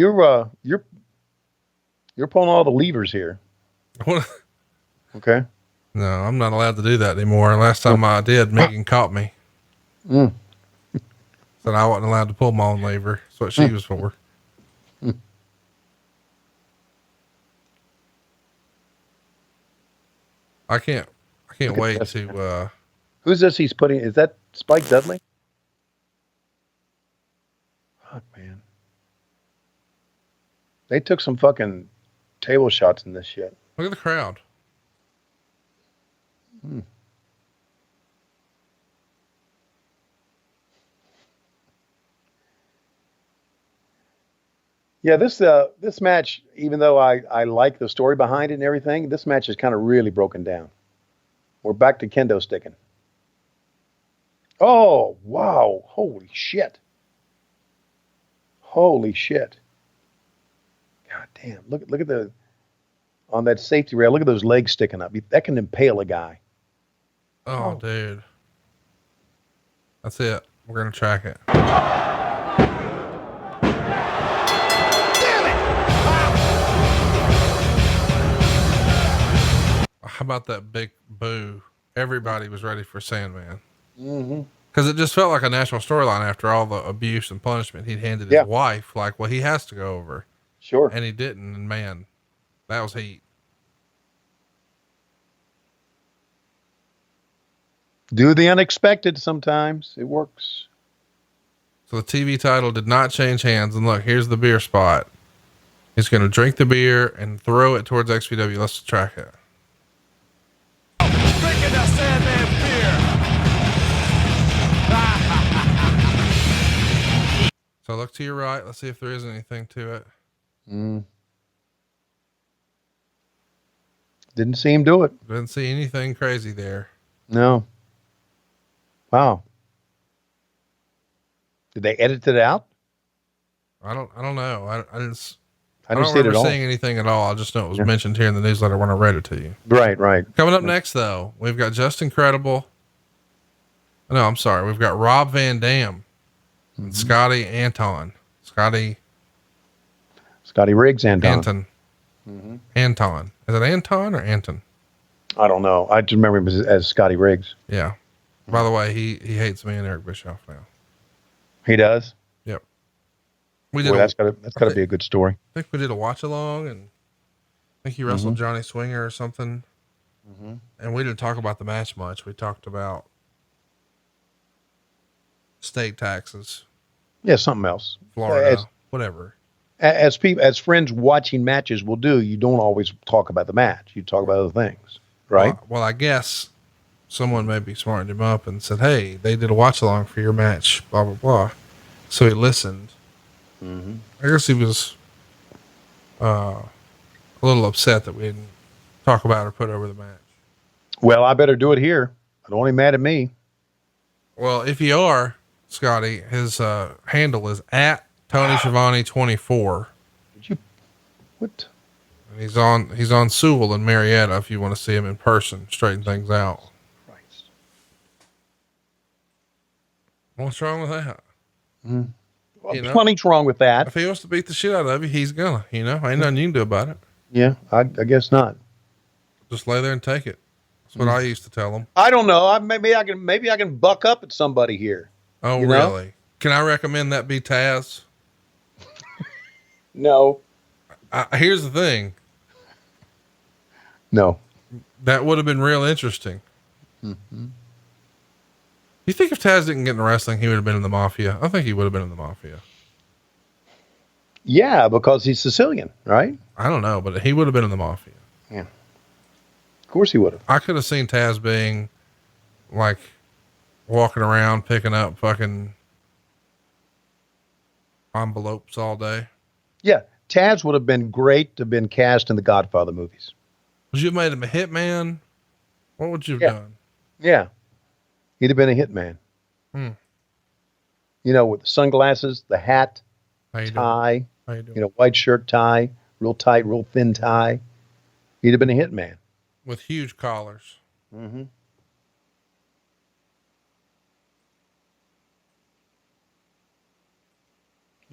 B: pulling all the levers here. Okay.
A: No, I'm not allowed to do that anymore. Last time I did, Megan caught me. Said I wasn't allowed to pull my own lever. That's what she was for. I can't wait to,
B: who's this he's putting? Is that Spike Dudley? Fuck, man. They took some fucking table shots in this shit.
A: Look at the crowd.
B: Yeah, this match, even though I like the story behind it and everything, this match is kind of really broken down. We're back to kendo sticking. Oh, wow. Holy shit. Holy shit. God damn. Look at the, on that safety rail, look at those legs sticking up. That can impale a guy.
A: Oh, dude. That's it. We're going to track it. How about that big boo? Everybody was ready for Sandman. Because it just felt like a national storyline after all the abuse and punishment he'd handed his wife. Like, well, he has to go over.
B: Sure.
A: And he didn't. And man, that was heat.
B: Do the unexpected sometimes. It works.
A: So the TV title did not change hands. And look, here's the beer spot. He's going to drink the beer and throw it towards XPW. Let's track it.
E: Drinking the Sandman beer.
A: So look to your right. Let's see if there is anything to it.
B: Didn't see him do it.
A: Didn't see anything crazy there.
B: No. Wow. Did they edit it out?
A: I don't know. I didn't see it
B: at all.
A: seeing anything at all. I just know it was mentioned here in the newsletter when I read it to you.
B: Right.
A: Coming up next though, we've got Just Incredible. No, I'm sorry. We've got Rob Van Dam and Scotty Anton. Scotty
B: Riggs Anton.
A: Anton. Is it Anton or Anton?
B: I don't know. I just remember him as Scotty Riggs.
A: Yeah. By the way, he hates me and Eric Bischoff now.
B: He does?
A: Yep. We did.
B: Boy, that's gotta be a good story.
A: I think we did a watch along, and I think he wrestled Johnny Swinger or something. And we didn't talk about the match much. We talked about state taxes.
B: Yeah, something else.
A: Florida, whatever.
B: As friends watching matches will do, you don't always talk about the match. You talk about other things, right?
A: Well, I guess someone maybe smartened him up and said, "Hey, they did a watch along for your match, blah, blah, blah." So he listened. I guess he was, a little upset that we didn't talk about or put over the match.
B: Well, I better do it here. Don't want him mad at me.
A: Well, if you are, Scotty, his, handle is at Tony Schiavone 24.
B: What?
A: And he's on Sewell in Marietta if you want to see him in person, straighten things out.
B: Christ.
A: What's wrong with that?
B: Plenty's wrong with that.
A: If he wants to beat the shit out of you, he's gonna, ain't nothing you can do about it.
B: Yeah, I guess not.
A: Just lay there and take it. That's what I used to tell him.
B: I don't know. Maybe I can buck up at somebody here.
A: Oh, really? Can I recommend that be Taz?
B: No.
A: Here's the thing.
B: No.
A: That would have been real interesting.
B: Mm-hmm.
A: You think if Taz didn't get into wrestling, he would have been in the Mafia? I think he would have been in the Mafia.
B: Yeah, because he's Sicilian, right?
A: I don't know, but he would have been in the Mafia.
B: Yeah. Of course he would have.
A: I could have seen Taz being like walking around picking up fucking envelopes all day.
B: Yeah. Taz would have been great to have been cast in the Godfather movies.
A: Would you have made him a hitman? What would you have done?
B: Yeah. He'd have been a hitman. You know, with the sunglasses, the hat, tie, white shirt, tie, real tight, real thin tie. He'd have been a hitman.
A: With huge collars.
B: Mm-hmm.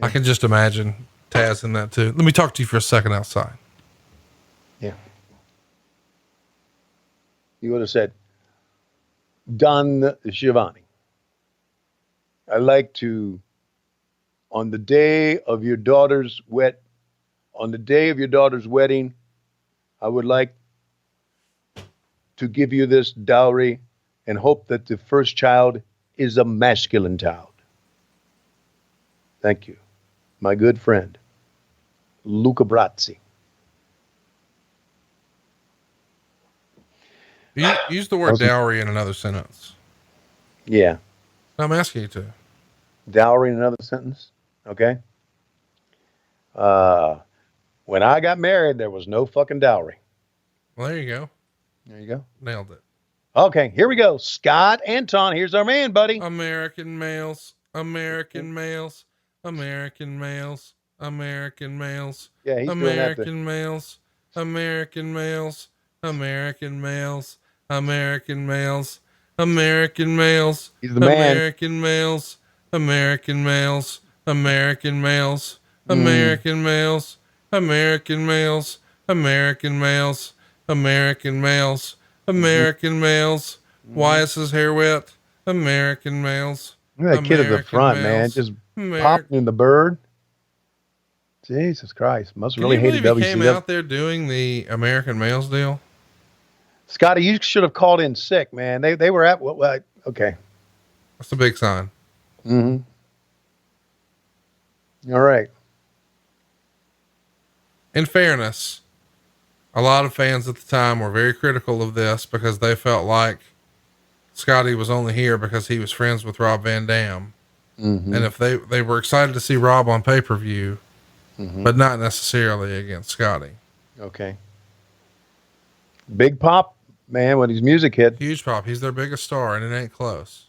A: I can just imagine Taz in that too. Let me talk to you for a second outside.
B: Yeah. You would have said, Don Schiavone, I like to, on the day of your daughter's wedding, I would like to give you this dowry and hope that the first child is a masculine child. Thank you. My good friend, Luca Brazzi.
A: Use the word dowry in another sentence.
B: Yeah.
A: I'm asking you to.
B: Dowry in another sentence. Okay. When I got married, there was no fucking dowry.
A: Well, there you go.
B: There you go.
A: Nailed it.
B: Okay, here we go. Scott Anton. Here's our man, buddy.
A: American males, American males, American males, American males.
B: Yeah, he's
A: American males, American males, American males, American males, American males.
B: He's the man.
A: American males, American males, American males, American males, American males, American males, American males, American males. Why is his hair wet? American males.
B: Look at that kid at the front, man. Just popping in the bird. Jesus Christ. Must really hate WCW.
A: He came out there doing the American males deal.
B: Scotty, you should have called in sick, man. They were at, well, okay.
A: That's a big sign.
B: Mm-hmm. All right.
A: In fairness, a lot of fans at the time were very critical of this because they felt like Scotty was only here because he was friends with Rob Van Dam.
B: Mm-hmm.
A: And if they were excited to see Rob on pay-per-view, but not necessarily against Scotty.
B: Okay. Big Pop, man, when his music hit.
A: Huge Pop. He's their biggest star and it ain't close.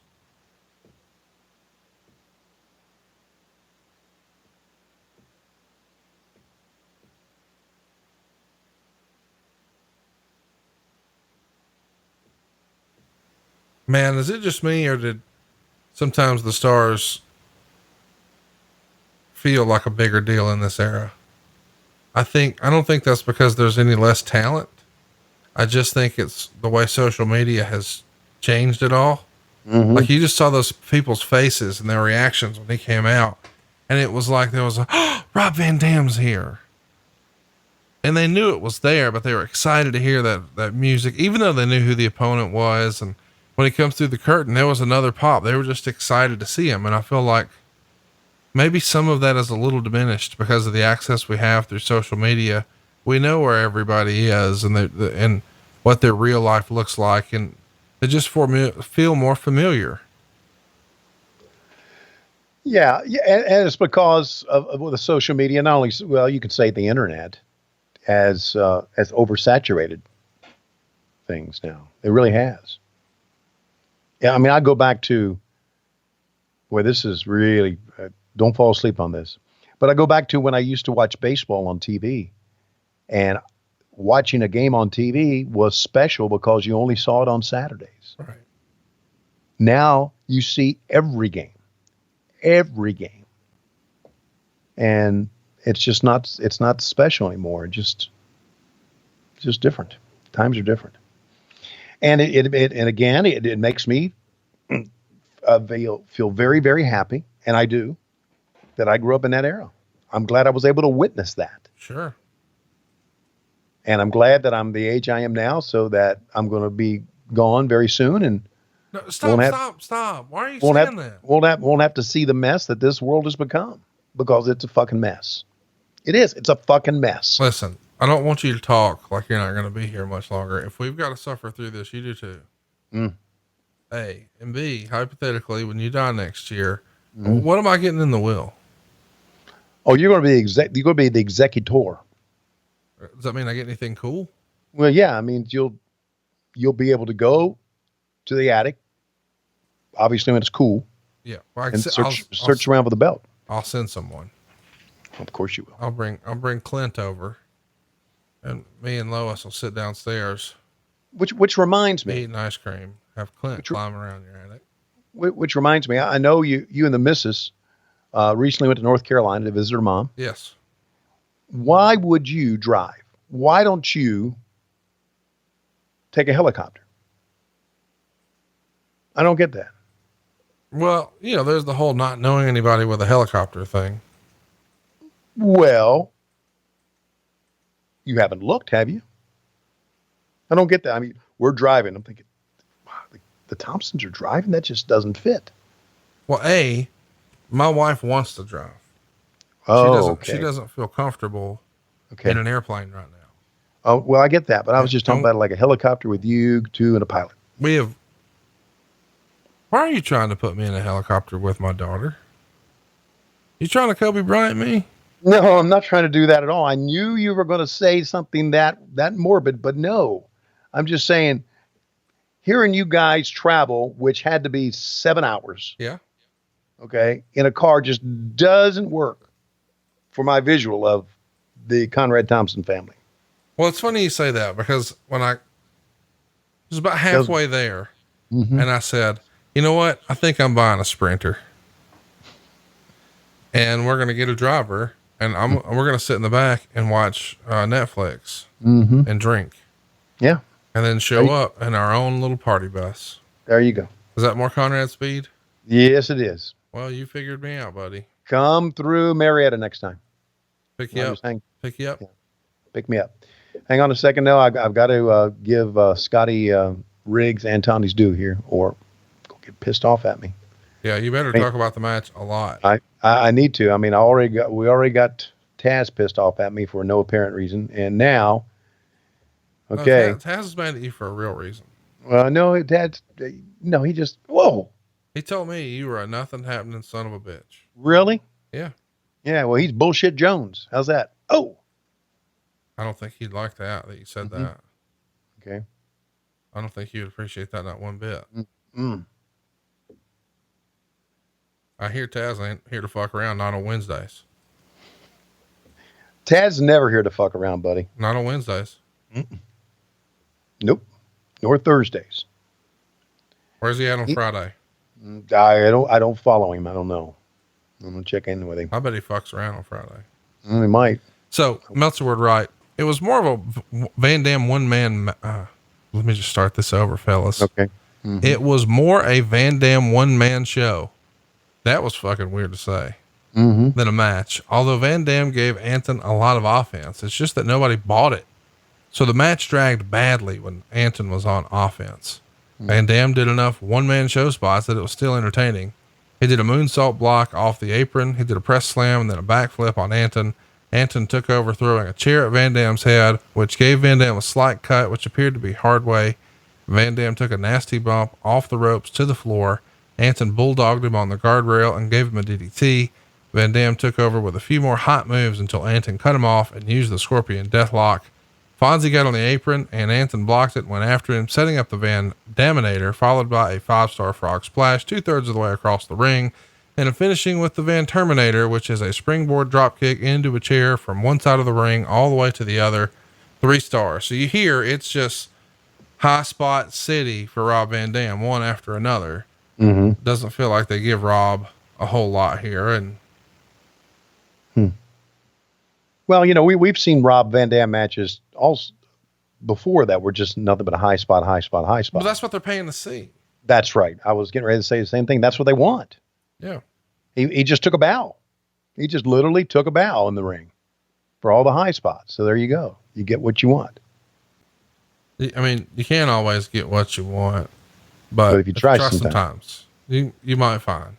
A: Man, is it just me or did sometimes the stars feel like a bigger deal in this era? I don't think that's because there's any less talent. I just think it's the way social media has changed it all. Mm-hmm. Like you just saw those people's faces and their reactions when he came out and it was like there was Rob Van Dam's here. And they knew it was there, but they were excited to hear that music, even though they knew who the opponent was. And when he comes through the curtain, there was another pop. They were just excited to see him. And I feel like maybe some of that is a little diminished because of the access we have through social media. We know where everybody is and what their real life looks like. And they just feel more familiar.
B: Yeah. And it's because of the social media, not only, well, you could say the internet has oversaturated things now. It really has. Yeah, I mean, I go back to where this is really, don't fall asleep on this, but I go back to when I used to watch baseball on TV, and watching a game on TV was special because you only saw it on Saturdays.
A: Right.
B: Now you see every game, and it's not special anymore. It's just different. Times are different. And it makes me feel very, very happy, and I do, that I grew up in that era. I'm glad I was able to witness that.
A: Sure.
B: And I'm glad that I'm the age I am now, so that I'm going to be gone very soon. And
A: no, stop. Why are you saying that?
B: Won't have to see the mess that this world has become, because it's a fucking mess. It is. It's a fucking mess.
A: Listen, I don't want you to talk like you're not going to be here much longer. If we've got to suffer through this, you do too. A, and B, hypothetically, when you die next year, what am I getting in the will?
B: Oh, you're going to be you're going to be the executor.
A: Does that mean I get anything cool?
B: Well, yeah. I mean, you'll be able to go to the attic, obviously when it's cool.
A: Yeah. Well,
B: and search around for the belt.
A: I'll send someone.
B: Of course you will.
A: I'll bring Clint over, and me and Lois will sit downstairs.
B: Which reminds me,
A: eating ice cream. Have Clint climb around your attic.
B: Which reminds me, I know you and the missus recently went to North Carolina to visit her mom.
A: Yes.
B: Why would you drive? Why don't you take a helicopter? I don't get that.
A: Well, there's the whole not knowing anybody with a helicopter thing.
B: Well, you haven't looked, have you? I don't get that. I mean, we're driving. I'm thinking, wow, the Thompsons are driving? That just doesn't fit.
A: Well, A, my wife wants to drive.
B: Oh,
A: she doesn't feel comfortable in an airplane right now.
B: Oh, well, I get that, but I was just talking about like a helicopter with you two and a pilot.
A: Why are you trying to put me in a helicopter with my daughter? You trying to Kobe Bryant me?
B: No, I'm not trying to do that at all. I knew you were going to say something that morbid, but no, I'm just saying, hearing you guys travel, which had to be 7 hours.
A: Yeah.
B: Okay. In a car just doesn't work for my visual of the Conrad Thompson family.
A: Well, it's funny you say that, because when I was about halfway there and I said, you know what? I think I'm buying a Sprinter, and we're going to get a driver, and we're going to sit in the back and watch Netflix and drink.
B: Yeah.
A: And then show up in our own little party bus.
B: There you go.
A: Is that more Conrad speed?
B: Yes, it is.
A: Well, you figured me out, buddy.
B: Come through Marietta next time.
A: Pick you up. Pick you up.
B: Yeah. Pick me up. Hang on a second. No, I've got to give Scotty Riggs Anton his due here, or go get pissed off at me.
A: Yeah, you better talk about the match a lot.
B: I need to. I mean, we already got Taz pissed off at me for no apparent reason, and now, okay,
A: Taz is mad at you for a real reason.
B: Well, no, he just whoa.
A: He told me you were a nothing happening son of a bitch.
B: Really?
A: Yeah.
B: Yeah. Well, he's bullshit Jones. How's that? Oh.
A: I don't think he'd like that you said that.
B: Okay.
A: I don't think you'd appreciate that not one bit. I hear Taz ain't here to fuck around, not on Wednesdays.
B: Taz's never here to fuck around, buddy.
A: Not on Wednesdays.
B: Nope. Nor Thursdays.
A: Where's he at on Friday?
B: I don't follow him. I don't know. I'm gonna check in with him.
A: I bet he fucks around on Friday.
B: He might.
A: So Meltzer word right. It was more of a Van Dam one man. Let me just start this over, fellas.
B: Okay.
A: It was more a Van Dam one man show. That was fucking weird to say. Than a match. Although Van Dam gave Anton a lot of offense, it's just that nobody bought it. So the match dragged badly when Anton was on offense. Van Dam did enough one-man show spots that it was still entertaining. He did a moonsault block off the apron. He did a press slam and then a backflip on Anton. Anton took over throwing a chair at Van Dam's head, which gave Van Dam a slight cut, which appeared to be hard way. Van Dam took a nasty bump off the ropes to the floor. Anton bulldogged him on the guardrail and gave him a DDT. Van Dam took over with a few more hot moves until Anton cut him off and used the Scorpion Deathlock. Fonzie got on the apron and Anton blocked it and went after him, setting up the Van Daminator, followed by a 5-star frog splash 2/3 of the way across the ring, and finishing with the Van Terminator, which is a springboard dropkick into a chair from one side of the ring all the way to the other. 3 stars. So you hear it's just high spot city for Rob Van Dam, one after another. Doesn't feel like they give Rob a whole lot here. And
B: well, we've seen Rob Van Dam matches also before that were just nothing but a high spot.
A: But that's what they're paying to see.
B: That's right. I was getting ready to say the same thing. That's what they want.
A: Yeah.
B: He just took a bow. He just literally took a bow in the ring for all the high spots. So there you go. You get what you want.
A: I mean, you can't always get what you want, but
B: if you try sometimes,
A: you might find.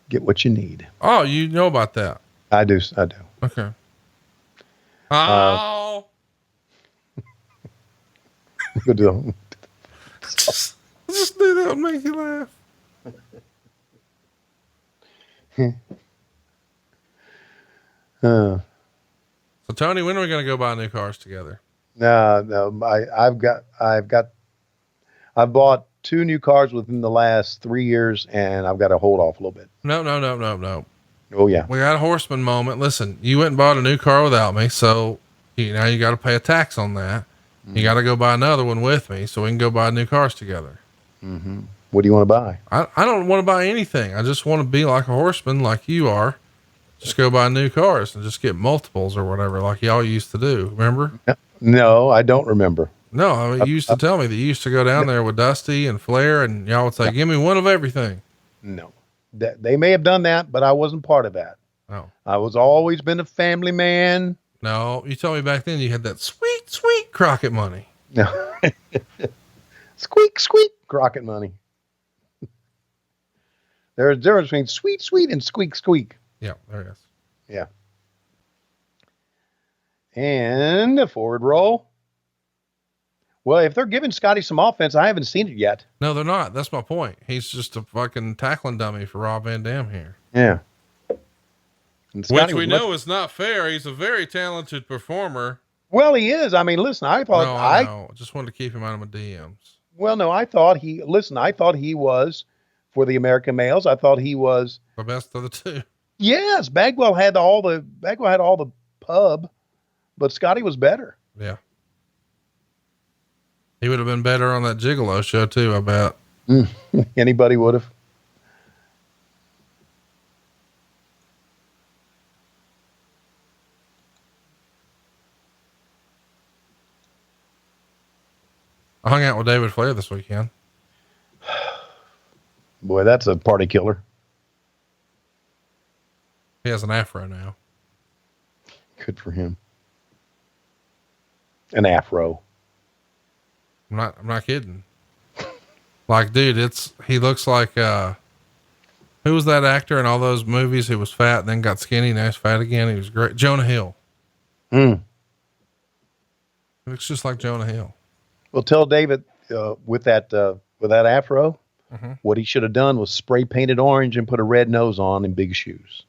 B: Get what you need.
A: Oh, you know about that.
B: I do.
A: Okay. Oh.
B: Good deal.
A: Just do that and make you laugh. So Tony, when are we going to go buy new cars together?
B: No. I've bought 2 new cars within the last 3 years, and I've got to hold off a little bit.
A: No.
B: Oh yeah.
A: We got a horseman moment. Listen, you went and bought a new car without me. So now you got to pay a tax on that. Mm-hmm. You got to go buy another one with me so we can go buy new cars together.
B: Mm-hmm. What do you want to buy?
A: I don't want to buy anything. I just want to be like a horseman, like you are. Just go buy new cars and just get multiples or whatever, like y'all used to do. Remember?
B: No, I don't remember.
A: No, I mean, you used to tell me that you used to go down there with Dusty and Flair, and y'all would say, "Give me one of everything."
B: No, they may have done that, but I wasn't part of that.
A: Oh,
B: I was always been a family man.
A: No, you told me back then you had that sweet Crockett money.
B: No, squeak, Crockett money. There's a difference between sweet and squeak.
A: Yeah, there is.
B: Yeah. And a forward roll. Well, if they're giving Scotty some offense, I haven't seen it yet.
A: No, they're not. That's my point. He's just a fucking tackling dummy for Rob Van Dam here.
B: Yeah.
A: Which we know is not fair. He's a very talented performer.
B: Well, he is. I mean, listen, I thought
A: I just wanted to keep him out of my DMs.
B: Well, no, I thought he was for the American males. I thought he was
A: the best of the two.
B: Yes. Bagwell had all the pub, but Scotty was better.
A: Yeah. He would have been better on that Gigolo show too, I bet.
B: Anybody would have.
A: I hung out with David Flair this weekend.
B: Boy, that's a party killer.
A: He has an afro now.
B: Good for him. An afro.
A: I'm not kidding. Like, dude, he looks like, who was that actor in all those movies who was fat and then got skinny, now he's fat again? He was great. Jonah Hill. He looks just like Jonah Hill.
B: Well, tell David, with that afro, what he should have done was spray painted orange and put a red nose on and big shoes.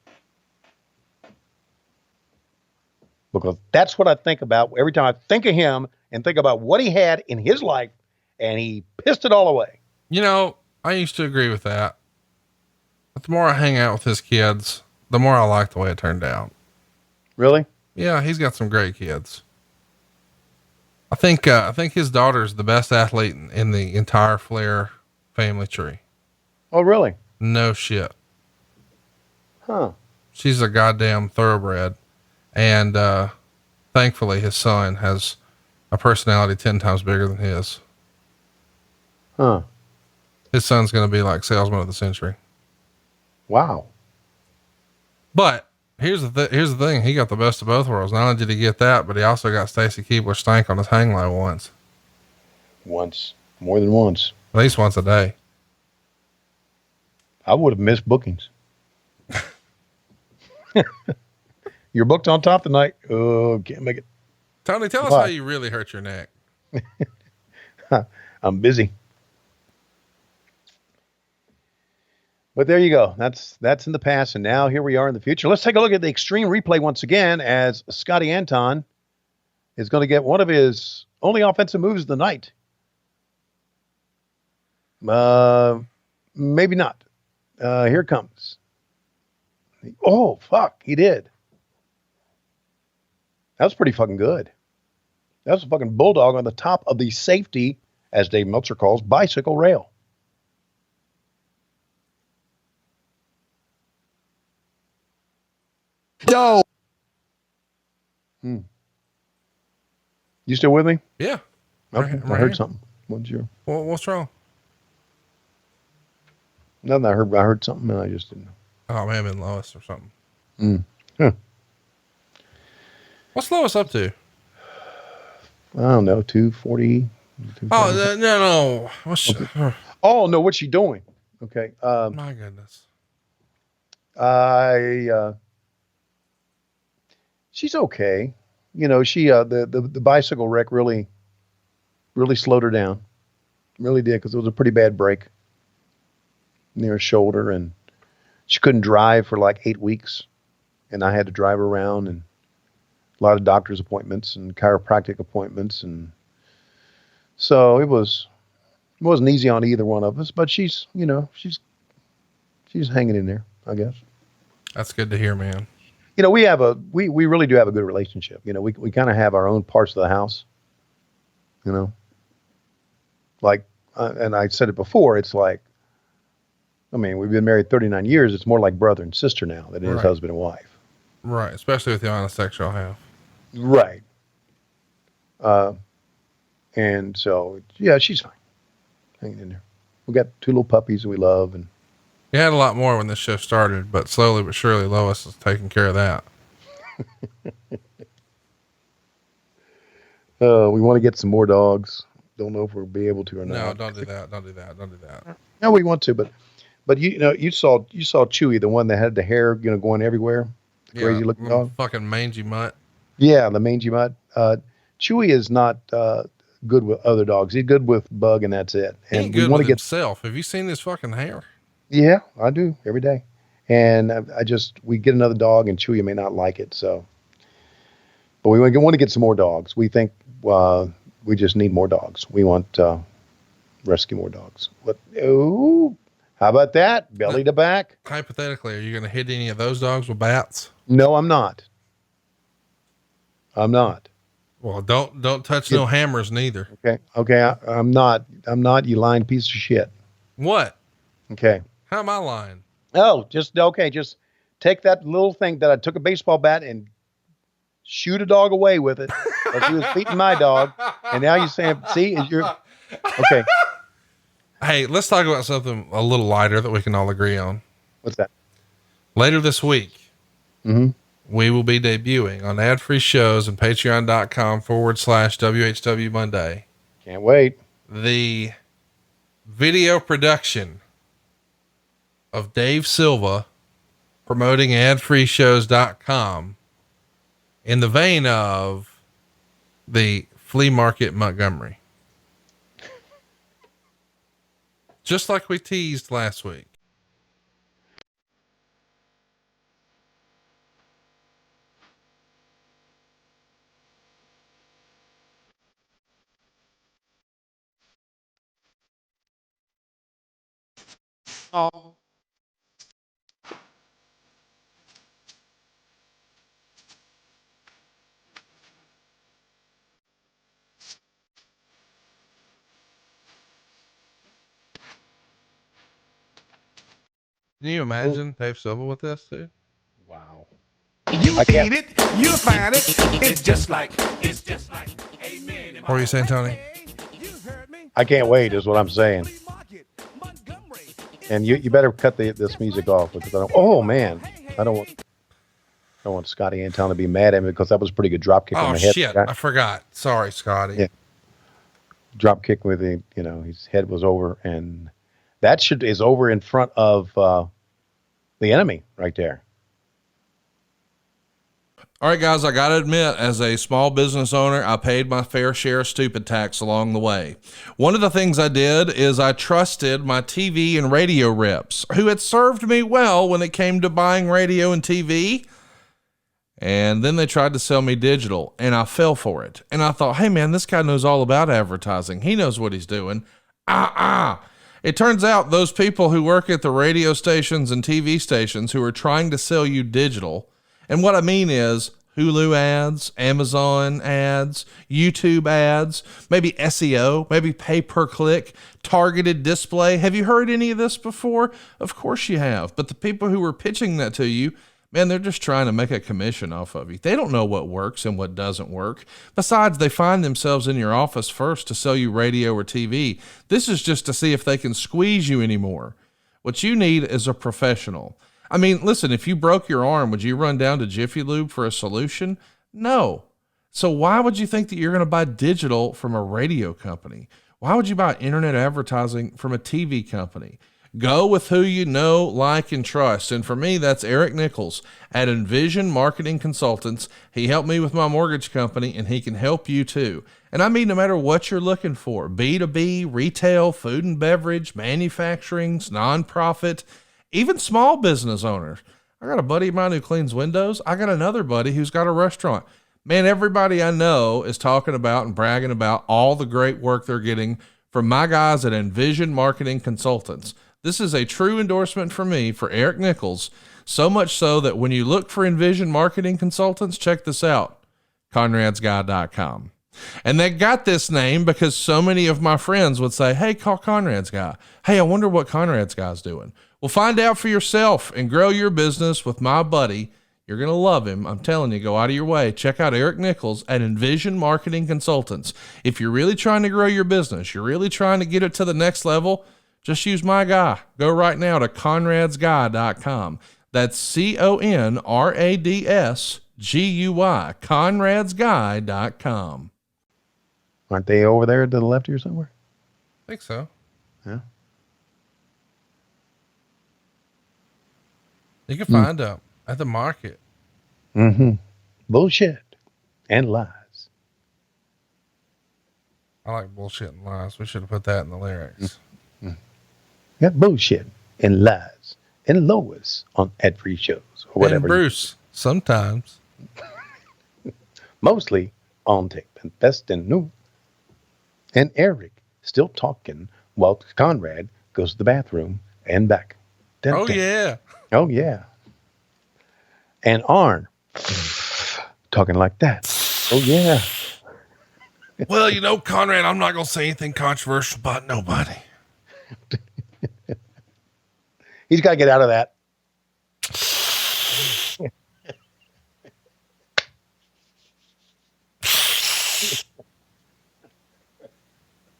B: Because that's what I think about every time I think of him and think about what he had in his life, and he pissed it all away.
A: You know, I used to agree with that. But the more I hang out with his kids, the more I like the way it turned out.
B: Really?
A: Yeah, he's got some great kids. I think his daughter's the best athlete in the entire Flair family tree.
B: Oh, really?
A: No shit.
B: Huh.
A: She's a goddamn thoroughbred. And, thankfully his son has a personality 10 times bigger than his.
B: Huh.
A: His son's going to be like salesman of the century.
B: Wow.
A: But here's the thing. He got the best of both worlds. Not only did he get that, but he also got Stacy Keibler stank on his hang low once.
B: More than once.
A: At least once a day.
B: I would have missed bookings. You're booked on top tonight. Oh, can't make it.
A: Tony, tell us how you really hurt your neck.
B: I'm busy. But there you go. That's in the past. And now here we are in the future. Let's take a look at the Extreme replay once again, as Scotty Anton is going to get one of his only offensive moves of the night. Maybe not. Here it comes. Oh, fuck. He did. That was pretty fucking good. That was a fucking bulldog on the top of the safety, as Dave Meltzer calls, bicycle rail.
E: Yo.
B: You still with me?
A: Yeah.
B: Okay. I heard something. What's
A: what's wrong?
B: Nothing. I heard something and I just didn't know.
A: Oh, I may have been Lois or something.
B: Huh.
A: What's Lois up to?
B: I don't know, 240.
A: Oh, no.
B: Oh, no, what's she doing? Okay.
A: My goodness.
B: She's okay. You know, she, the bicycle wreck really slowed her down. Really did. Cause it was a pretty bad break near her shoulder, and she couldn't drive for like 8 weeks, and I had to drive her around, and a lot of doctor's appointments and chiropractic appointments. And so it wasn't easy on either one of us, but she's hanging in there, I guess.
A: That's good to hear, man.
B: You know, we really do have a good relationship. You know, we kind of have our own parts of the house, you know, like, and I said it before, it's like, I mean, we've been married 39 years. It's more like brother and sister now than it is husband and wife.
A: Right. Especially with the honest sexual half.
B: Right. And so, yeah, she's fine. Hanging in there. We got 2 little puppies that we love, and
A: you had a lot more when this show started, but slowly but surely Lois is taking care of that.
B: We want to get some more dogs. Don't know if we'll be able to or not.
A: No, don't do that. Don't do that. Don't do that.
B: No, we want to, but you know, you saw Chewy, the one that had the hair, you know, going everywhere. The crazy looking dog.
A: Fucking mangy mutt.
B: Yeah, the mangy mutt. Chewy is not good with other dogs. He's good with Bug, and that's it.
A: And he ain't good with himself. Have you seen his fucking hair?
B: Yeah, I do every day. And we get another dog, and Chewy may not like it. So, but we want to get some more dogs. We think, we just need more dogs. We want, rescue more dogs. How about that? Belly to back.
A: Hypothetically, are you going to hit any of those dogs with bats?
B: No, I'm not.
A: Well, don't touch no hammers neither.
B: Okay. I'm not, you lying piece of shit.
A: What?
B: Okay.
A: How am I lying?
B: Oh, just take that little thing that I took a baseball bat and shoot a dog away with it. Like he was beating my dog. And now you're saying, see, okay.
A: Hey, let's talk about something a little lighter that we can all agree on.
B: What's that?
A: Later this week, we will be debuting on ad-free shows and patreon.com/WHW Monday.
B: Can't wait.
A: The video production of Dave Silva promoting adfreeshows.com in the vein of the flea market Montgomery. Just like we teased last week.
B: Oh.
A: Can you imagine Dave Silva with this, dude?
B: Wow.
E: You eat it, you find it. It's just like amen.
A: What were you saying, Tony?
B: I can't wait is what I'm saying. And you better cut this music off because oh man, I don't want Scotty Anton to be mad at me because that was a pretty good drop kick on the head. Oh
A: shit, I forgot. Sorry, Scotty.
B: Yeah. Drop kick with him, you know, his head was over, and that is over in front of the enemy right there.
A: All right, guys, I got to admit, as a small business owner, I paid my fair share of stupid tax along the way. One of the things I did is I trusted my TV and radio reps who had served me well when it came to buying radio and TV. And then they tried to sell me digital, and I fell for it. And I thought, hey man, this guy knows all about advertising. He knows what he's doing. It turns out those people who work at the radio stations and TV stations who are trying to sell you digital, and what I mean is Hulu ads, Amazon ads, YouTube ads, maybe SEO, maybe pay-per-click, targeted display. Have you heard any of this before? Of course you have. But the people who are pitching that to you, man, they're just trying to make a commission off of you. They don't know what works and what doesn't work. Besides, they find themselves in your office first to sell you radio or TV. This is just to see if they can squeeze you anymore. What you need is a professional. I mean, listen, if you broke your arm, would you run down to Jiffy Lube for a solution? No. So why would you think that you're going to buy digital from a radio company? Why would you buy internet advertising from a TV company? Go with who you know, like, and trust. And for me, that's Eric Nichols at Envision Marketing Consultants. He helped me with my mortgage company, and he can help you too. And I mean, no matter what you're looking for, B2B, retail, food and beverage, manufacturing, nonprofit, even small business owners. I got a buddy of mine who cleans windows. I got another buddy who's got a restaurant. Man, everybody I know is talking about and bragging about all the great work they're getting from my guys at Envision Marketing Consultants. This is a true endorsement for me, for Eric Nichols, so much so that when you look for Envision Marketing Consultants, check this out, conradsguy.com. And they got this name because so many of my friends would say, hey, call Conrad's Guy. Hey, I wonder what Conrad's Guy's doing. Well, find out for yourself and grow your business with my buddy. You're going to love him. I'm telling you, go out of your way. Check out Eric Nichols at Envision Marketing Consultants. If you're really trying to grow your business, you're really trying to get it to the next level, just use my guy. Go right now to conradsguy.com. That's CONRADSGUY, conradsguy.com.
B: Aren't they over there to the left here somewhere?
A: I think so.
B: Yeah.
A: You can find them at the market.
B: Mm-hmm. Bullshit and lies.
A: I like bullshit and lies. We should have put that in the lyrics.
B: Mm-hmm. Got bullshit and lies and Lois on ad-free shows or whatever.
A: And Bruce, sometimes.
B: Mostly on tape and best in new. And Eric still talking while Conrad goes to the bathroom and back.
A: Oh, yeah.
B: Oh, yeah. And Arn talking like that. Oh, yeah.
F: Well, you know, Conrad, I'm not going to say anything controversial about nobody.
B: He's got to get out of that.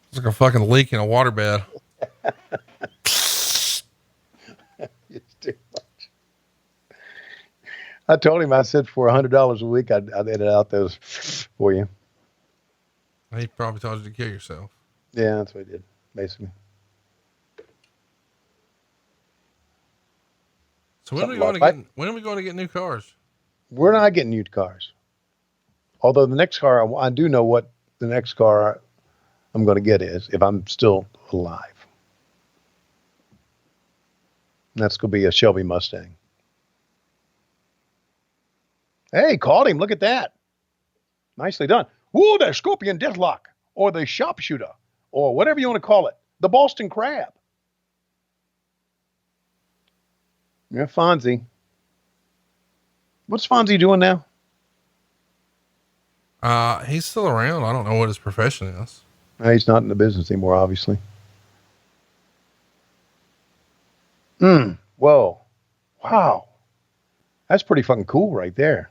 A: It's like a fucking leak in a waterbed.
B: It's too much. I told him, I said, for $100 a week, I'd edit out those for you.
A: He probably told you to kill yourself.
B: Yeah, that's what he did, basically.
A: So when are we going to get new cars?
B: We're not getting new cars. Although the next car, I do know what the next car I'm going to get is, if I'm still alive. And that's going to be a Shelby Mustang. Hey, caught him. Look at that. Nicely done. Woo, the Scorpion Deathlock, or the Sharpshooter, or whatever you want to call it. The Boston Crab. Yeah, Fonzie. What's Fonzie doing now?
A: He's still around. I don't know what his profession is.
B: No, he's not in the business anymore, obviously. Whoa. Wow. That's pretty fucking cool right there.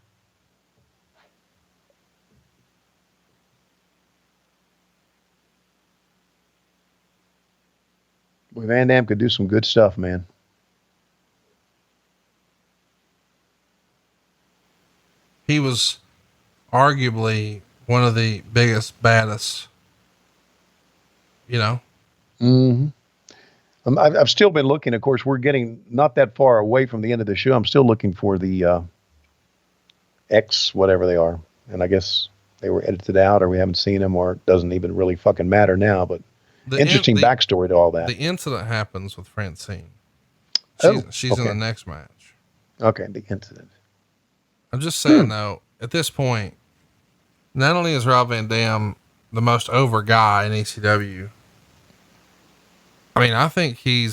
B: Boy, Van Damme could do some good stuff, man.
A: He was arguably one of the biggest, baddest, you know?
B: Mm-hmm. I've still been looking. Of course, we're getting not that far away from the end of the show. I'm still looking for the X, whatever they are. And I guess they were edited out, or we haven't seen them, or it doesn't even really fucking matter now. But interesting backstory to all that.
A: The incident happens with Francine. She's
B: okay.
A: in the next match.
B: Okay, the incident.
A: I'm just saying though, at this point, not only is Rob Van Dam the most over guy in ECW, I mean, I think you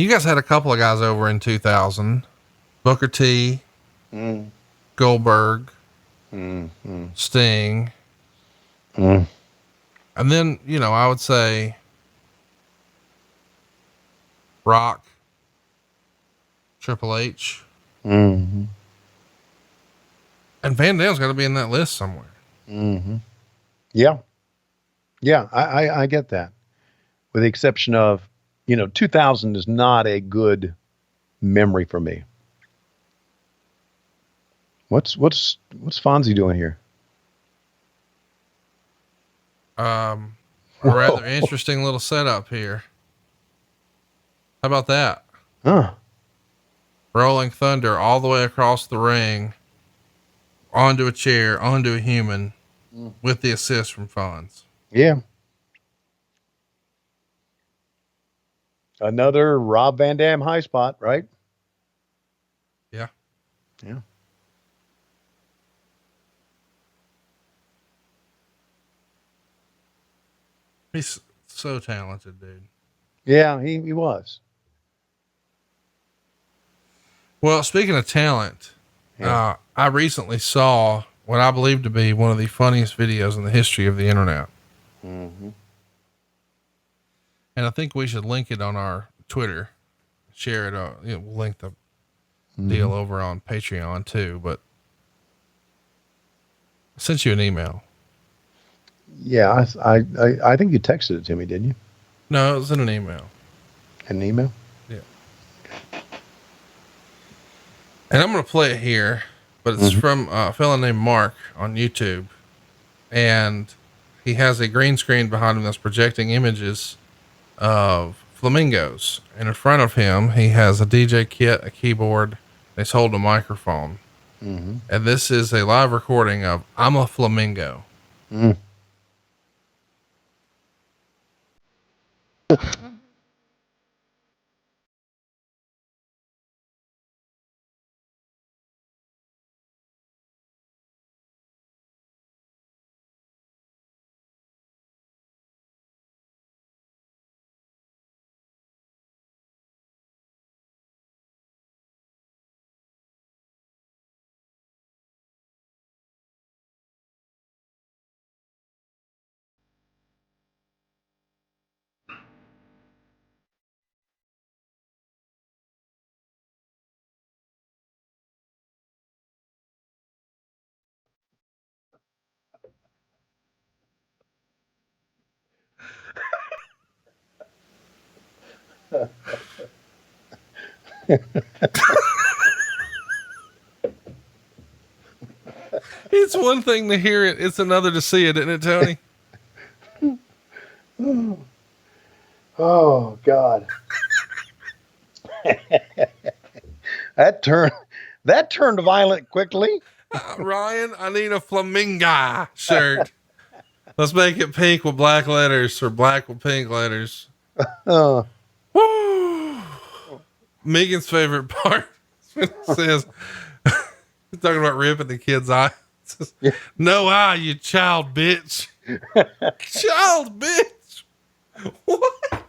A: guys had a couple of guys over in 2000, Booker T, Goldberg, Sting. And then, I would say Rock, Triple H. And Van Dam's got to be in that list somewhere.
B: Yeah. Yeah, I get that. With the exception of 2000 is not a good memory for me. What's Fonzie doing here?
A: A rather interesting little setup here. How about that?
B: Huh.
A: Rolling thunder all the way across the ring, onto a chair, onto a human, with the assist from Fonz.
B: Yeah. Another Rob Van Dam high spot, right?
A: Yeah.
B: Yeah.
A: He's so talented, dude.
B: Yeah, he was.
A: Well, speaking of talent, I recently saw what I believe to be one of the funniest videos in the history of the internet.
B: Mm-hmm.
A: And I think we should link it on our Twitter, share it. We'll link the deal over on Patreon too, but I sent you an email.
B: Yeah. I think you texted it to me, didn't you?
A: No, it was in an email.
B: An email?
A: Yeah. And I'm going to play it here, but it's from a fellow named Mark on YouTube. And he has a green screen behind him that's projecting images of flamingos. And in front of him, he has a DJ kit, a keyboard, and he's holding a microphone. And this is a live recording of I'm a Flamingo. It's one thing to hear it. It's another to see it, isn't it, Tony?
B: Oh God. That turned violent quickly.
A: Ryan, I need a flamingo shirt. Let's make it pink with black letters or black with pink letters. Woo! Megan's favorite part says, he's talking about ripping the kid's eye. Says, no eye, you child bitch. Child bitch. What?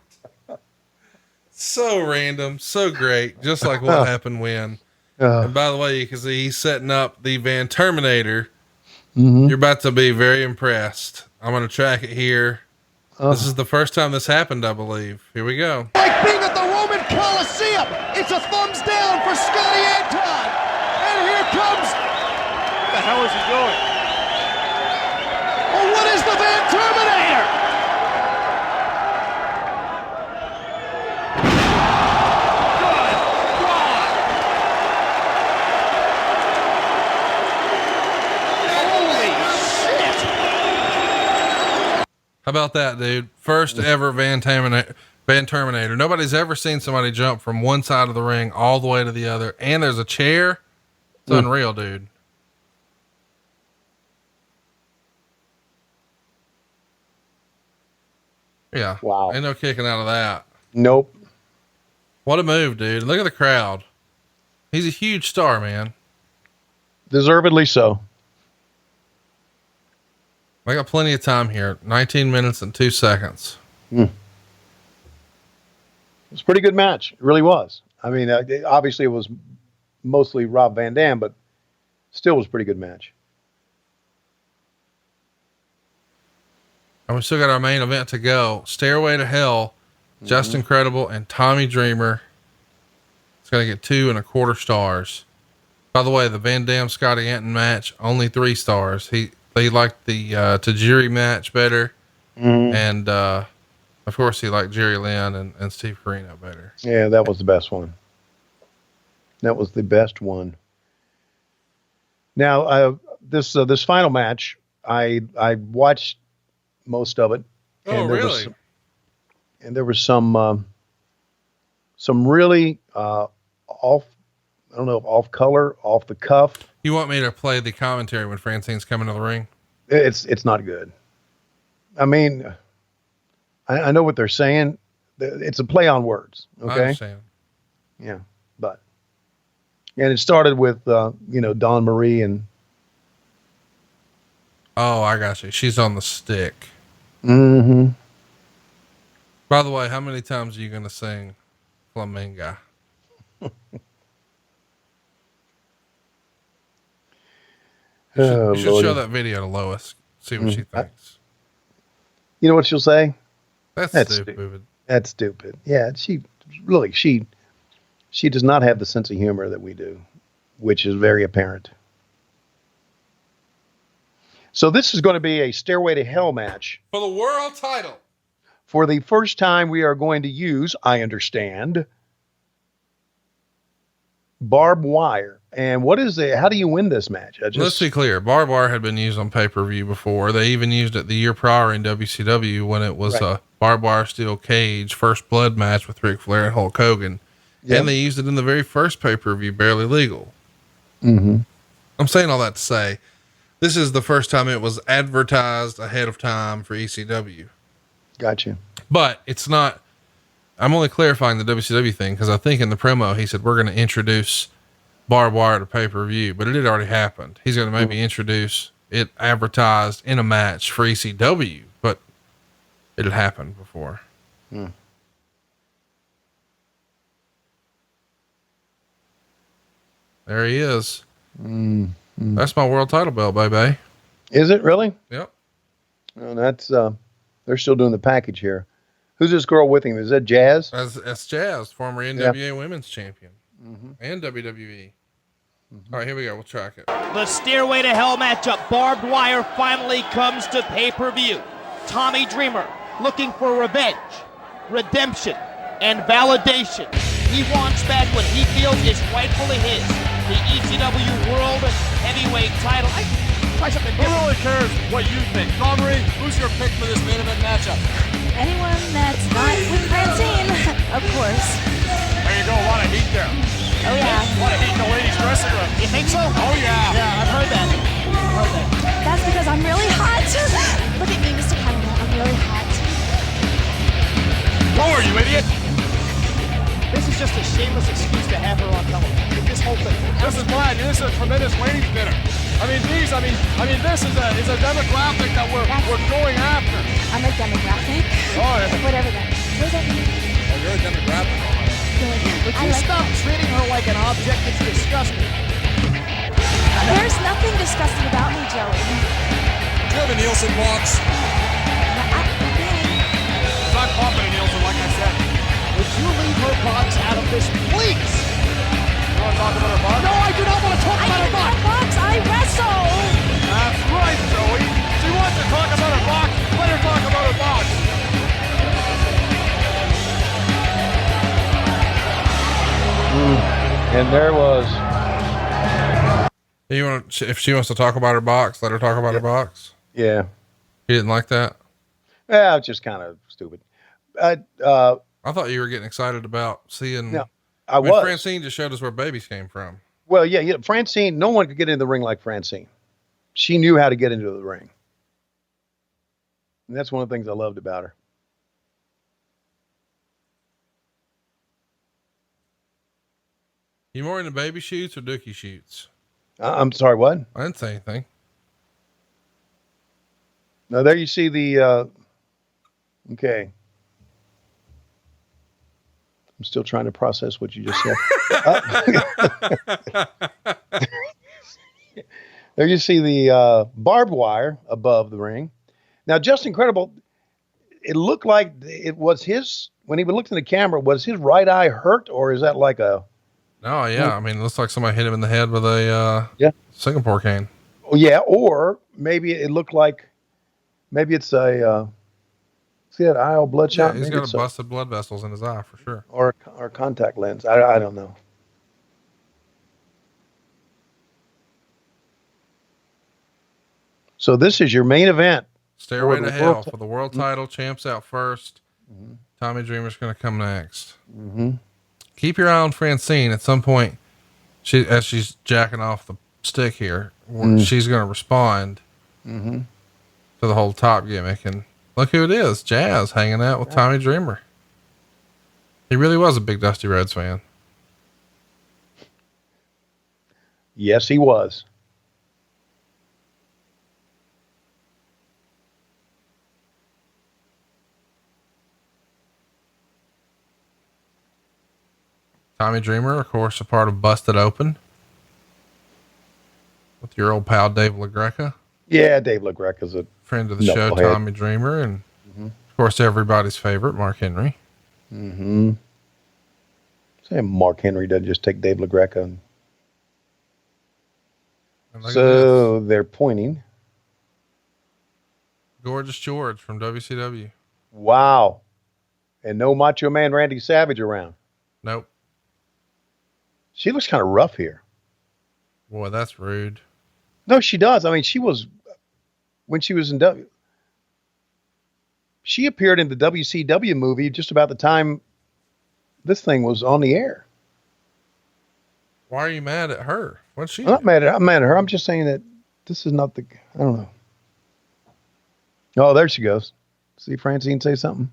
A: So random, so great. Just like what happened when. And by the way, you can see he's setting up the Van Terminator. You're about to be very impressed. I'm going to track it here. This is the first time this happened, I believe. Here we go.
G: Like being at the Roman Coliseum, it's a thumbs down for Scotty Anton. And here comes. What the hell is he doing? Oh, what is the Van Terminator?
A: How about that, dude? First ever Van Terminator. Nobody's ever seen somebody jump from one side of the ring all the way to the other. And there's a chair. It's unreal, dude. Yeah.
B: Wow.
A: Ain't no kicking out of that.
B: Nope.
A: What a move, dude. Look at the crowd. He's a huge star, man.
B: Deservedly so.
A: I got plenty of time here. 19 minutes and 2 seconds.
B: It was a pretty good match. It really was. I mean, obviously it was mostly Rob Van Dam, but still was a pretty good match.
A: And we still got our main event to go. Stairway to Hell, Just Incredible, and Tommy Dreamer. It's going to get 2.25 stars. By the way, the Van Dam Scotty Anton match, only 3 stars. They liked the Tajiri match better. And, the Of course, he liked Jerry Lynn and Steve Carino better.
B: Yeah, that was the best one. That was the best one. Now, this final match, I watched most of it.
A: Oh, really?
B: And there was some really off color, off the cuff.
A: You want me to play the commentary when Francine's coming to the ring?
B: It's not good. I mean, I know what they're saying. It's a play on words. Okay.
A: I understand.
B: Yeah, and it started with Dawn Marie and.
A: Oh, I got you. She's on the stick.
B: Mm-hmm.
A: By the way, how many times are you going to sing Flamingo? You should show that video to Lois. See what she thinks.
B: You know what she'll say?
A: That's stupid.
B: That's stupid. Yeah, she does not have the sense of humor that we do, which is very apparent. So this is going to be a Stairway to Hell match.
A: For the world title.
B: For the first time, we are going to use, I understand, barbed wire. And how do you win this match?
A: Let's be clear. Barbed wire had been used on pay-per-view before. They even used it the year prior in WCW when it was a barbed wire steel cage first blood match with Ric Flair and Hulk Hogan. Yep. And they used it in the very first pay-per-view, Barely Legal.
B: Mm-hmm.
A: I'm saying all that to say, this is the first time it was advertised ahead of time for ECW.
B: Gotcha.
A: But it's not, I'm only clarifying the WCW thing because I think in the promo he said we're going to introduce barbed wire to pay-per-view, but it had already happened. He's going to maybe introduce it advertised in a match for ECW, but it had happened before. There he is. That's my world title belt, baby.
B: Is it really?
A: Yep.
B: Well, that's they're still doing the package here. Who's this girl with him? Is that Jazz?
A: That's Jazz, former NWA Women's Champion and WWE. All right, here we go. We'll track it.
G: The Stairway to Hell matchup, barbed wire, finally comes to pay-per-view. Tommy Dreamer looking for revenge, redemption, and validation. He wants back what he feels is rightfully his, the ECW World Heavyweight title. Try something different.
C: Who really cares what you think? Conrad, who's your pick for this main event matchup?
D: Anyone that's not with Francine, of course.
C: There you go, a lot of heat there.
D: Oh yeah.
C: A lot of heat in the ladies' dressing room.
G: You think so?
C: Oh yeah.
G: Yeah, I've heard that.
D: That's because I'm really hot. Look at me, Mr. Carino. I'm really hot.
C: Who are you, idiot?
G: This is just a shameless excuse to have her on television. This whole thing.
C: This is mine. This is a tremendous ladies' dinner. This is a demographic that we're going after.
D: I'm a demographic.
C: Oh, yeah.
D: Whatever that means. What does that mean?
C: Oh, you're a demographic.
D: Good.
G: Would you stop treating her like an object? It's disgusting.
D: There's nothing disgusting about me, Joey.
C: Do you have a Nielsen box? It's not confident, Nielsen, like I said.
G: Would you leave her box out of this, please?
C: You want to talk about her box?
G: No, I do not want to talk about her box.
D: I wrestle.
C: That's right, Joey. She wants to talk about her box. Let her talk about her box.
B: And there was.
A: If she wants to talk about her box, let her talk about her box.
B: Yeah.
A: You didn't like that?
B: Yeah, it's just kind of stupid.
A: I thought you were getting excited about seeing.
B: No, I was.
A: Francine just showed us where babies came from.
B: Well, yeah. Francine, no one could get into the ring like Francine. She knew how to get into the ring. And that's one of the things I loved about her.
A: You more into baby shoots or dookie shoots?
B: I'm sorry, what?
A: I didn't say anything.
B: Now there you see the, okay. I'm still trying to process what you just said. There you see the barbed wire above the ring. Now, just incredible. It looked like it was his, when he looked in the camera, was his right eye hurt, or is that like a...
A: Oh, yeah. I mean, it looks like somebody hit him in the head with a Singapore cane.
B: Oh, yeah. Or maybe it looked like, maybe it's a See that eye all bloodshot?
A: Yeah, he's got a busted blood vessels in his eye for sure.
B: Or contact lens. I don't know. So this is your main event.
A: Stairway to Hell for the world title. Champs out first. Mm-hmm. Tommy Dreamer's going to come next.
B: Mm-hmm.
A: Keep your eye on Francine. At some point, as she's jacking off the stick here, she's going to respond to the whole top gimmick. And look who it is. Jazz hanging out with Tommy Dreamer. He really was a big Dusty Rhodes fan.
B: Yes, he was.
A: Tommy Dreamer, of course, a part of Busted Open with your old pal Dave LaGreca.
B: Yeah, Dave LaGreca's a
A: friend of the show, Tommy Dreamer, and of course everybody's favorite, Mark Henry.
B: Mm-hmm. Say Mark Henry doesn't just take Dave LaGreca. So they're pointing.
A: Gorgeous George from WCW.
B: Wow. And no Macho Man Randy Savage around.
A: Nope.
B: She looks kind of rough here.
A: Boy, that's rude.
B: No, she does. I mean, when she was in she appeared in the WCW movie just about the time this thing was on the air.
A: Why are you mad at her? What's she?
B: I'm not mad at her. I'm just saying that this is not I don't know. Oh, there she goes. See Francine say something?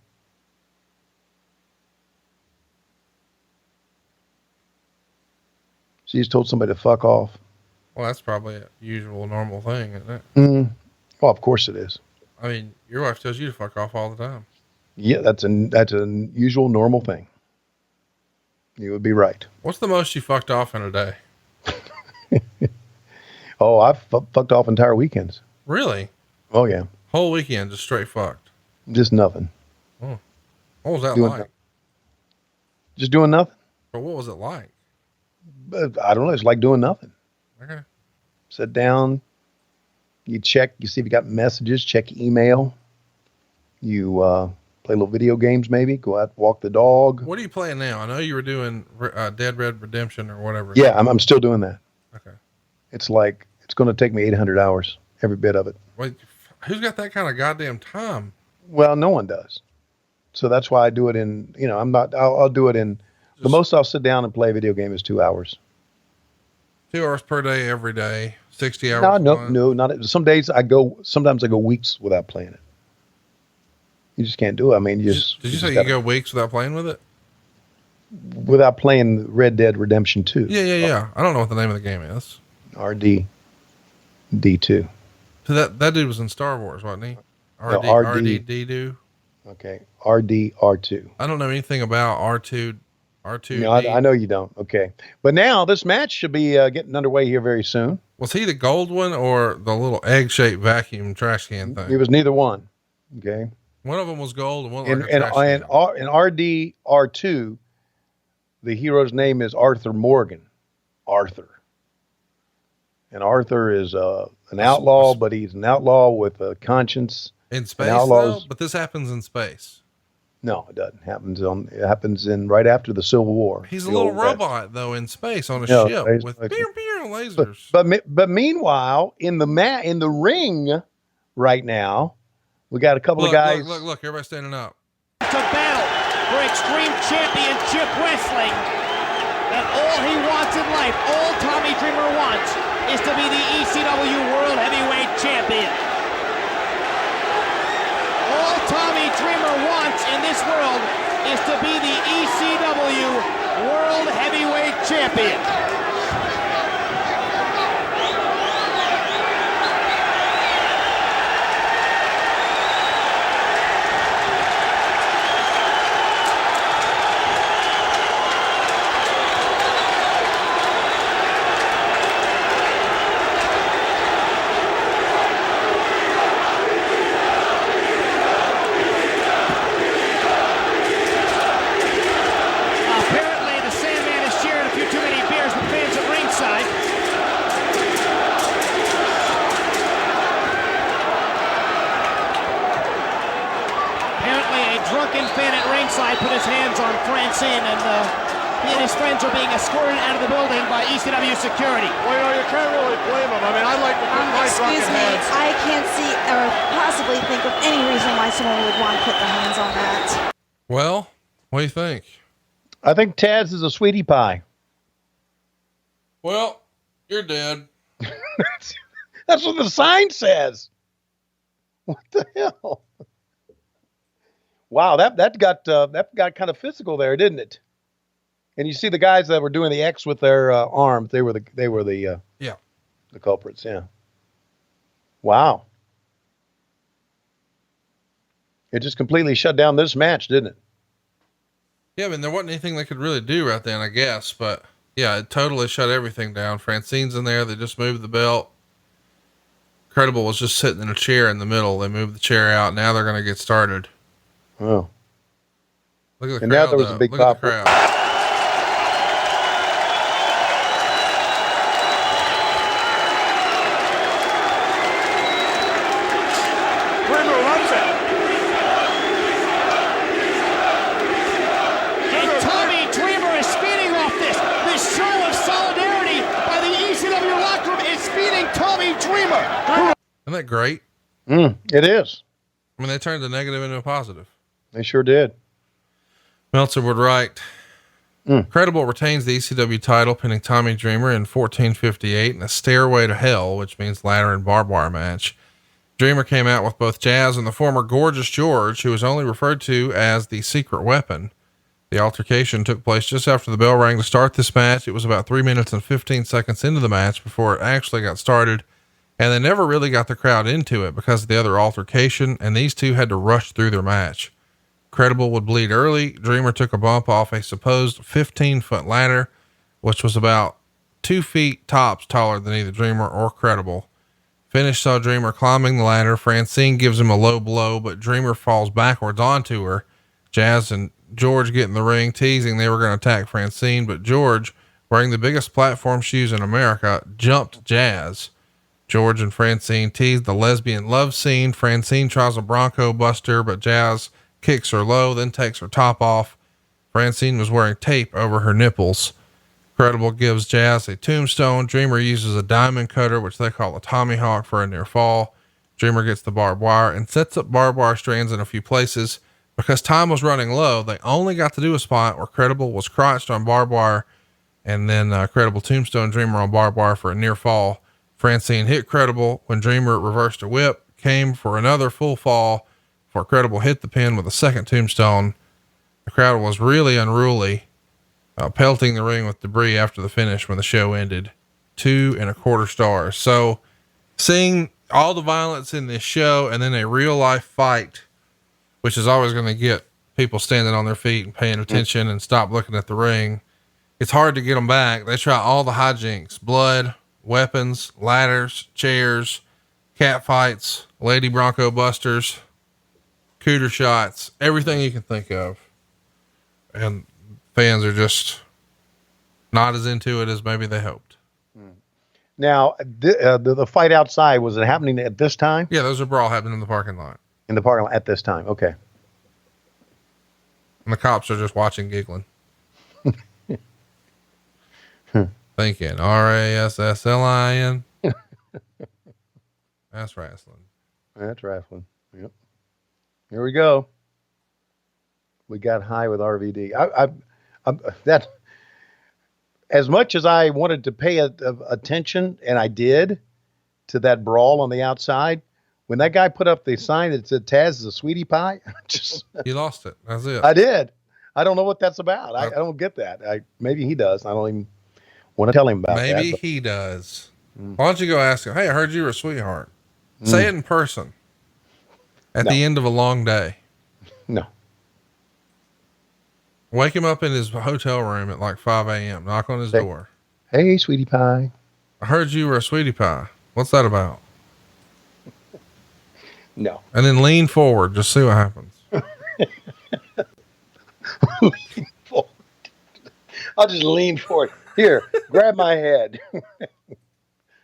B: She just told somebody to fuck off.
A: Well, that's probably a usual, normal thing, isn't it?
B: Well, of course it is.
A: I mean, your wife tells you to fuck off all the time.
B: Yeah, that's a usual, normal thing. You would be right.
A: What's the most you fucked off in a day?
B: Oh, I've fucked off entire weekends.
A: Really?
B: Oh, yeah.
A: Whole weekend, just straight fucked?
B: Just nothing.
A: Oh. What was that like?
B: Just doing nothing.
A: But what was it like?
B: I don't know. It's like doing nothing.
A: Okay.
B: Sit down. You check. You see if you got messages. Check email. You play little video games maybe. Go out, walk the dog.
A: What are you playing now? I know you were doing Dead Red Redemption or whatever.
B: Yeah, I'm still doing that.
A: Okay.
B: It's going to take me 800 hours, every bit of it.
A: Wait, who's got that kind of goddamn time?
B: Well, no one does. So that's why I do it in, I'll do it in, the most I'll sit down and play a video game is 2 hours.
A: 2 hours per day, every day, 60 hours.
B: No, not sometimes I go weeks without playing it. You just can't do it. I mean,
A: did you say you go weeks without playing with it?
B: Without playing Red Dead Redemption 2.
A: Yeah. I don't know what the name of the game is.
B: RD2.
A: So that dude was in Star Wars, wasn't he? RD2.
B: Okay. RD-R2.
A: I don't know anything about R2.
B: No, I know you don't. Okay. But now this match should be getting underway here very soon.
A: Was he the gold one or the little egg-shaped vacuum trash can thing?
B: He was neither one. Okay.
A: One of them was gold and one
B: in RD-R2, the hero's name is Arthur Morgan. Arthur. And Arthur is an outlaw, but he's an outlaw with a conscience.
A: In space, though? But this happens in space.
B: No, it doesn't. It happens in right after the Civil War.
A: He's a little robot, though, in space on a ship with lasers.
B: But meanwhile, in the ring right now, we got a couple of guys.
A: Look, everybody's standing up.
G: It's a battle for Extreme Championship Wrestling. And all he wants in life, all Tommy Dreamer wants, is to be the ECW World Heavyweight Champion. All Tommy Dreamer wants in this world is to be the ECW World Heavyweight Champion. He and his friends are being escorted out of the building by ECW security.
C: Well, you can't really blame him. I mean, I like to put my
D: Excuse
C: drunken
D: me,
C: hands.
D: I can't see or possibly think of any reason why someone would want to put their hands on that.
A: Well, what do you think?
B: I think Taz is a sweetie pie.
A: Well, you're dead.
B: That's what the sign says. What the hell? Wow, that got kind of physical there, didn't it? And you see the guys that were doing the X with their arms. They were the the culprits. Yeah. Wow. It just completely shut down this match, didn't it?
A: Yeah, I mean, there wasn't anything they could really do right then, I guess. But yeah, it totally shut everything down. Francine's in there. They just moved the belt. Credible was just sitting in a chair in the middle. They moved the chair out. Now they're going to get started.
B: Oh.
A: Look at the
B: And
A: crowd.
B: now there was a big
A: Look at the
B: pop.
A: crowd.
C: Dreamer loves it.
G: And Tommy Dreamer is feeding off this. This show of solidarity by the ECW locker room is feeding Tommy Dreamer.
A: Isn't that great?
B: It is.
A: I mean, they turned the negative into a positive.
B: They sure did.
A: Meltzer would write, Credible retains the ECW title, pinning Tommy Dreamer in 1458 in a Stairway to Hell, which means ladder and barbed wire match. Dreamer came out with both Jazz and the former Gorgeous George, who was only referred to as the Secret Weapon. The altercation took place just after the bell rang to start this match. It was about 3 minutes and 15 seconds into the match before it actually got started, and they never really got the crowd into it because of the other altercation, and these two had to rush through their match. Credible would bleed early. Dreamer took a bump off a supposed 15-foot ladder, which was about 2 feet tops taller than either Dreamer or Credible. Finish saw Dreamer climbing the ladder. Francine gives him a low blow, but Dreamer falls backwards onto her. Jazz and George get in the ring, teasing they were going to attack Francine, but George, wearing the biggest platform shoes in America, jumped Jazz. George and Francine teased the lesbian love scene. Francine tries a Bronco Buster, but Jazz kicks her low, then takes her top off. Francine was wearing tape over her nipples. Credible gives Jazz a tombstone. Dreamer uses a diamond cutter, which they call a Tommy Hawk, for a near fall. Dreamer gets the barbed wire and sets up barbed wire strands in a few places. Because time was running low, they only got to do a spot where Credible was crotched on barbed wire, and then Credible tombstone Dreamer on barbed wire for a near fall. Francine hit Credible when Dreamer reversed a whip, came for another full fall before Credible hit the pin with a second tombstone. The crowd was really unruly, pelting the ring with debris after the finish when the show ended. 2.25 stars. So seeing all the violence in this show and then a real life fight, which is always going to get people standing on their feet and paying attention and stop looking at the ring. It's hard to get them back. They try all the hijinks: blood, weapons, ladders, chairs, cat fights, lady Bronco busters, cooter shots, everything you can think of. And fans are just not as into it as maybe they hoped.
B: Now, the fight outside, was it happening at this time?
A: Yeah, those are brawl happening in the parking lot.
B: In the parking lot at this time. Okay.
A: And the cops are just watching, giggling. Thinking RASSLIN. That's wrestling.
B: That's wrestling. Yep. Here we go. We got high with RVD. That, as much as I wanted to pay attention, and I did, to that brawl on the outside, when that guy put up the sign that said Taz is a sweetie pie,
A: You lost it. That's it.
B: I did. I don't know what that's about. I don't get that. Maybe he does. I don't even want to tell him about that.
A: Maybe he does. Why don't you go ask him? Hey, I heard you were a sweetheart. Say it in person at the end of a long day.
B: No.
A: Wake him up in his hotel room at like 5 a.m. Knock on his door.
B: Hey, sweetie pie.
A: I heard you were a sweetie pie. What's that about?
B: No.
A: And then lean forward. Just see what happens.
B: Lean forward. I'll just lean forward. Here, grab my head.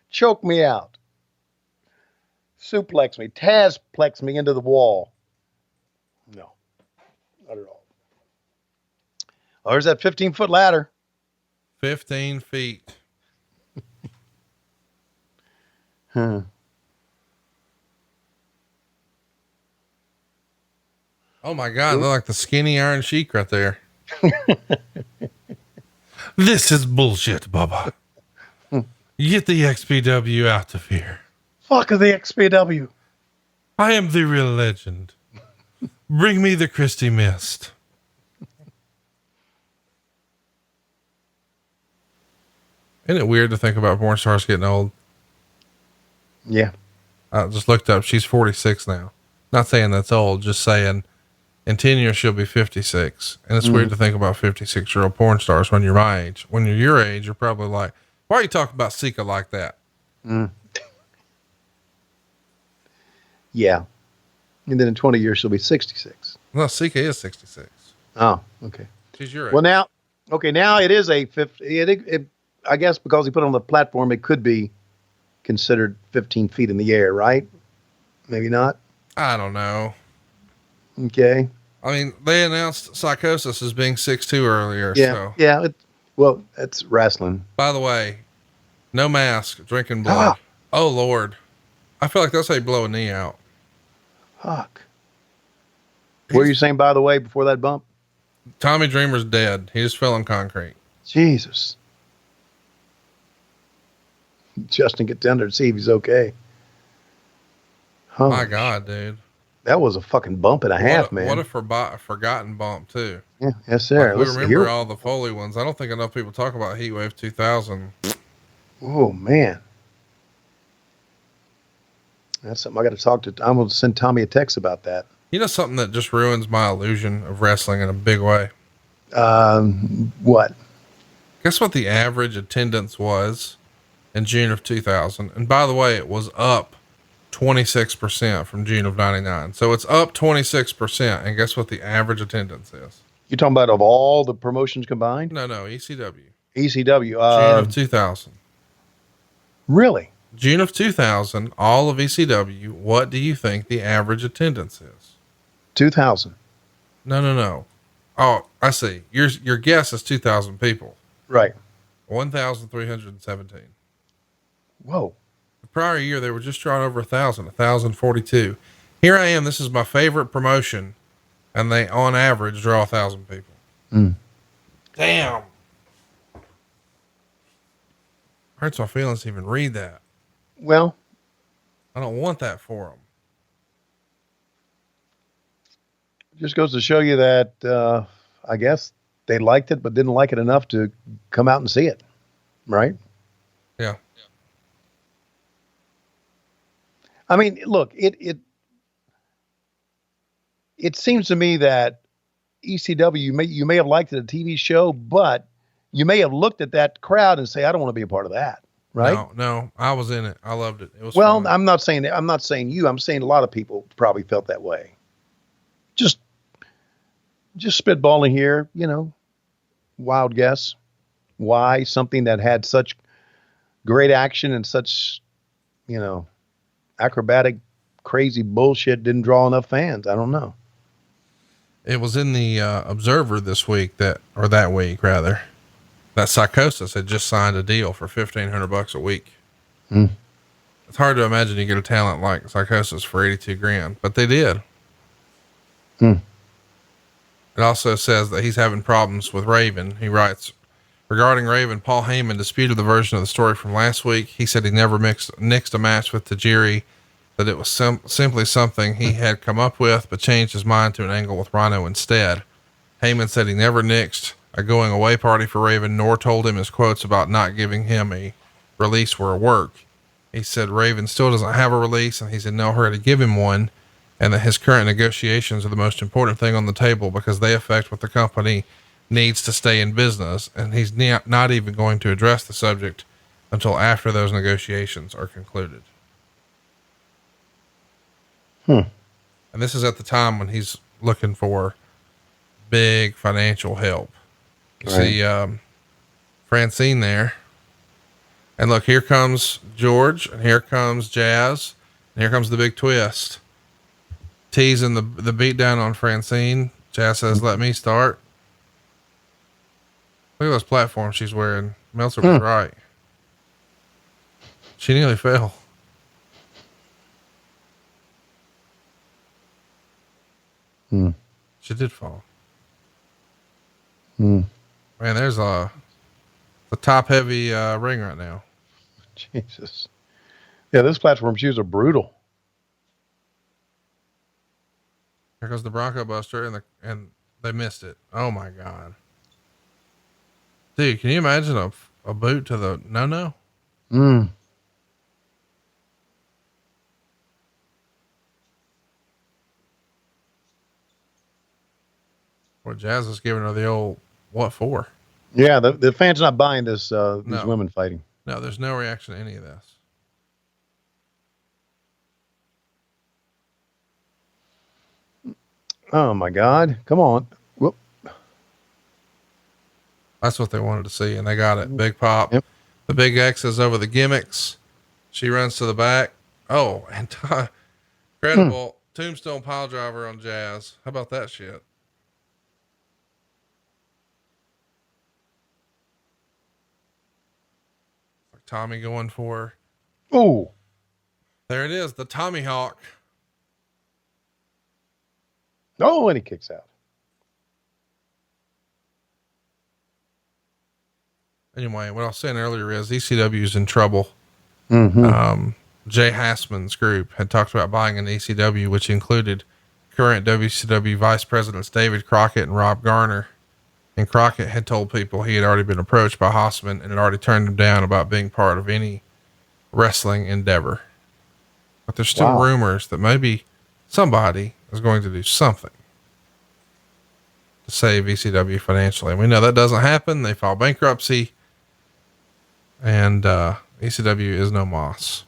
B: Choke me out. Suplex me. Tazplex me into the wall. No, not at all. Oh, there's that 15-foot ladder.
A: 15 feet.
B: Huh.
A: Oh my God. They're like the skinny Iron Sheik right there. This is bullshit, Bubba. Get the XPW out of here.
B: Fuck the XPW.
A: I am the real legend. Bring me the Christie Mist. Isn't it weird to think about porn stars getting old?
B: Yeah.
A: I just looked up. She's 46 now. Not saying that's old, just saying in 10 years, she'll be 56. And it's weird to think about 56-year-old porn stars when you're my age. When you're your age, you're probably like, why are you talking about Sika like that?
B: Yeah. And then in 20 years, she'll be 66.
A: No, Sika is 66.
B: Oh, okay.
A: She's your age.
B: Well, now it is a 50. I guess because he put it on the platform, it could be considered 15 feet in the air, right? Maybe not.
A: I don't know.
B: Okay.
A: I mean, they announced Psychosis as being 6'2" earlier.
B: Yeah.
A: So.
B: Yeah. Well, that's wrestling.
A: By the way, no mask, drinking blood. Oh Lord. I feel like that's how you blow a knee out.
B: Fuck. What were you saying, by the way, before that bump?
A: Tommy Dreamer's dead. He just fell in concrete.
B: Jesus. Justin, get down there to see if he's okay.
A: Oh my God, dude.
B: That was a fucking bump and a half, man.
A: What a forgotten bump too.
B: Yeah, yes, sir.
A: Like, we remember all the Foley ones. I don't think enough people talk about Heatwave 2000.
B: Oh man. That's something I got to talk to. I'm going to send Tommy a text about that.
A: You know, something that just ruins my illusion of wrestling in a big way.
B: What?
A: Guess what the average attendance was in June of 2000? And by the way, it was up 26% from June of 99. So it's up 26%. And guess what the average attendance is?
B: You talking about of all the promotions combined?
A: No, ECW.
B: ECW.
A: June of 2000.
B: Really?
A: June of 2000, all of ECW. What do you think the average attendance is?
B: 2,000.
A: No. Oh, I see. Your guess is 2,000 people.
B: Right.
A: 1,317.
B: Whoa.
A: The prior year, they were just drawing over 1,000, 1,042. Here I am. This is my favorite promotion. And they, on average, draw 1,000 people. Damn. Hurts my feelings to even read that.
B: Well,
A: I don't want that for them.
B: Just goes to show you that, I guess they liked it, but didn't like it enough to come out and see it. Right.
A: Yeah.
B: I mean, look, it seems to me that ECW, you may have liked it a TV show, but you may have looked at that crowd and say, I don't want to be a part of that. Right.
A: No, I was in it. I loved it. It was
B: well,
A: fun.
B: I'm not saying you, I'm saying a lot of people probably felt that way. Just spitballing here, wild guess. Why something that had such great action and such, acrobatic, crazy bullshit didn't draw enough fans. I don't know.
A: It was in the Observer this week that week rather. That Psychosis had just signed a deal for $1,500 a week. It's hard to imagine you get a talent like Psychosis for $82,000, but they did. It also says that he's having problems with Raven. He writes, regarding Raven, Paul Heyman disputed the version of the story from last week. He said he never nixed a match with Tajiri, that it was simply something he had come up with, but changed his mind to an angle with Rhino instead. Heyman said he never nixed a going away party for Raven, nor told him his quotes about not giving him a release were a work. He said Raven still doesn't have a release, and he's in no hurry to give him one, and that his current negotiations are the most important thing on the table because they affect what the company needs to stay in business, and he's not even going to address the subject until after those negotiations are concluded. And this is at the time when he's looking for big financial help. You see Francine there. And look, here comes George, and here comes Jazz, and here comes the big twist. Teasing the beat down on Francine. Jazz says, let me start. Look at those platforms she's wearing. Meltzer was right. She nearly fell. She did fall. Man, there's the top heavy ring right now.
B: Jesus. Yeah, those platform shoes are brutal.
A: Here goes the Bronco Buster, and they missed it. Oh my God. Dude, can you imagine a boot to the no? Well, Jazz is giving her the old, what for?
B: Yeah, the fans not buying this, these women fighting.
A: No, there's no reaction to any of this.
B: Oh my God. Come on. Whoop.
A: That's what they wanted to see, and they got it. Big pop. Yep. The big X is over the gimmicks. She runs to the back. Oh, and incredible tombstone pile driver on Jazz. How about that shit? Like Tommy going for.
B: Oh,
A: there it is. The Tommy Hawk.
B: Oh, and he kicks out.
A: Anyway, what I was saying earlier is ECW is in trouble. Jay Hassman's group had talked about buying an ECW, which included current WCW vice presidents David Crockett and Rob Garner. And Crockett had told people he had already been approached by Hassman and had already turned him down about being part of any wrestling endeavor. But there's still rumors that maybe somebody is going to do something to save ECW financially. And we know that doesn't happen. They file bankruptcy, and ECW is no moss.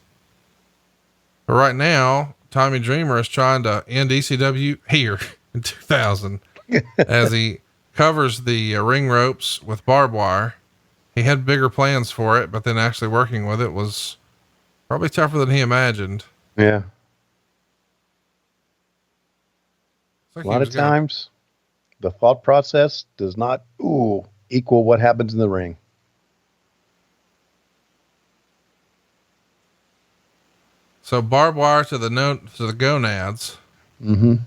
A: But right now, Tommy Dreamer is trying to end ECW here in 2000 as he covers the ring ropes with barbed wire. He had bigger plans for it, but then actually working with it was probably tougher than he imagined.
B: Yeah. A lot of times the thought process does not equal what happens in the ring.
A: So barbed wire to the gonads. Now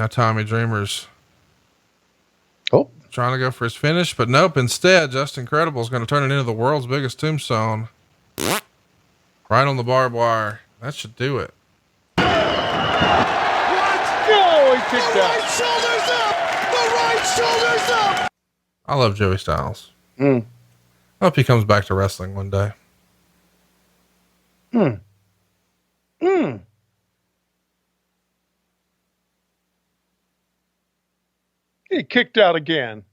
A: Tommy Dreamer's trying to go for his finish, but nope. Instead, Just Incredible is going to turn it into the world's biggest tombstone right on the barbed wire. That should do it.
J: The right shoulder's up! The right shoulder's up!
A: I love Joey Styles. I hope he comes back to wrestling one day.
B: He kicked out again.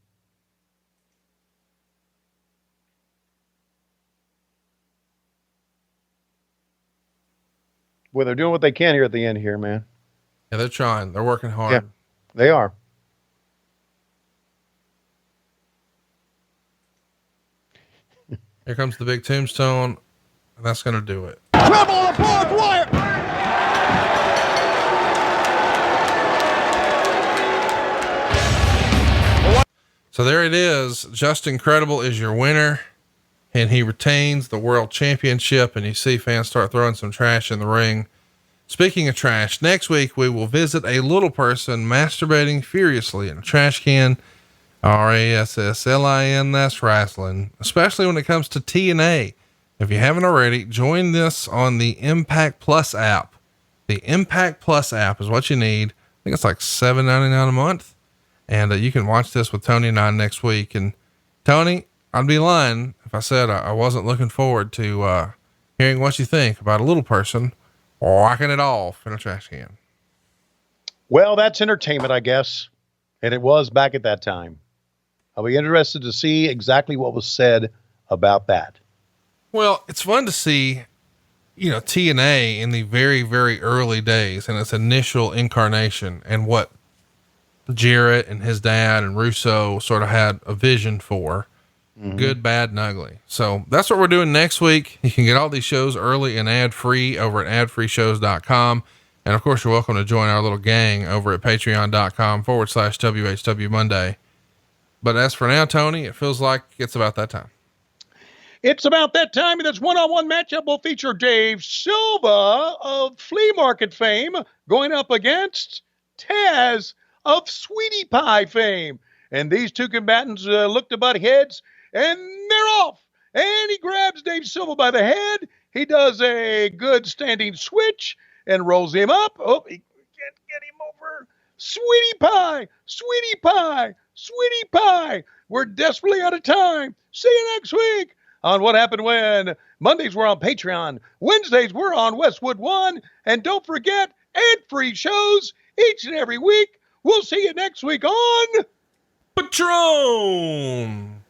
B: Well, they're doing what they can here at the end here, man.
A: Yeah, they're trying. They're working hard.
B: Yeah, they are.
A: Here comes the big tombstone, and that's going to do it.
J: Treble on the barbed wire!
A: So there it is. Just Incredible is your winner, and he retains the world championship. And you see fans start throwing some trash in the ring. Speaking of trash, next week we will visit a little person masturbating furiously in a trash can. RASSLIN, that's wrestling, especially when it comes to TNA. If you haven't already, join this on the Impact Plus app. The Impact Plus app is what you need. I think it's like $7.99 a month. And you can watch this with Tony and I next week. And Tony, I'd be lying if I said I wasn't looking forward to hearing what you think about a little person whacking it off in a trash can.
B: Well, that's entertainment, I guess. And it was back at that time. I'll be interested to see exactly what was said about that.
A: Well, it's fun to see, TNA in the very, very early days and its initial incarnation and what Jarrett and his dad and Russo sort of had a vision for. Good, bad, and ugly. So that's what we're doing next week. You can get all these shows early and ad free over at adfreeshows.com. And of course, you're welcome to join our little gang over at patreon.com/WHW Monday. But as for now, Tony, it feels like it's about that time.
B: It's about that time, and this one-on-one matchup will feature Dave Silva of Flea Market fame going up against Taz of Sweetie Pie fame. And these two combatants look to butt heads, and they're off. And he grabs Dave Silva by the head. He does a good standing switch and rolls him up. Oh, he can't get him over. Sweetie Pie, Sweetie Pie, Sweetie Pie. We're desperately out of time. See you next week on What Happened When. Mondays we're on Patreon. Wednesdays we're on Westwood One. And don't forget, ad-free shows each and every week. We'll see you next week on
A: Patron.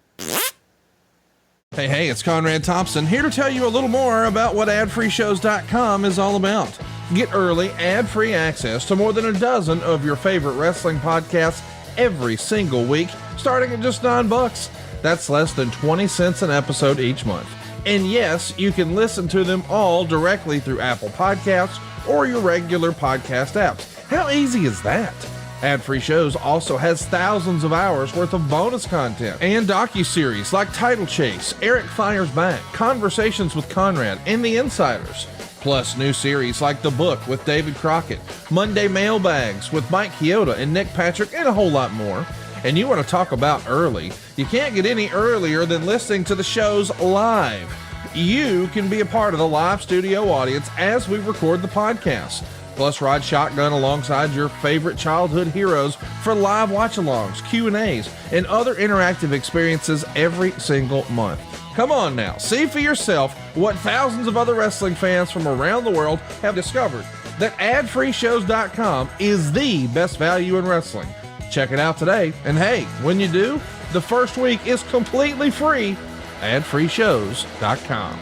A: Hey, it's Conrad Thompson here to tell you a little more about what adfreeshows.com is all about. Get early, ad-free access to more than a dozen of your favorite wrestling podcasts every single week, starting at just $9. That's less than 20 cents an episode each month. And yes, you can listen to them all directly through Apple Podcasts or your regular podcast apps. How easy is that? Ad-free shows also has thousands of hours worth of bonus content and docuseries like Title Chase, Eric Fires Back, Conversations with Conrad, and The Insiders. Plus new series like The Book with David Crockett, Monday Mailbags with Mike Chioda and Nick Patrick, and a whole lot more. And you want to talk about early? You can't get any earlier than listening to the shows live. You can be a part of the live studio audience as we record the podcast. Plus, ride shotgun alongside your favorite childhood heroes for live watch-alongs, Q&As, and other interactive experiences every single month. Come on now, see for yourself what thousands of other wrestling fans from around the world have discovered, that adfreeshows.com is the best value in wrestling. Check it out today, and hey, when you do, the first week is completely free. adfreeshows.com.